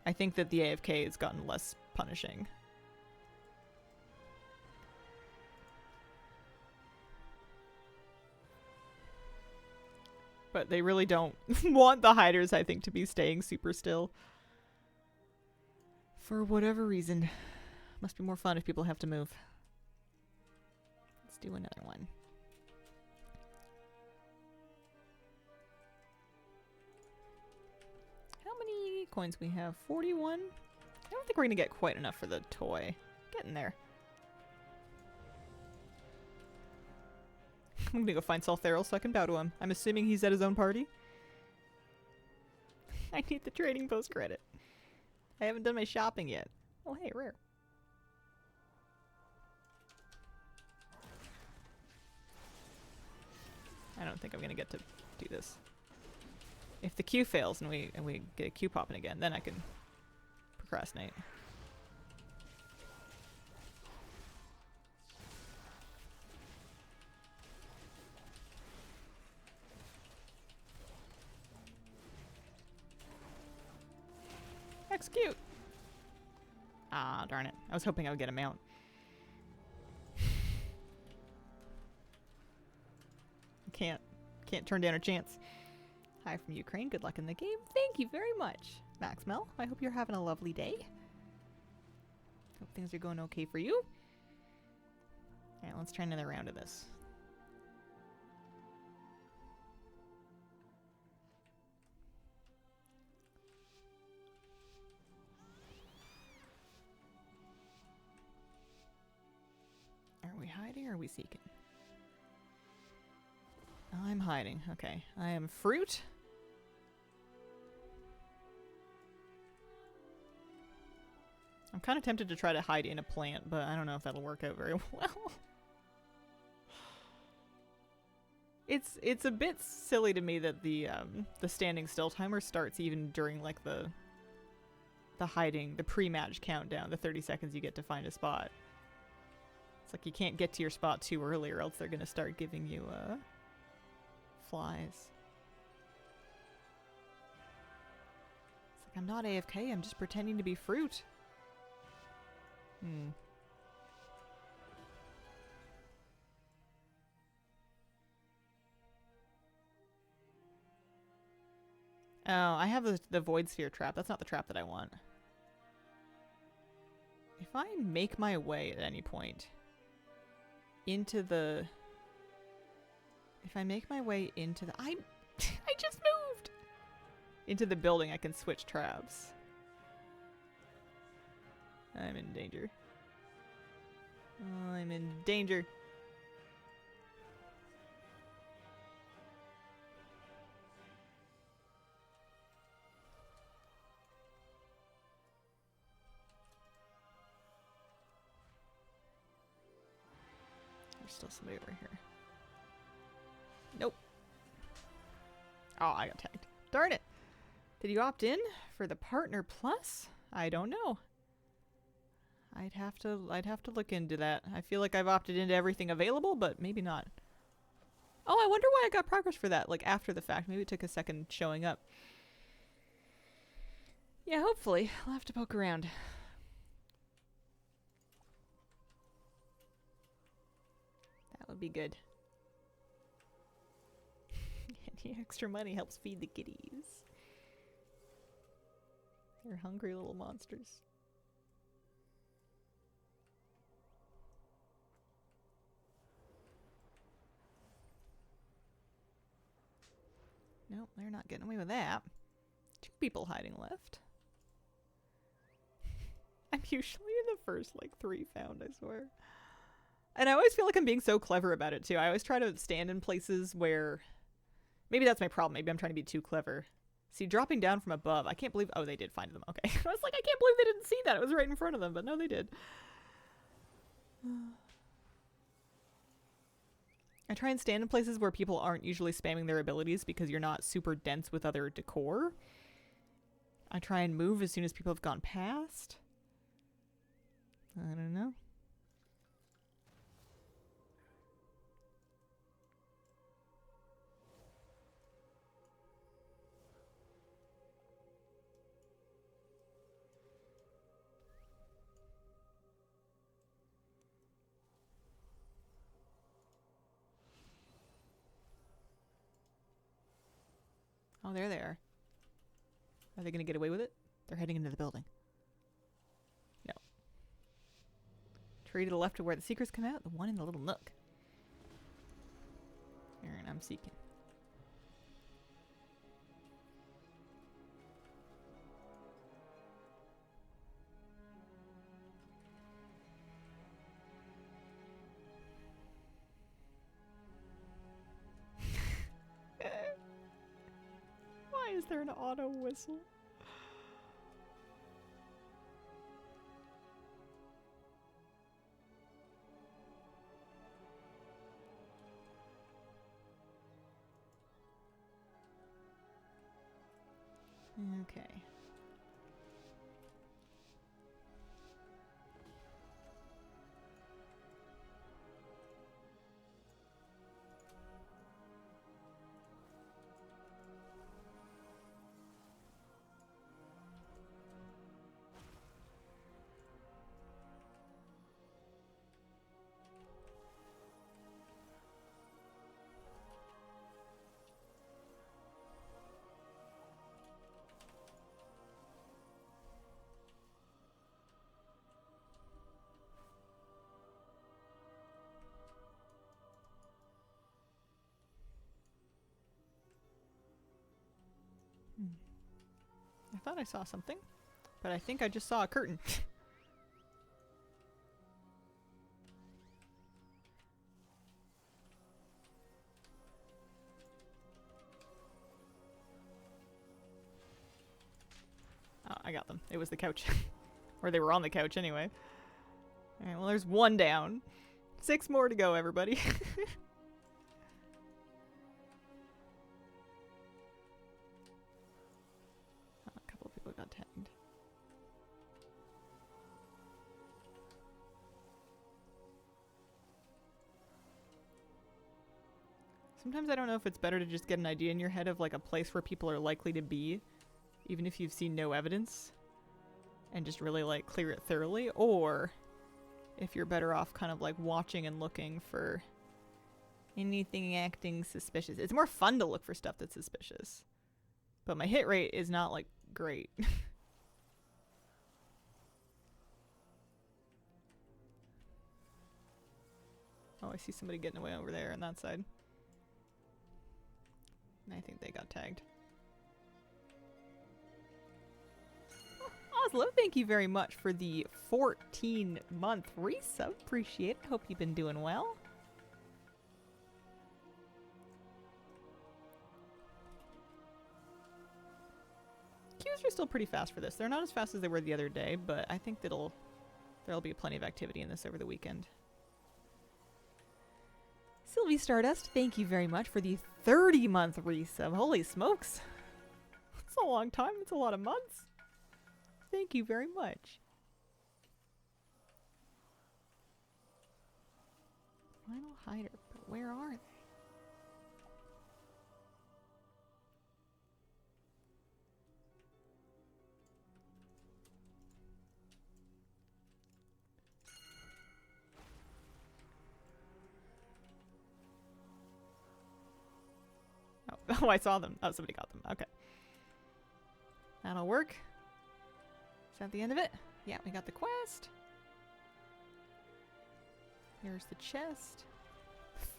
I think that the AFK has gotten less punishing. But they really don't want the hiders, I think, to be staying super still. For whatever reason. Must be more fun if people have to move. Let's do another one. How many coins we have? 41? I don't think we're going to get quite enough for the toy. Getting there. I'm gonna go find Soltheral so I can bow to him. I'm assuming he's at his own party. I need the trading post credit. I haven't done my shopping yet. Oh, hey, rare. I don't think I'm gonna get to do this. If the queue fails and we get a queue popping again, then I can procrastinate. Execute! Ah, darn it. I was hoping I would get a mount. Can't turn down a chance. Hi from Ukraine. Good luck in the game. Thank you very much, Maxmel. I hope you're having a lovely day. Hope things are going okay for you. Alright, let's try another round of this. Are we hiding or are we seeking? I'm hiding. Okay. I am fruit. I'm kind of tempted to try to hide in a plant, but I don't know if that'll work out very well. It's a bit silly to me that the standing still timer starts even during like the hiding, the pre-match countdown, the 30 seconds you get to find a spot. It's like you can't get to your spot too early or else they're gonna start giving you flies. It's like I'm not AFK, I'm just pretending to be fruit. Oh, I have the void sphere trap. That's not the trap that I want. If I make my way at any point into the... If I make my way into the... I just moved! Into the building, I can switch traps. I'm in danger. I'm in danger. There's still somebody over here. Nope. Oh, I got tagged. Darn it. Did you opt in for the Partner Plus? I don't know. I'd have to look into that. I feel like I've opted into everything available, but maybe not. Oh, I wonder why I got progress for that, like after the fact. Maybe it took a second showing up. Yeah, hopefully. I'll have to poke around. That would be good. Any extra money helps feed the kitties. They're hungry little monsters. Nope, they're not getting away with that. 2 people hiding left. I'm usually in the first, like, 3 found, I swear. And I always feel like I'm being so clever about it, too. I always try to stand in places where... Maybe that's my problem. Maybe I'm trying to be too clever. See, dropping down from above, I can't believe... Oh, they did find them. Okay. I was like, I can't believe they didn't see that. It was right in front of them, but no, they did. I try and stand in places where people aren't usually spamming their abilities because you're not super dense with other decor. I try and move as soon as people have gone past. I don't know. Oh, there they are. Are they going to get away with it? They're heading into the building. No. Tree to the left of where the secrets come out. The one in the little nook. Alright, I'm seeking. Why is there an auto whistle? Okay. I thought I saw something, but I think I just saw a curtain. Oh, I got them. It was the couch. Or they were on the couch anyway. Alright, well there's 1 down. 6 more to go, everybody. A couple of people got tagged. Sometimes I don't know if it's better to just get an idea in your head of like a place where people are likely to be, even if you've seen no evidence, and just really like clear it thoroughly, or if you're better off kind of like watching and looking for anything acting suspicious. It's more fun to look for stuff that's suspicious. But my hit rate is not like great. Oh, I see somebody getting away over there on that side. And I think they got tagged. Oslo, thank you very much for the 14-month resub. Appreciate it. Hope you've been doing well. Queues are still pretty fast for this. They're not as fast as they were the other day, but I think there'll be plenty of activity in this over the weekend. Sylvie Stardust, thank you very much for the 30-month resub. Holy smokes. That's a long time. It's a lot of months. Thank you very much. Final hider, but where are they? Oh, I saw them. Oh, somebody got them. Okay. That'll work. Is that the end of it? Yeah, we got the quest. Here's the chest.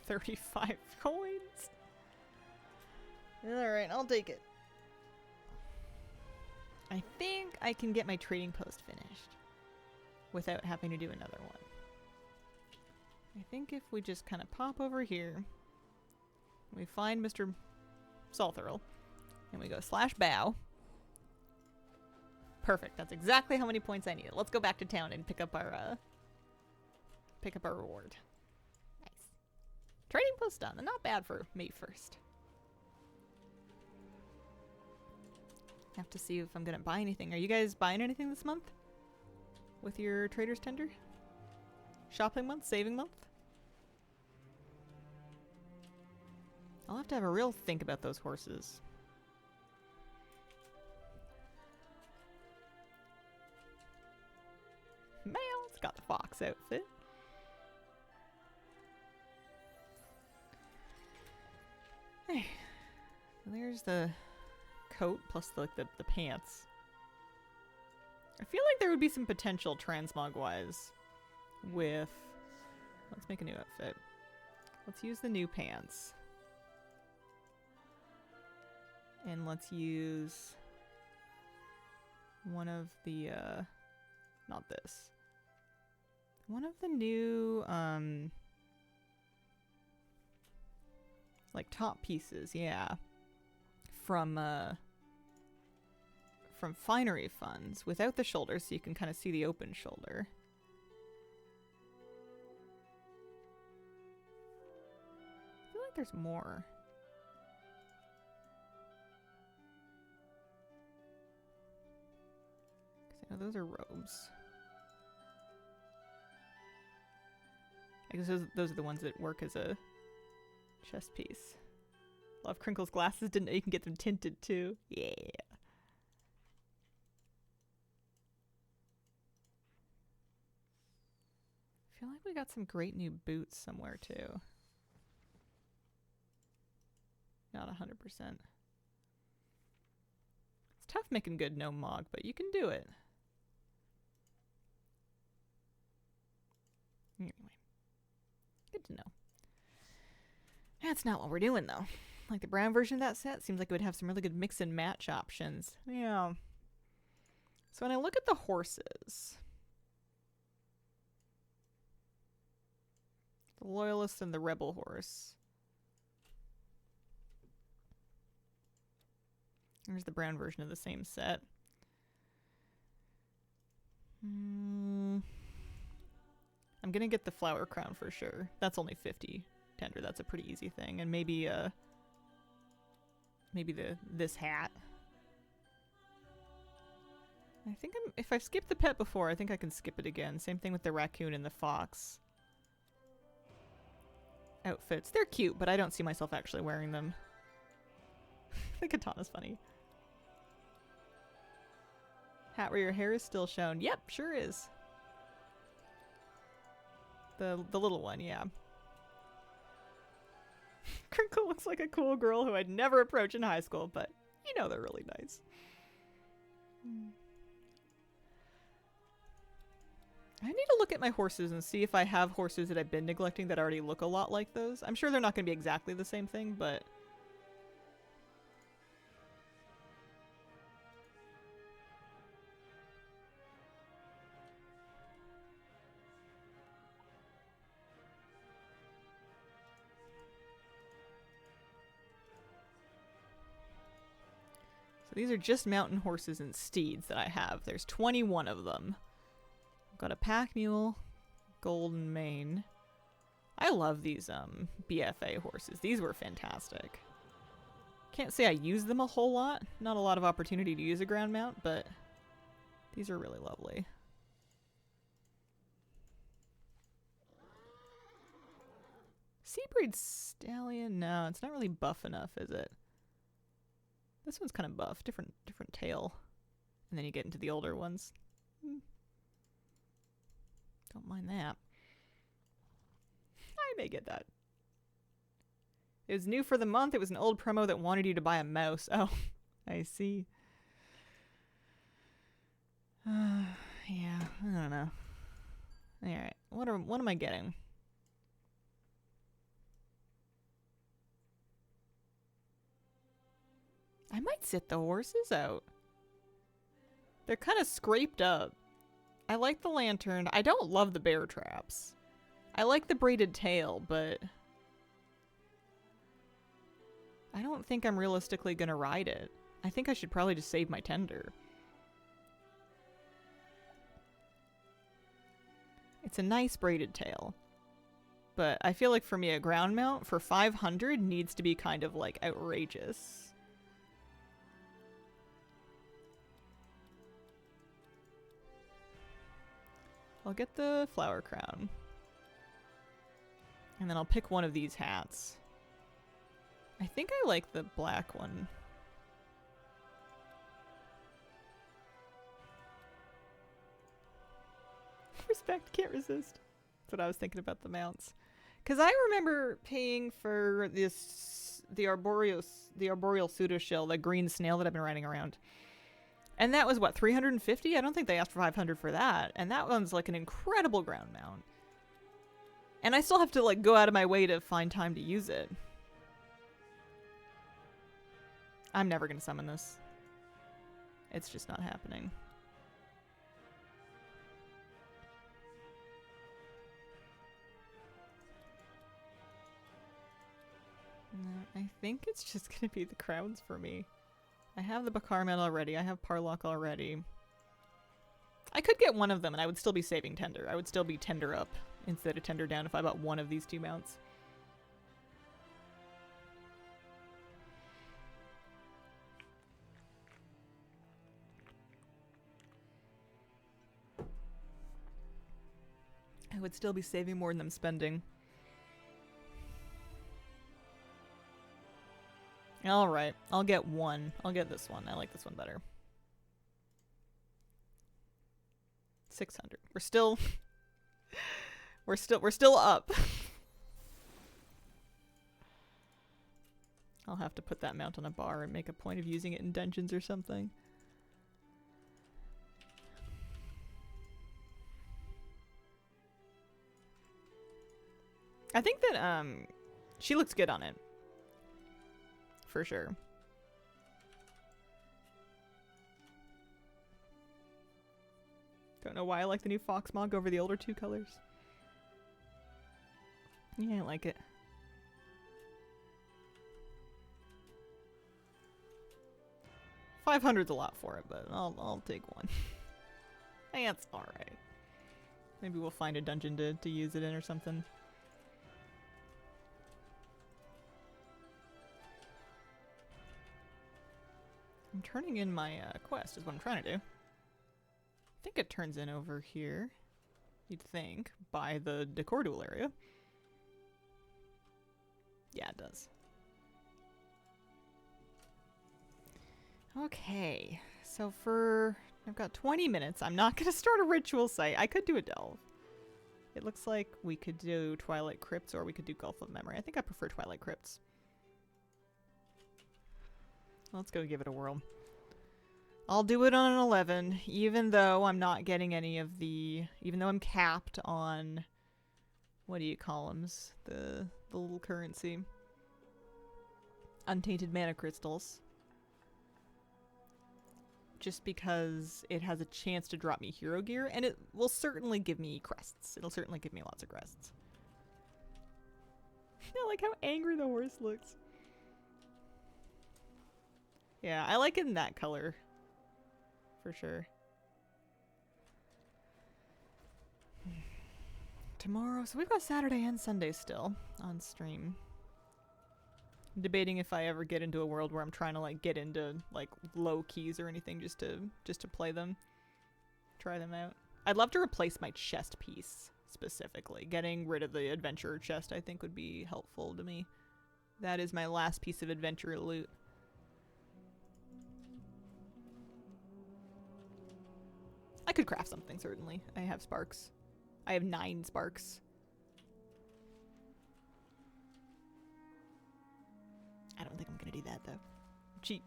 35 coins. Alright, I'll take it. I think I can get my trading post finished without having to do another one. I think if we just kind of pop over here, we find Mr. Salthurl, and we go /bow. Perfect. That's exactly how many points I needed. Let's go back to town and pick up our reward. Nice. Trading post done. Not bad for May 1st. Have to see if I'm gonna buy anything. Are you guys buying anything this month? With your trader's tender? Shopping month? Saving month? I'll have to have a real think about those horses. Male, it's got the fox outfit. Hey, there's the coat plus the pants. I feel like there would be some potential transmog-wise with... Let's make a new outfit. Let's use the new pants. And let's use one of the, not this. One of the new, like top pieces, yeah. From Finery Funds, without the shoulders, so you can kind of see the open shoulder. I feel like there's more. Because I know those are robes. I guess those are the ones that work as a chest piece. Love Crinkle's glasses. Didn't know you can get them tinted too. Yeah. I feel like we got some great new boots somewhere too. Not 100%. It's tough making good no mog, but you can do it. Anyway. Good to know. That's not what we're doing though. Like the brown version of that set seems like it would have some really good mix and match options. Yeah. So when I look at the horses, the Loyalist and the Rebel horse. Here's the brown version of the same set. I'm gonna get the flower crown for sure. That's only 50 tender. That's a pretty easy thing. And maybe this hat. I think if I've skipped the pet before, I think I can skip it again. Same thing with the raccoon and the fox outfits. They're cute, but I don't see myself actually wearing them. The katana's funny. Hat where your hair is still shown. Yep, sure is. The little one, yeah. Crinkle looks like a cool girl who I'd never approach in high school, but you know they're really nice. I need to look at my horses and see if I have horses that I've been neglecting that already look a lot like those. I'm sure they're not going to be exactly the same thing, but... So these are just mountain horses and steeds that I have. There's 21 of them. I've got a pack mule, golden mane. I love these BFA horses. These were fantastic. Can't say I use them a whole lot. Not a lot of opportunity to use a ground mount, but these are really lovely. Seabreed Stallion? No, it's not really buff enough, is it? This one's kind of buff. Different tail. And then you get into the older ones. Don't mind that. I may get that. It was new for the month. It was an old promo that wanted you to buy a mouse. Oh, I see. Yeah, I don't know. Alright, what am I getting? I might sit the horses out. They're kind of scraped up. I like the lantern. I don't love the bear traps. I like the braided tail, but I don't think I'm realistically gonna ride it. I think I should probably just save my tender. It's a nice braided tail. But I feel like for me a ground mount for 500 needs to be kind of like outrageous. I'll get the flower crown. And then I'll pick one of these hats. I think I like the black one. Respect, can't resist. That's what I was thinking about the mounts. Because I remember paying for this, the arboreal pseudo-shell, the green snail that I've been riding around. And that was, what, 350? I don't think they asked for 500 for that. And that one's like an incredible ground mount. And I still have to like go out of my way to find time to use it. I'm never going to summon this. It's just not happening. No, I think it's just going to be the crowns for me. I have the Bakar Medal already. I have Parlock already. I could get one of them and I would still be saving tender. I would still be tender up instead of tender down if I bought one of these two mounts. I would still be saving more than I'm spending. Alright, I'll get one. I'll get this one. I like this one better. 600. We're still up. I'll have to put that mount on a bar and make a point of using it in dungeons or something. I think that she looks good on it. For sure. Don't know why I like the new Fox Mog over the older two colors. Yeah, I like it. $500's a lot for it, but I'll take one. That's alright. Maybe we'll find a dungeon to use it in or something. I'm turning in my quest is what I'm trying to do. I think it turns in over here. You'd think. By the Decor duel area. Yeah, it does. Okay. So I've got 20 minutes. I'm not going to start a ritual site. I could do a delve. It looks like we could do Twilight Crypts or we could do Gulf of Memory. I think I prefer Twilight Crypts. Let's go give it a whirl. I'll do it on an 11, even though I'm not getting any of the... Even though I'm capped on... What do you call them? The little currency. Untainted mana crystals. Just because it has a chance to drop me hero gear, and it will certainly give me crests. It'll certainly give me lots of crests. I like how angry the horse looks. Yeah, I like it in that color. For sure. Tomorrow, so we've got Saturday and Sunday still on stream. I'm debating if I ever get into a world where I'm trying to like get into like low keys or anything just to play them. Try them out. I'd love to replace my chest piece specifically. Getting rid of the adventurer chest, I think, would be helpful to me. That is my last piece of adventure loot. I could craft something, certainly. I have sparks. I have 9 sparks. I don't think I'm gonna do that, though. I'm cheap.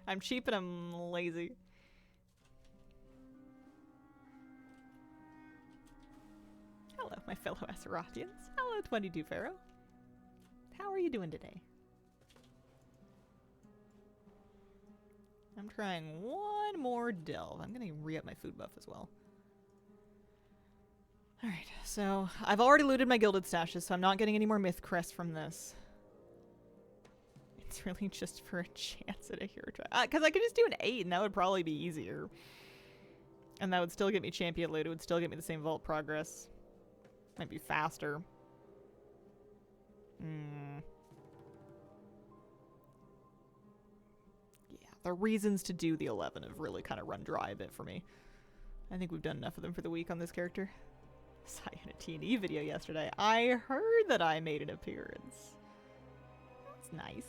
I'm cheap and I'm lazy. Hello, my fellow Azerotians. Hello, 22 Pharaoh. How are you doing today? I'm trying one more delve. I'm gonna re-up my food buff as well. Alright, so I've already looted my gilded stashes, so I'm not getting any more myth crests from this. It's really just for a chance at a hero try. Because I could just do an 8 and that would probably be easier. And that would still get me champion loot. It would still get me the same vault progress. Might be faster. Yeah, the reasons to do the 11 have really kind of run dry a bit for me. I think we've done enough of them for the week on this character. Saw you in a T&E video yesterday. I heard that I made an appearance. That's nice.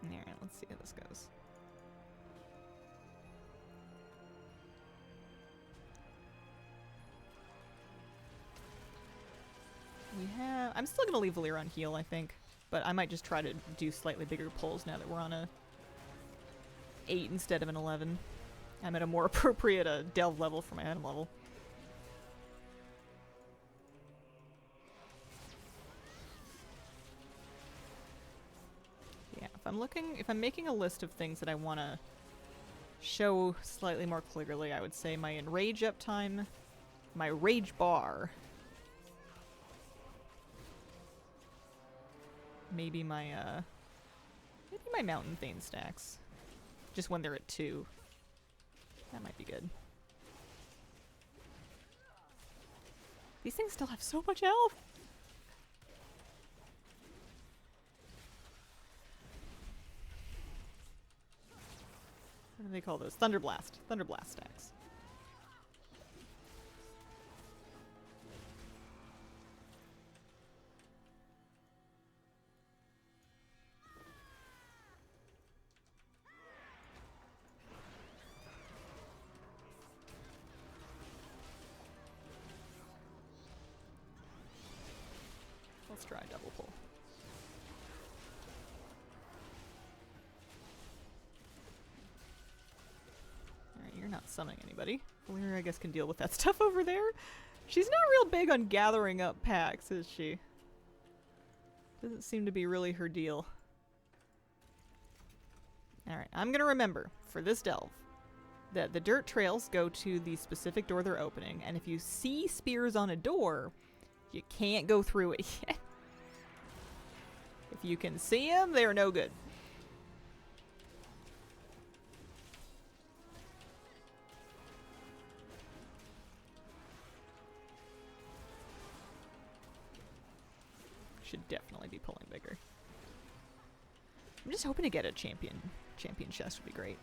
Alright, let's see how this goes. We have... I'm still going to leave Valyr on heal, I think. But I might just try to do slightly bigger pulls now that we're on a 8 instead of an 11. I'm at a more appropriate delve level for my item level. Yeah, if I'm making a list of things that I want to show slightly more clearly, I would say my enrage uptime, my rage bar, maybe my mountain thane stacks, just when they're at 2. That might be good. These things still have so much health. What do they call those? Thunderblast. Thunderblast stacks. Let's try a double pull. Alright, you're not summoning anybody. Valyr, I guess, can deal with that stuff over there. She's not real big on gathering up packs, is she? Doesn't seem to be really her deal. Alright, I'm gonna remember, for this delve, that the dirt trails go to the specific door they're opening, and if you see spears on a door, you can't go through it yet. If you can see them, they're no good. Should definitely be pulling bigger. I'm just hoping to get a champion chest would be great.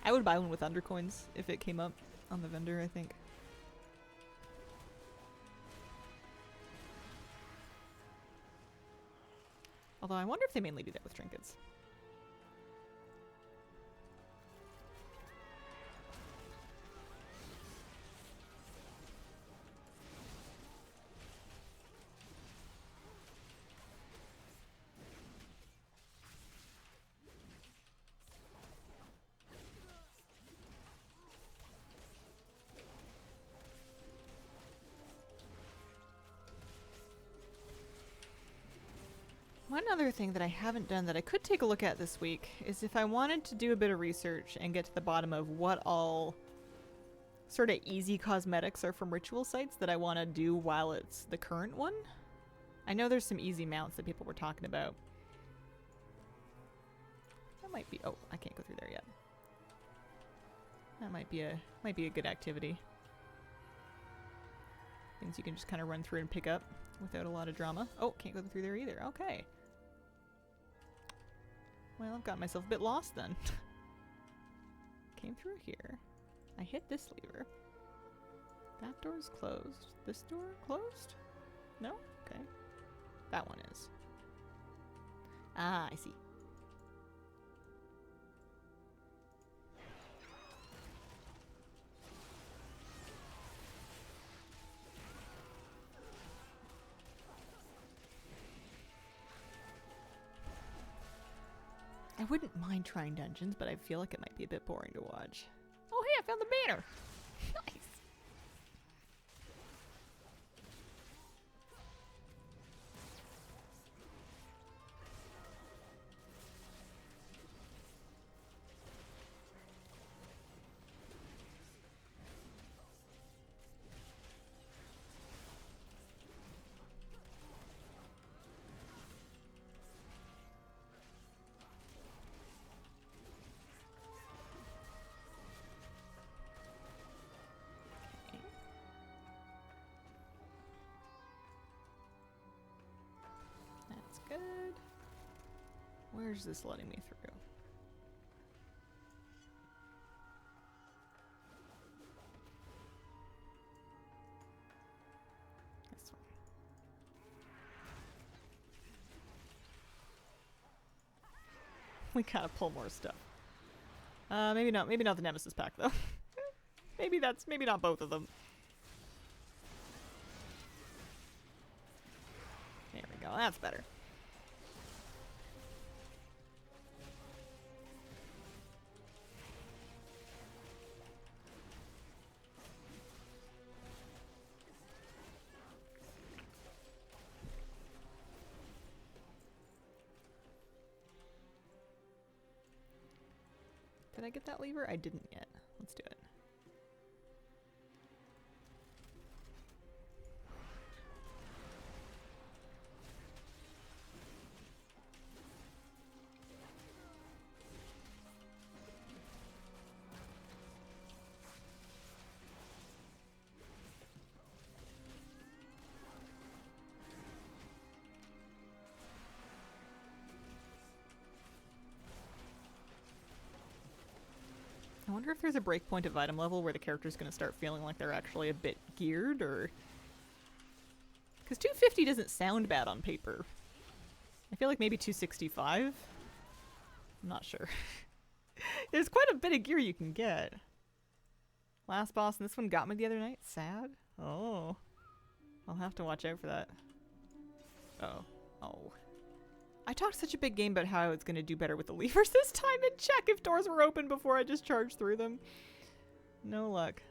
I would buy one with undercoins if it came up on the vendor, I think. Although I wonder if they mainly do that with trinkets. One other thing that I haven't done that I could take a look at this week is if I wanted to do a bit of research and get to the bottom of what all sort of easy cosmetics are from ritual sites that I want to do while it's the current one. I know there's some easy mounts that people were talking about. That might be... Oh, I can't go through there yet. That might be a good activity. Things you can just kind of run through and pick up without a lot of drama. Oh, can't go through there either. Okay. Well, I've got myself a bit lost then. Came through here. I hit this lever. That door's closed. This door closed? No? Okay. That one is. Ah, I see. I wouldn't mind trying dungeons, but I feel like it might be a bit boring to watch. Oh, hey, I found the banner! Nice! That's good. Where's this letting me through? This one. We gotta pull more stuff. Maybe not the Nemesis pack though. maybe not both of them. There we go, that's better. Did I get that lever? I didn't yet. Let's do it. I wonder if there's a breakpoint of item level where the character's going to start feeling like they're actually a bit geared, or... Because 250 doesn't sound bad on paper. I feel like maybe 265? I'm not sure. There's quite a bit of gear you can get. Last boss, and this one got me the other night? Sad? Oh. I'll have to watch out for that. Oh. Oh. I talked such a big game about how I was going to do better with the levers this time and check if doors were open before I just charged through them. No luck.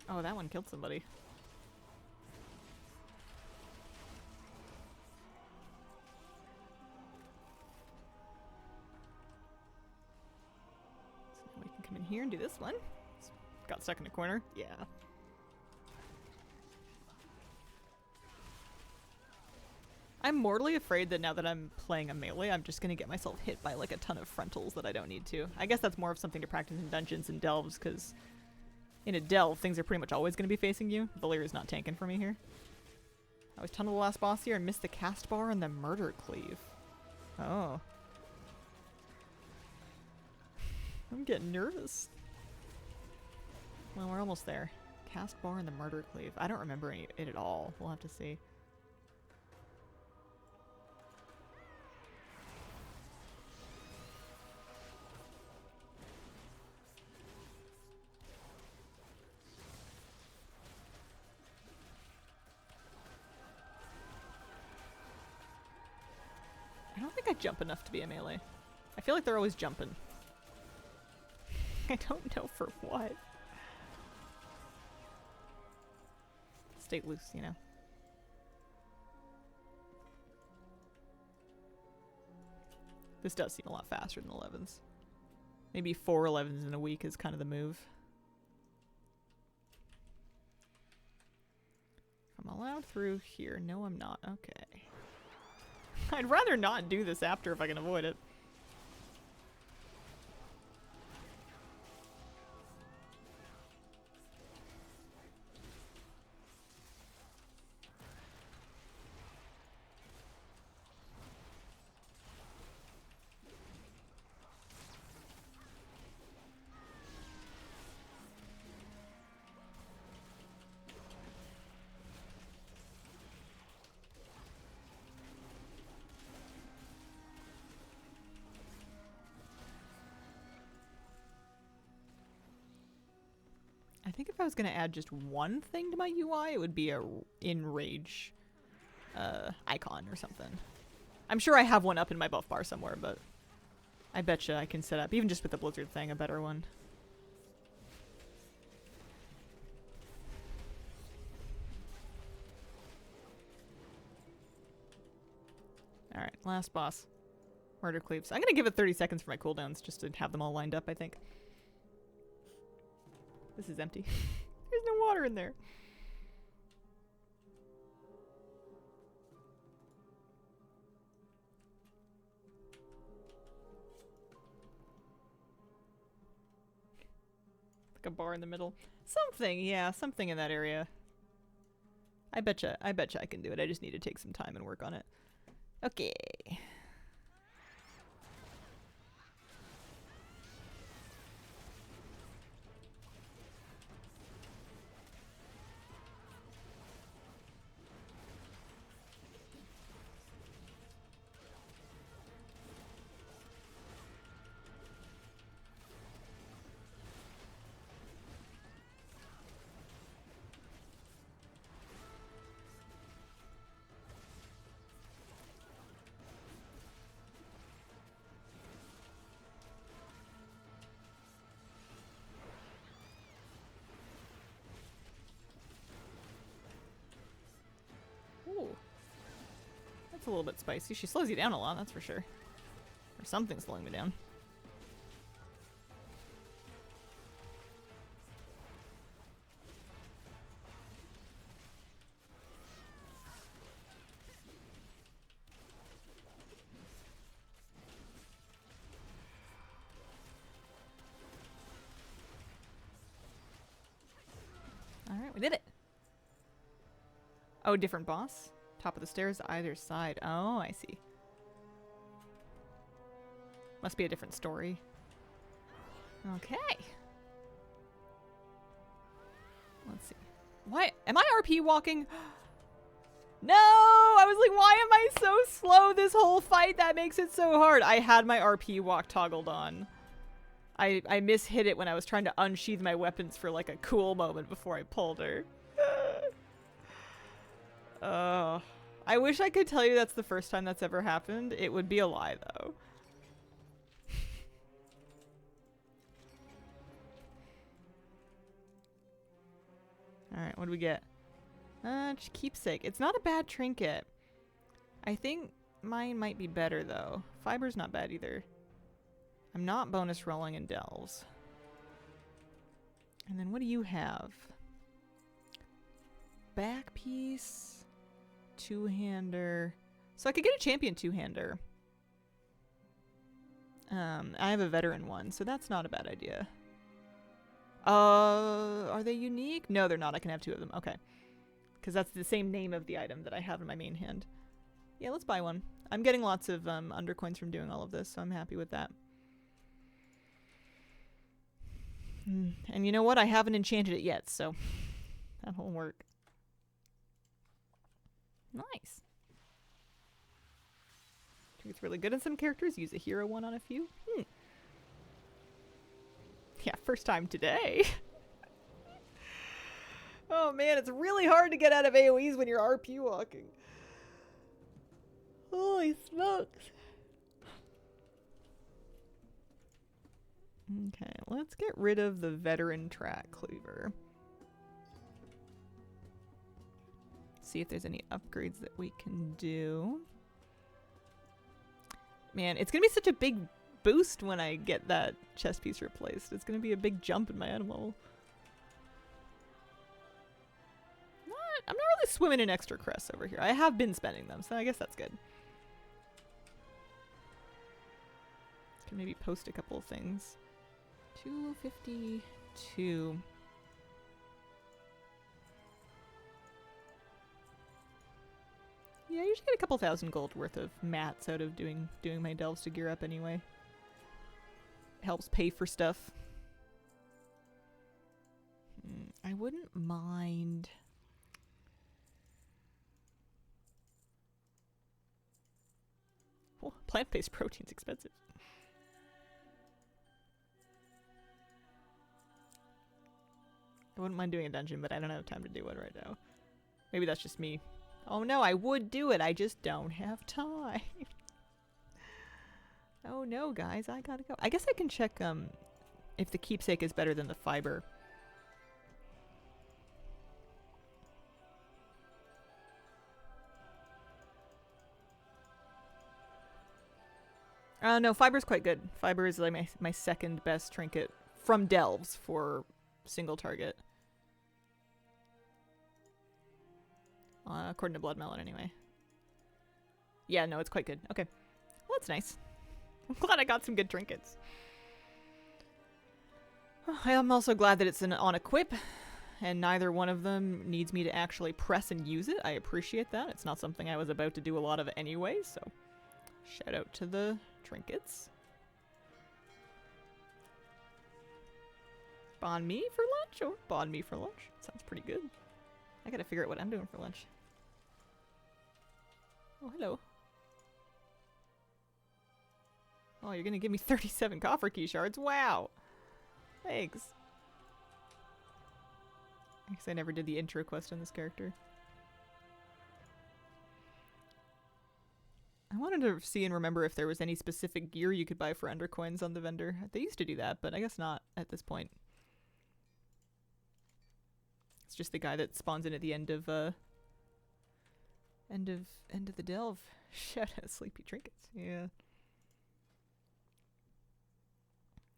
Oh, that one killed somebody. Here and do this one. Got stuck in a corner. Yeah. I'm mortally afraid that now that I'm playing a melee, I'm just gonna get myself hit by like a ton of frontals that I don't need to. I guess that's more of something to practice in dungeons and delves, because in a delve, things are pretty much always gonna be facing you. Valyr's not tanking for me here. I was tunneled the last boss here and missed the cast bar and the murder cleave. Oh. I'm getting nervous. Well, we're almost there. Cast bar and the murder cleave. I don't remember it at all. We'll have to see. I don't think I jump enough to be a melee. I feel like they're always jumping. I don't know for what. Stay loose, you know. This does seem a lot faster than 11s. Maybe 4 11s in a week is kind of the move. If I'm allowed through here. No, I'm not. Okay. I'd rather not do this after if I can avoid it. I think if I was going to add just one thing to my UI, it would be a enrage icon or something. I'm sure I have one up in my buff bar somewhere, but I betcha I can set up, even just with the blizzard thing, a better one. Alright, last boss. Murder Cleaves. I'm going to give it 30 seconds for my cooldowns just to have them all lined up, I think. This is empty. There's no water in there. Like a bar in the middle. Something, yeah, something in that area. I betcha I can do it. I just need to take some time and work on it. Okay. That's a little bit spicy. She slows you down a lot, that's for sure. Or something's slowing me down. Alright, we did it. Oh, different boss? Top of the stairs, either side. Oh, I see. Must be a different story. Okay. Let's see. Why? Am I RP walking? No! I was like, why am I so slow this whole fight? That makes it so hard. I had my RP walk toggled on. I mishit it when I was trying to unsheath my weapons for like a cool moment before I pulled her. Oh, I wish I could tell you that's the first time that's ever happened. It would be a lie, though. Alright, what do we get? Keepsake. It's not a bad trinket. I think mine might be better, though. Fiber's not bad, either. I'm not bonus rolling in delves. And then what do you have? Back piece. Two-hander. So I could get a champion two-hander. I have a veteran one, so that's not a bad idea. Are they unique? No, they're not. I can have two of them. Okay. Because that's the same name of the item that I have in my main hand. Yeah, let's buy one. I'm getting lots of undercoins from doing all of this, so I'm happy with that. And you know what? I haven't enchanted it yet, so that'll work. Nice. I think it's really good on some characters. Use a hero one on a few. Yeah, first time today. Oh man, it's really hard to get out of AoEs when you're RP walking. Holy smokes. Okay, let's get rid of the veteran track cleaver. See if there's any upgrades that we can do. Man, it's gonna be such a big boost when I get that chest piece replaced. It's gonna be a big jump in my item level. I'm not really swimming in extra crests over here. I have been spending them, so I guess that's good. can maybe post a couple of things. 252. Yeah, I usually get a couple thousand gold worth of mats out of doing my delves to gear up anyway. Helps pay for stuff. I wouldn't mind. Oh, plant-based protein's expensive. I wouldn't mind doing a dungeon, but I don't have time to do it right now. Maybe that's just me. Oh no, I would do it. I just don't have time. Oh no, guys, I gotta go. I guess I can check if the keepsake is better than the fiber. No, fiber's quite good. Fiber is like my second best trinket from delves for single target. According to Blood Melon, anyway. Yeah, no, it's quite good. Okay. Well, that's nice. I'm glad I got some good trinkets. I am also glad that it's on equip, and neither one of them needs me to actually press and use it. I appreciate that. It's not something I was about to do a lot of anyway, so shout out to the trinkets. Bond me for lunch or bond me for lunch? Sounds pretty good. I gotta figure out what I'm doing for lunch. Oh, hello. Oh, you're gonna give me 37 coffer key shards? Wow! Thanks. I guess I never did the intro quest on this character. I wanted to see and remember if there was any specific gear you could buy for undercoins on the vendor. They used to do that, but I guess not at this point. It's just the guy that spawns in at the end of the delve. Shout out Sleepy Trinkets. Yeah.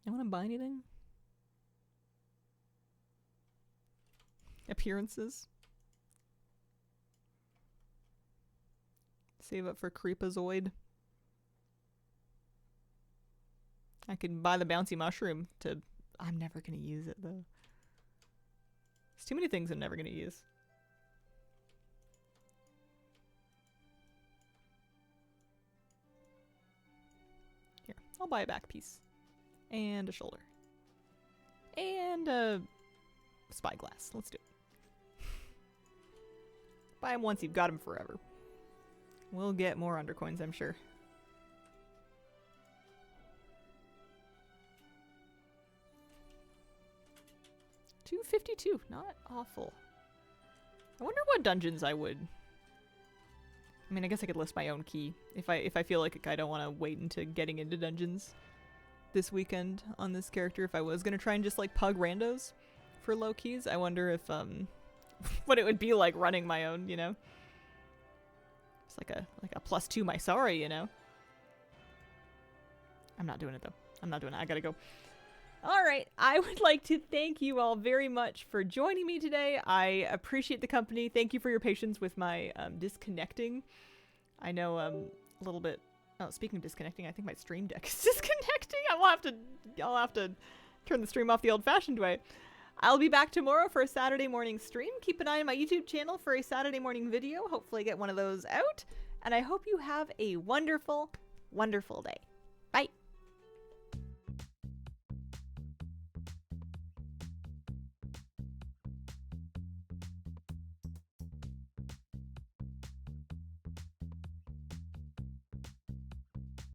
I want to buy anything? Appearances. Save up for Creepazoid. I can buy the bouncy mushroom to... I'm never going to use it, though. There's too many things I'm never going to use. Here, I'll buy a back piece. And a shoulder. And a spyglass. Let's do it. Buy them once, you've got them forever. We'll get more undercoins, I'm sure. $252, not awful. I wonder what dungeons I would... I mean, I guess I could list my own key. If I feel like I don't want to wait into getting into dungeons this weekend on this character. If I was going to try and just like pug randos for low keys, I wonder if, what it would be like running my own, you know? It's like a +2 my sorry, you know? I'm not doing it though. I'm not doing it. I gotta go. Alright, I would like to thank you all very much for joining me today. I appreciate the company. Thank you for your patience with my disconnecting. I know a little bit... Oh, speaking of disconnecting, I think my stream deck is disconnecting. I'll have to turn the stream off the old-fashioned way. I'll be back tomorrow for a Saturday morning stream. Keep an eye on my YouTube channel for a Saturday morning video. Hopefully get one of those out. And I hope you have a wonderful, wonderful day.